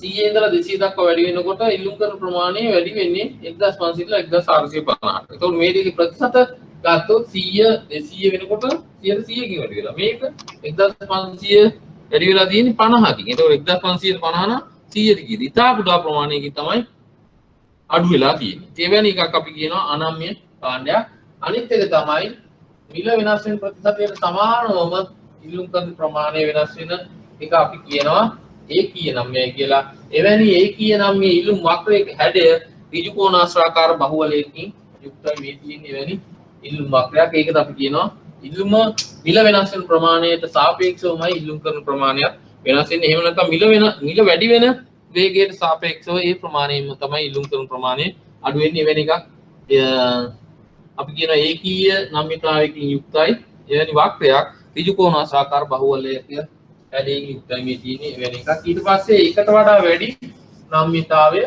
100 ඉඳලා 200 දක්වා වැඩි වෙනකොට ඉල්ලුම් කරන ප්‍රමාණය වැඩි වෙන්නේ 1500 ඉඳලා 1450ට. ඒතකොට මේ දෙකේ ප්‍රතිශත ගත්තොත් 100 200 වෙනකොට 100කින් වැඩි වෙලා. මේක 1500 වැඩි වෙලා තියෙන්නේ 50කින්. ඒතකොට 1550 නම් 100ට කීදී. ඉතා කුඩා ප්‍රමාණයකින් තමයි අඩු වෙලා තියෙන්නේ. ඒ වෙන එකක් අපි කියනවා අනම්‍ය භාණ්ඩයක්. අනිත් එක තමයි මිල වෙනස් වෙන ප්‍රතිශතයට සමානවම ඉල්ලුම් කරන ප්‍රමාණය වෙනස් වෙන එක අපි කියනවා ඒකීය නම්‍යයි කියලා. එවැනි ඒකීය නම්‍ය ඉල්ලුම් වක්‍රයක හැඩය ඍජු කෝණාශ්‍රාකාර බහුවලයකින් යුක්තයි. මේ තියෙන්නේ එවැනි ඉල්ලුම් වක්‍රයක්. ඒකද අපි කියනවා ඉල්ලුම මිල වෙනස් වෙන ප්‍රමාණයට සාපේක්ෂවමයි ඉල්ලුම් කරන ප්‍රමාණයක් වෙනස් වෙන්නේ. එහෙම නැත්නම් මිල වැඩි වෙන වේගයට සාපේක්ෂව ඒ ප්‍රමාණයෙන්ම තමයි ඉල්ලුම් කරන ප්‍රමාණය අඩු වෙන්නේ. එවැනි එකක් අපි කියනවා ඒකීය නම්‍යතාවයකින් යුක්තයි. එවැනි වක්‍රයක් ඍජු කෝණාශ්‍රාකාර බහුවලයක හැඩයෙන් යුක්තයි. මේ තියෙන්නේ එවැනි එකක්. ඊට පස්සේ ඒකට වඩා වැඩි නම්‍යතාවය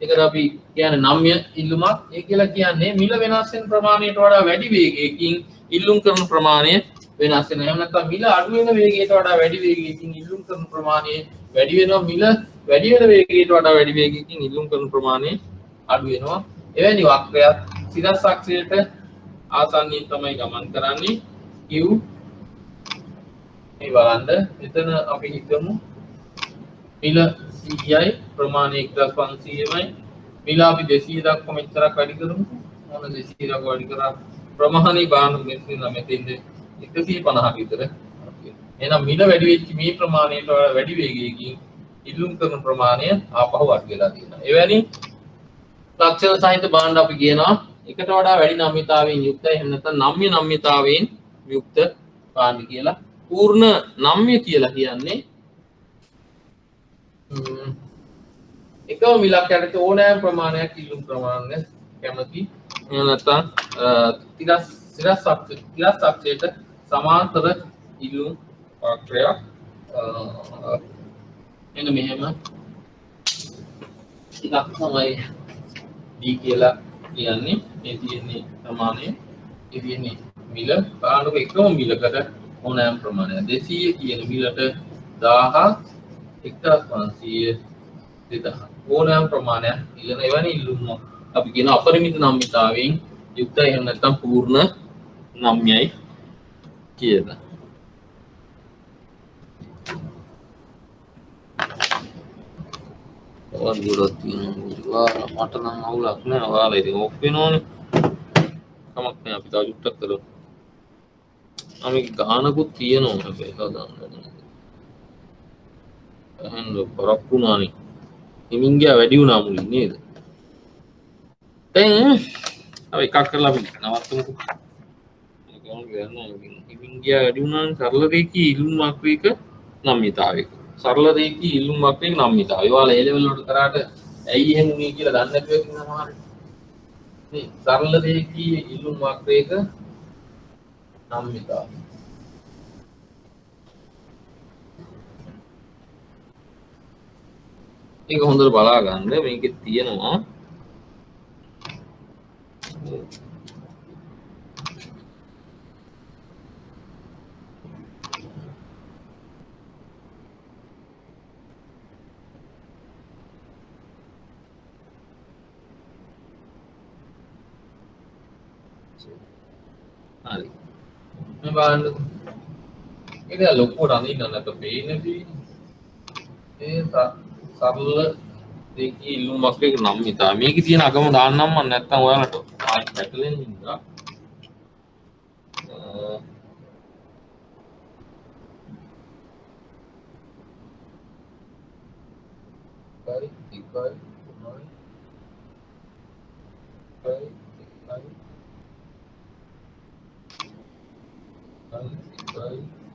ඒකට අපි කියන්නේ නම්‍ය ඉල්ලුමක්. ඒ කියලා කියන්නේ මිල වෙනස් වෙන ප්‍රමාණයට වඩා වැඩි වේගයකින් ඉල්ලුම් කරන ප්‍රමාණය වෙනස් වෙනවා. එහෙම නැත්නම් මිල අඩු වෙන වේගයට වඩා වැඩි වේගයකින් ඉල්ලුම් කරන ප්‍රමාණය වැඩි වෙනවා. මිල වැඩි වෙන වේගයට වඩා වැඩි වේගයකින් ඉල්ලුම් කරන ප්‍රමාණය අඩු වෙනවා. එවැනි වක්‍රයක් සිරස් අක්ෂයට ආසන්නයෙන් තමයි ගමන් කරන්නේ. Q මේ බලන්න එතන අපි හිතමු මිල 100යි ප්‍රමාණය 1500යි. මිල අපි 200 දක්වා මෙච්චරක් වැඩි කරමු. මොන 200 දක්වා වැඩි කරා ප්‍රමාණي බාන මෙතන මෙතෙන්ද 150 විතර. එහෙනම් මිල වැඩි වෙච්ච මේ ප්‍රමාණයට වැඩි වේගයකින් ඉල්ලුම් කරන ප්‍රමාණය ආපහු අඩු වෙලා තියෙනවා. එවැනි ලක්ෂණ සහිත භාණ්ඩ අපි කියනවා එකට වඩා වැඩි නම්‍යතාවයෙන් යුක්තයි. එහෙම නැත්නම් නම්‍ය නම්‍යතාවයෙන් යුක්ත භාණ්ඩ කියලා. පූර්ණ නම්‍ය කියලා කියන්නේ එකම මිලක් යටතේ ඕනෑම ප්‍රමාණයක් ඉල්ලුම් ප්‍රමාණය කැමති. එහෙම නැත්නම් සිරස් අක්ෂයට සමාන්තර ඉල්ලුම් වක්‍රයක් එන්න මෙහෙම එකක් තමයි D කියලා කියන්නේ මේ තියෙන්නේ ප්‍රමාණය ඒ තියෙන්නේ මිල බලන්නකො එකම මිලකට ඕනෑම ප්‍රමාණයක් 200 කියන මිලට 1000 1500 2000 ඕනෑම ප්‍රමාණයක් ඉල්ලන එවැනි ඉල්ලුම් අපි කියන අපරිමිත නම්‍යතාවයෙන් යුක්තයි එහෙම නැත්නම් පූර්ණ නම්‍යයි කියලා. ඔයාලට තියෙනවා මට නම් අවුලක් නෑ ඔයාලා ඉතින් ඔෆ් වෙනවනේ කමක් නෑ අපි තව චුට්ටක් කරමු අපි ගානකුත් තියෙනවා හැබැයි හදාන්න එහෙනම් පරක්කුණානේ හිමින් ගියා වැඩි වුණා මුලින් නේද දැන් අපි එකක් කරලා අපි නවත්තමුකෝ හිමින් ගියා වැඩි වුණානේ සරල රේඛී ඉල්ලුම් වක්‍රයක නම්‍යතාවයක සරල රේඛී ඉල්ලුම් වක්‍රයක නම්‍යතාවය ඔයාලා ඒ ලෙවල් වලට කරාට ඇයි එහෙම උනේ කියලා දන්නේ නැතුව ඉන්න සමහර මේ සරල රේඛී ඉල්ලුම් වක්‍රයක නම්‍යතාවය ඒක හොඳට බලා ගන්න මේකේ තියෙනවා හරි මේ බලන්න ඒක ලොකුවට අඳින්න නැත්නම් පේන්නේ ඒ සරල රේඛී ඉල්ලුම් වක්‍රයක නම්‍යතාවය මේකේ තියෙන අගම දාන්නම් මම නැත්නම් ඔයාලට ආයෙත් පැටලෙන්න හින්දා හරි එකයි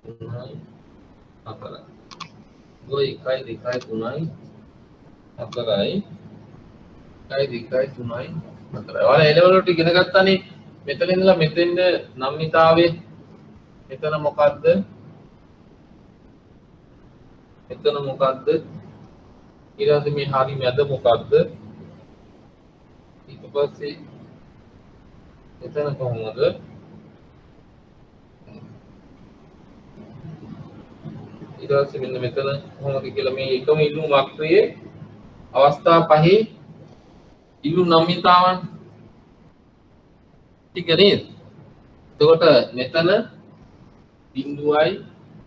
තුනයි හතරයි ඔය එකයි දෙකයි තුනයි හතරයි එකයි දෙකයි තුනයි හතරයි ඔයාලා ඒ ලෙවල් වලට ඉගෙන ගත්තානේ මෙතන ඉඳලා මෙතෙන්ද නම්‍යතාවය මෙතන මොකද්ද මෙතන මොකද්ද ඊළඟ මේ හරි මැද මොකද්ද ඊට පස්සේ මෙතන කොහොමද ඊට පස්සේ මෙන්න මෙතන කොහොමද කියලා මේ එකම ඉල්ලුම් වක්‍රයේ අවස්ථා පහේ ඉල්ලුම් නම්‍යතාවන් ටික නේද? එතකොට මෙතන බිඳුවයි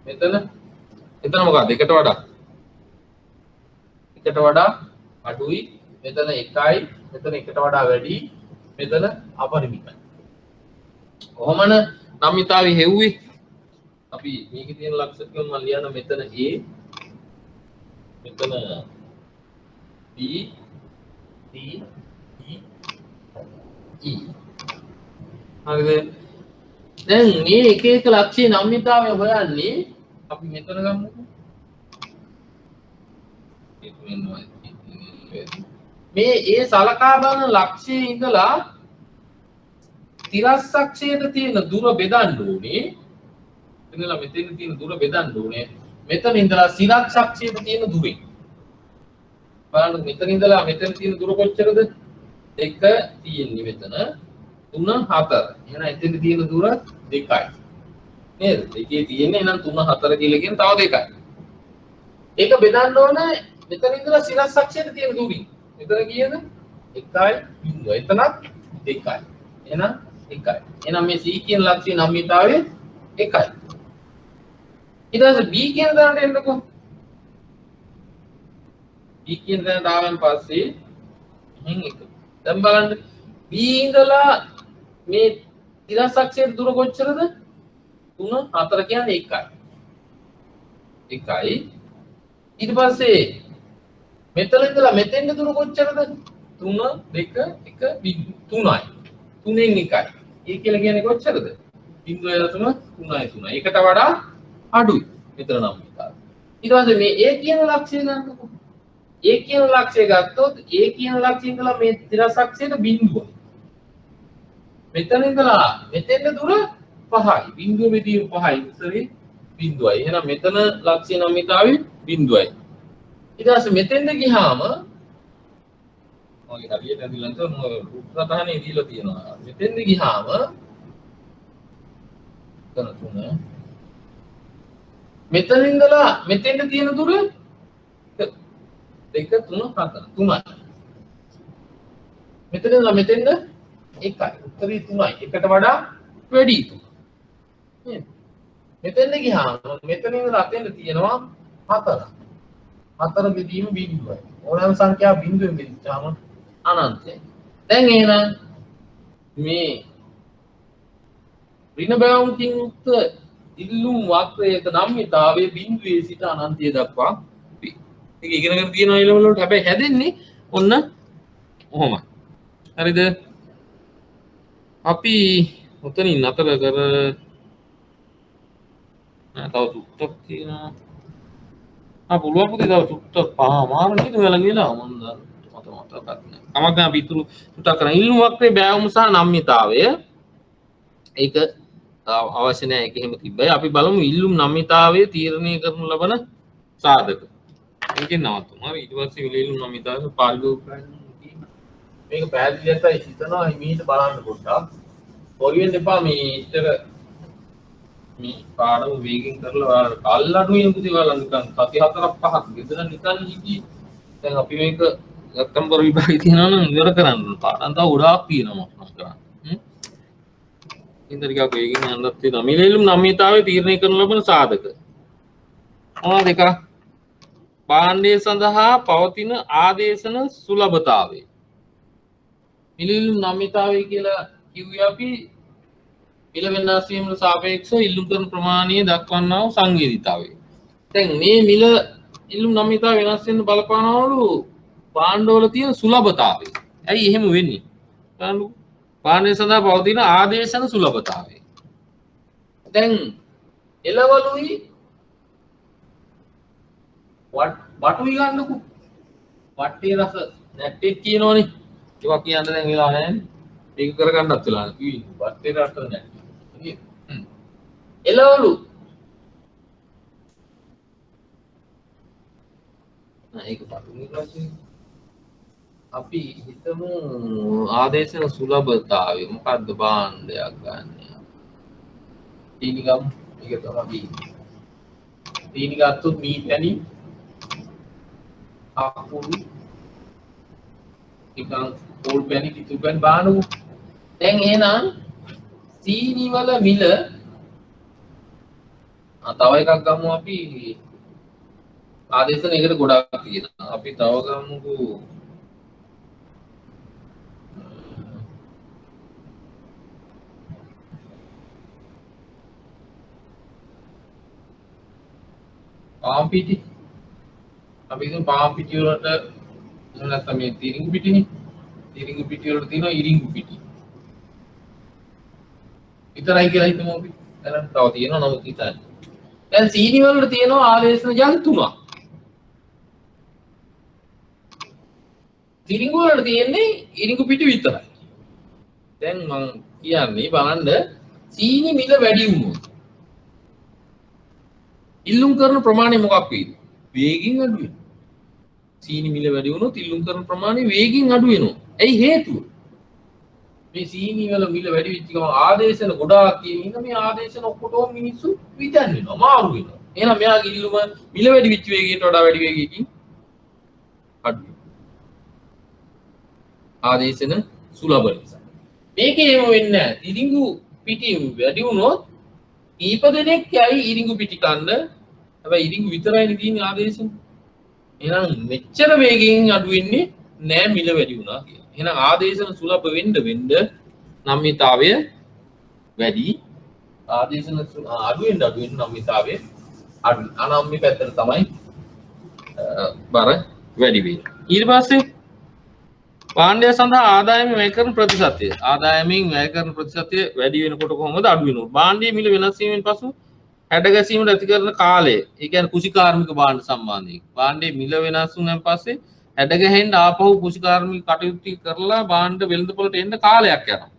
මෙතන මොකක්ද? එකට වඩා අඩුයි මෙතන 1යි මෙතන එකට වඩා වැඩි මෙතන අපරිමිතයි. කොහොමද නම්‍යතාවය හෙව්වේ? අපි මේකේ තියෙන ලක්ෂණ මම ලියන මෙතන A මෙතන B C D E හරිද දැන් මේ එක එක ලක්ෂණ නම්‍යතාවය හොයන්නේ අපි මෙතන ගමුකෝ මේ ඒ සලකා බලන ලක්ෂයේ ඉඳලා තිරස්සක්ෂයට තියෙන දුර බෙදන්න ඕනේ ඉඳලා මෙතන තියෙන දුර බෙදන්න ඕනේ මෙතන ඉඳලා සිරක්ෂක්ෂයට තියෙන දුරේ බලන්න මෙතන ඉඳලා මෙතන තියෙන දුර කොච්චරද 1 තියෙන්නේ මෙතන 3 4 එහෙනම් එතන තියෙන දුර 2යි නේද එකේ තියෙන්නේ එහෙනම් 3 4 කියලා කියන තව දෙකයි ඒක බෙදන්න ඕනේ මෙතන ඉඳලා සිරක්ෂක්ෂයට තියෙන දුරින් මෙතන කීයද 1යි බිංදුව එතනත් 2යි එහෙනම් 1යි එහෙනම් මේ C කියන ලක්ෂ්‍ය නම්‍යතාවය 1යි ඊට පස්සේ B කියන දණ්ඩ එන්නකෝ B කියන දණ්ඩ ආවන් පස්සේ මෙහෙන් එක දැන් බලන්න B ඉඳලා මේ තිරස්සක්ෂයේ දුර කොච්චරද 3 4 කියන්නේ 1යි ඊට පස්සේ මෙතන ඉඳලා මෙතෙන්ට දුර කොච්චරද 3 2 1 3යි 3න් 1යි ඒ කියලා කියන්නේ කොච්චරද 0.3 ඒකට වඩා අඩුයි මෙතන නම් ඊට පස්සේ මේ A කියන ලක්ෂ්‍යය ගන්නකො A කියන ලක්ෂ්‍යය ගත්තොත් A කියන ලක්ෂ්‍යය ඉඳලා මේ තිරස්සක්ෂයට බිඳුව මෙතන ඉඳලා මෙතෙන්ට දුර 5යි බිඳුව මෙදී 5යි ඉස්සරේ බිඳුවයි එහෙනම් මෙතන ලක්ෂ්‍ය නම්‍යතාවය බිඳුවයි ඊට පස්සේ මෙතෙන්ට ගියාම මගේ හරියට ඇදිලා නැත්නම් උත්තරතහනේ දීලා තියෙනවා. මෙතෙන්ද ගියාම තන තුන මෙතන ඉඳලා මෙතෙන්ද තියෙන දුර 1 2 3 4 3යි. මෙතන ඉඳලා මෙතෙන්ද 1යි. උත්තරේ 3යි. එකට වඩා වැඩි 3. නේද? මෙතෙන්ද ගියාම මෙතන ඉඳලා අතෙන්ද තියෙනවා 4. 4 බෙදීම බිඳුවයි. ඕනෑම සංඛ්‍යාව බිඳුවෙන් බෙදිච්චාම අනන්තයි. දැන් එහෙනම් මේ ඍණ බැවුම්කින් යුක්ත ඉල්ලුම් වක්‍රයක නම්‍යතාවයේ බිඳුවේ සිට අනන්තය දක්වා වේ. ඒක ඉගෙනගෙන තියෙනවා ඒ ලෙවල් වලට. හැබැයි හැදෙන්නේ ඔන්න ඔහොමයි. හරිද? අපි උතනින් නතර කර තව සුට්ටක් තියෙනවා. පුළුවන් පුතේ තව සුට්ටක් පාමාර නේද ඔයාලා කියලා මම මතකත් නැහැ. කමක් නැහැ අපි ඉතුරු සුට්ටක් කරන් ඉල්ලුම් වක්‍රයේ බෑවුම සහ නම්‍යතාවය ඒක අවශ්‍ය නැහැ. ඒක එහෙම තිබ්බයි. අපි බලමු ඉල්ලුම් නම්‍යතාවය තීරණය කරනු ලබන සාධක. මේකෙන් නවතුමු. හරි ඊට පස්සේ ඉල්ලුම් නම්‍යතාවය පාරිභෝගික මේක පැහැදිලි නැත්නම් හිතනවා හිමීට බලන්න පොඩ්ඩක්. පොරියෙන් දෙපා මේ ඉතර මේ පාඩම වේගෙන් කරලා ඔයාලට කල් අඩුවෙන් පුතේ ඔයාලා නිකන් සති 4ක් 5ක් ගෙදර නිකන් හිටියේ. දැන් අපි මේක සැප්තැම්බර් විභාගේ තියෙනවා නම් ඉවර කරන්න ඕන. පාඩම් තව ගොඩාක් තියෙනවා මම කරන්න. ඉතින් ටිකක් වේගෙන් යන්නත් තියෙනවා. මිලෙලුම් නම්‍යතාවය තීරණය කරන ලබන සාධක. මොනවාද එක? භාණ්ඩය සඳහා පවතින ආදේශන සුලභතාවය. මිලෙලුම් නම්‍යතාවය කියලා කිව්වේ අපි මිල වෙනස් වීමට සාපේක්ෂව ඉල්ලුම් කරන ප්‍රමාණය දක්වන්නා වූ සංවේදීතාවය. දැන් මේ මිල ඉල්ලුම් නම්‍යතාවය වෙනස් වෙන්න බලපානවලු භාණ්ඩවල තියෙන සුලභතාවය. ඇයි එහෙම වෙන්නේ? බලන්නකෝ. භාණ්ඩය සඳහා පවතින ආදේශන සුලභතාවය. දැන් එළවලුයි වටුයි ගන්නකෝ. වටේ රස නැට්ටේ කියනෝනේ. ඒවා කියන්න දැන් වෙලා නැහැ. ඒක කරගන්නත් වෙලා නැහැ. වටේ රස නැට්ටේ. එළවලු ඒක පටුනේ ප්‍රශ්නේ. අපි හිතමු ආදේශන සුලභතාවය මොකද්ද භාණ්ඩයක් ගන්න. තීනි ගමු. ඒක තමයි තීනි ගත්තොත් මී පැණි අපුරු නිකන් පොල් පැණි කිතු පැණි බානු. දැන් එහෙනම් සීනි වල මිල තව එකක් ගමු අපි ආදේශන එකට ගොඩක් තියෙනවා. අපි තව ගමුකෝ පාම් පිටි. අපි ඉතින් පාම් පිටි වලට නැත්නම් මේ තිරිඟු පිටිනේ. තිරිඟු පිටි වලට තියෙනවා ඉරිඟු පිටි. විතරයි කියලා හිතමු අපි. දැන් තව තියෙනවා නමුත් හිතන්න. දැන් සීනි වලට තියෙනවා ආදේශන ජං 3ක්. තිරිඟු වලට තියෙන්නේ ඉරිඟු පිටි විතරයි. දැන් මම කියන්නේ බලන්න සීනි මිල වැඩි වුණොත් ඉල්ලුම් කරන ප්‍රමාණය මොකක් වෙයිද? වේගින් අඩු වෙනවා. සීනි මිල වැඩි වුණොත් ඉල්ලුම් කරන ප්‍රමාණය වේගින් අඩු වෙනවා. ඇයි හේතුව? මේ සීනි වල මිල වැඩි වෙච්ච ගමන් ආදේශන ගොඩාක් තියෙන මේ ආදේශන ඔක්කොටම මිනිස්සු විදන් වෙනවා, මාරු වෙනවා. එහෙනම් මෙයාගේ ඉල්ලුම මිල වැඩි වෙච්ච වේගයට වඩා වැඩි වේගයකින් අඩු වෙනවා. ආදේශන සුලභ නිසා. මේකේ එහෙම වෙන්නේ නැහැ. ඉරිඟු පිටි වැඩි වුණොත් ඊප දෙනෙක් යයි ඉරිඟු පිටි කන්න. හැබැයි ඉරිඟු විතරයිනේ තියෙන්නේ ආදේශන. එහෙනම් මෙච්චර වේගයෙන් අඩු වෙන්නේ නෑ මිල වැඩි වුණා කියලා. එහෙනම් ආදේශන සුලභ වෙන්න නම්‍යතාවය වැඩි. ආදේශන අඩු වෙන්න නම්‍යතාවය අඩු. අනම්‍ය පැත්තට තමයි බර වැඩි වෙන්නේ. ඊට පස්සේ භාණ්ඩය සඳහා ආදායමෙන් වැය කරන ප්‍රතිශතය. ආදායමෙන් වැය කරන ප්‍රතිශතය වැඩි වෙනකොට කොහොමද අඩු වෙනවද? භාණ්ඩයේ මිල වෙනස් වීමෙන් පසු හැඩ ගැසීමට ඇති කරන කාලය. ඒ කියන්නේ කුෂිකාර්මික භාණ්ඩ සම්බන්ධයෙන්. භාණ්ඩයේ මිල වෙනස් වුණාන් පස්සේ හැඩ ගැහෙන්න ආපහු කුෂිකාර්මික කටයුතු කරලා භාණ්ඩ වෙළඳපොළට එන්න කාලයක් යනවා.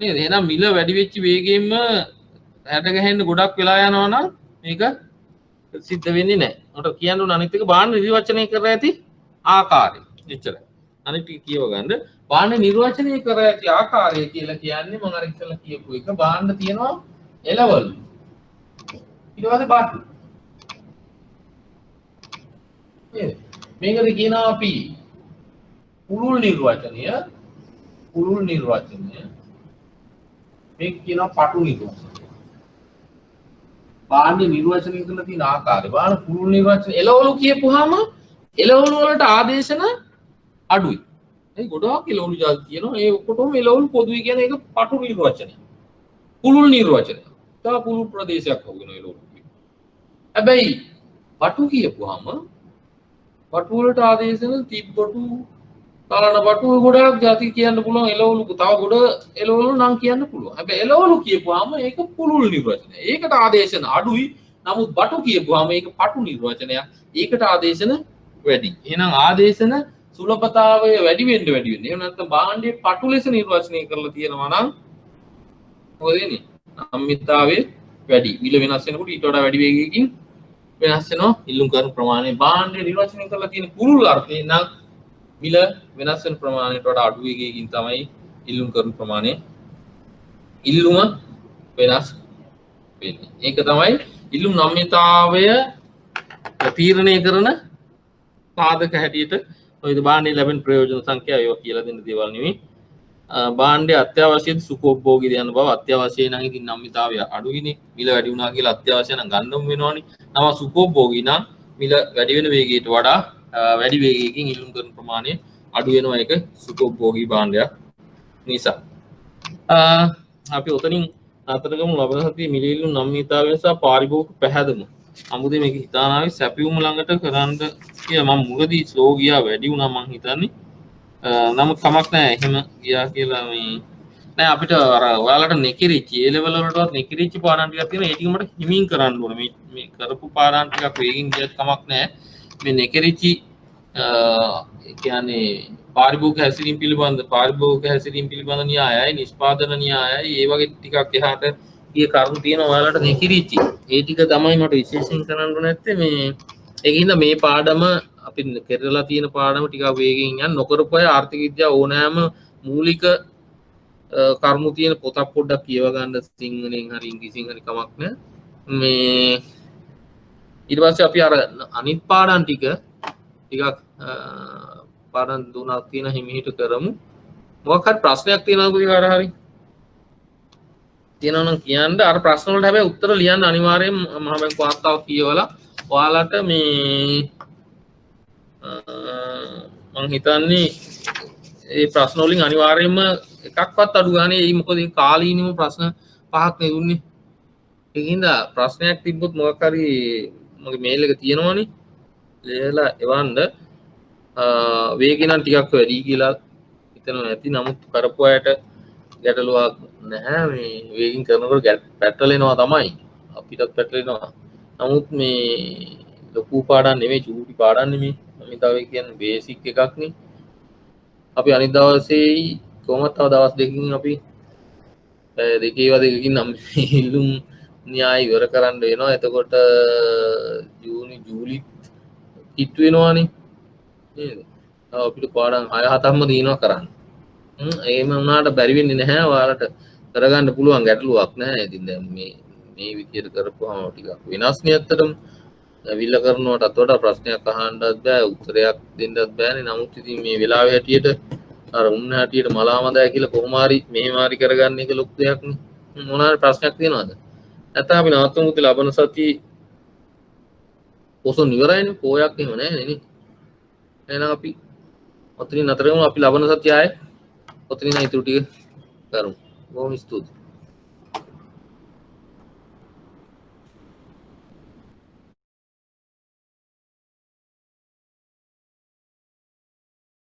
නේද? එහෙනම් මිල වැඩි වෙච්ච වේගයෙන්ම හැඩ ගැහෙන්න ගොඩක් වෙලා යනවා නම් මේක සිද්ධ වෙන්නේ නැහැ. උන්ට කියන්න ඕන අනිත් එක භාණ්ඩ නිර්වචනය කරලා ඇති ආකාරය. එච්චරයි. අනිත් ටික කියව ගන්න. භාණ්ඩ නිර්වචනය කර ඇති ආකාරය කියලා කියන්නේ මම අර ඉස්සෙල්ලා කියපු එක භාණ්ඩ තියෙනවා එළවලු. ඊට පස්සේ බටු. නේද? මේකට කියනවා අපි පුළුල් නිර්වචනය. මේක කියනවා පටු නිර්වචනය. භාණ්ඩ නිර්වචනය කරලා තියෙන ආකාරය. භාණ්ඩ පුළුල් නිර්වචන එළවලු කියපුවාම එළවලු වලට ආදේශන අඩුයි. ඒ ගොඩාක් එළවලු ජාති තියෙනවා. ඒ ඔක්කොටම එළවලු පොදුයි කියන එක පටු නිර්වචනය. පුළුල් නිර්වචනය. තව පුළුල් ප්‍රදේශයක් වගේ එළවලු. හැබැයි බටු කියපුවාම බටු වලට ආදේශන තිබ්බටු කලන බටු ගොඩාක් ಜಾති කියන්න පුළුවන් එළවලු තව ගොඩ එළවලු නම් කියන්න පුළුවන්. හැබැයි එළවලු කියපුවාම ඒක පුළුල් නිර්වචනය. ඒකට ආදේශන අඩුයි. නමුත් බටු කියපුවාම ඒක පටු නිර්වචනයක්. ඒකට ආදේශන වැඩි. එහෙනම් ආදේශන සුලභතාවය වැඩි වෙන්න. එහෙම නැත්නම් භාණ්ඩයේ පටු ලෙස නිර්වචනය කරලා තියෙනවා නම් මොකද වෙන්නේ? අම්මිතාවේ වැඩි. මිල වෙනස් වෙනකොට ඊට වඩා වැඩි වේගයකින් වෙනස් වෙනවා. ඉල්ලුම් කරන ප්‍රමාණය භාණ්ඩයේ නිර්වචනය කරලා තියෙන පුළුල් අර්ථයෙන් නම් මිල වෙනස් වෙන ප්‍රමාණයට වඩා අඩු වේගයකින් තමයි ඉල්ලුම් කරන ප්‍රමාණය ඉල්ලුම වෙනස් වෙන්නේ. ඒක තමයි ඉල්ලුම් නම්‍යතාවය තීරණය කරන සාධක හැටියට ඔය භාණ්ඩයේ ලැබෙන ප්‍රයෝජන සංඛ්‍යාව ඒවා කියලා දෙන්න දේවල් නෙවෙයි. භාණ්ඩයේ අත්‍යවශ්‍ය සුඛෝපභෝගී දයන බව අත්‍යවශ්‍යයි නම් ඉතින් නම්‍යතාවය අඩුයිනේ. මිල වැඩි වුණා කියලා අත්‍යවශ්‍ය නම් ගන්නම වෙනවනේ. නම සුඛෝපභෝගී නම් මිල වැඩි වෙන වේගයට වඩා වැඩි වේගයකින් ඉල්ලුම් කරන ප්‍රමාණය අඩු වෙනවා. ඒක සුඛෝපභෝගී භාණ්ඩයක් නිසා. අපි ඔතනින් අතර ගමු ලබන සතියේ මිල ඉල්ලුම් නම්‍යතාවය සහ පාරිභෝගික පැහැදම. අමුදේ මේක හිතානාවේ සැපියුම ළඟට කරන්න කියලා මම මුලදී ස්ලෝ ගියා වැඩි වුණා මං හිතන්නේ. නමුත් කමක් නැහැ එහෙම ගියා කියලා මේ නෑ අපිට අර ඔයාලට නෙකිරිච්ච ඒ ලෙවල් වලටවත් නෙකිරිච්ච පාඩම් ටිකක් තියෙනවා. ඒ ටික මට හිමින් කරන්න ඕනේ. මේ කරපු පාඩම් ටිකක් වේගින් ගියත් කමක් නැහැ. මේ නෙකිරිච්ච කියන්නේ පාරිභෝගික හැසිරීම පිළිබඳ න්‍යායයි නිෂ්පාදන න්‍යායයි ඒ වගේ ටිකක් එහාට ගිය කරුණු තියෙනවා ඔයාලට නෙකිරිච්ච. ඒ ටික තමයි මට විශේෂයෙන් කරන්න නැත්තේ මේ ඒකින්ද මේ පාඩම අපි කරලා තියෙන පාඩම ටිකක් වේගෙන් යන්න නොකරපු අය ආර්ථික විද්‍යාව ඕනෑම මූලික කරුණු තියෙන පොතක් පොඩ්ඩක් කියව ගන්න සිංහලෙන් හරි ඉංග්‍රීසියෙන් හරි කමක් නැහැ. මේ ඊට පස්සේ අපි අර අනිත් පාඩම් ටිකක් පාඩම් තුනක් තියෙන හිමිහිට කරමු. මොකක් හරි ප්‍රශ්නයක් තියෙනවද කියලා හරි තියෙනවා නම් කියන්න. අර ප්‍රශ්න වලට හැබැයි උත්තර ලියන්න අනිවාර්යෙන් මහ බැංකු වාර්තාව කියවලා ඔයාලට මේ මම හිතන්නේ ඒ ප්‍රශ්න වලින් අනිවාර්යයෙන්ම එකක්වත් අඩු ගානේ ඒ මොකද මේ කාලීනව ප්‍රශ්න පහක් නේ දුන්නේ. ඒකින්ද ප්‍රශ්නයක් තිබ්බොත් මොකක් හරි මගේ මේල් එක තියෙනවනේ ලියලා එවන්න. වේගය නම් ටිකක් වැඩි කියලා හිතනවා නැති. නමුත් කරපු අයට ගැටලුවක් නැහැ. මේ වේගින් කරනකොට පැටලෙනවා තමයි. අපිටත් පැටලෙනවා. නමුත් මේ ලොකු පාඩම් නෙමෙයි චූටි පාඩම් නෙමෙයි. මම තව කියන්නේ බේසික් එකක් නේ. අපි අනිත් දවසේ කොහොමද තව දවස් දෙකකින් අපි දෙකකින් නම් ඉල්ලුම් න්‍යාය ඉවර කරන්න වෙනවා. එතකොට ජූලි හිට වෙනවානේ නේද? අපිට පාඩම් 6-7ක්ම දිනනවා කරන්න. එහෙම වුණාට බැරි වෙන්නේ නැහැ. ඔයාලට කරගන්න පුළුවන් ගැටලුවක් නැහැ. ඉතින් දැන් මේ විදියට කරපුවාම ටිකක් වෙනස් නේ ඇත්තටම. විල්ල කරනවටත් වඩා ප්‍රශ්නයක් අහන්නත් බෑ උත්තරයක් දෙන්නත් බෑනේ. නමුත් ඉතින් මේ වෙලාවේ හැටියට අර උන්න හැටියට මලාමදයි කියලා කොහොම හරි මෙහෙම හරි කරගන්න එක ලොකු දෙයක් නේ. මොනවා හරි ප්‍රශ්නයක් තියෙනවද? නැත්නම් අපි නවත්තමුද ලබන සතියේ පොසොන් ඉවරයිනේ. පොයක් එහෙම නැහැ නේ. එහෙනම් අපි ඔතනින් නතර වෙමු. අපි ලබන සතියේ ආයේ ඔතනින් ඉතුරු ටික කරමු. බොහොම ස්තුතියි.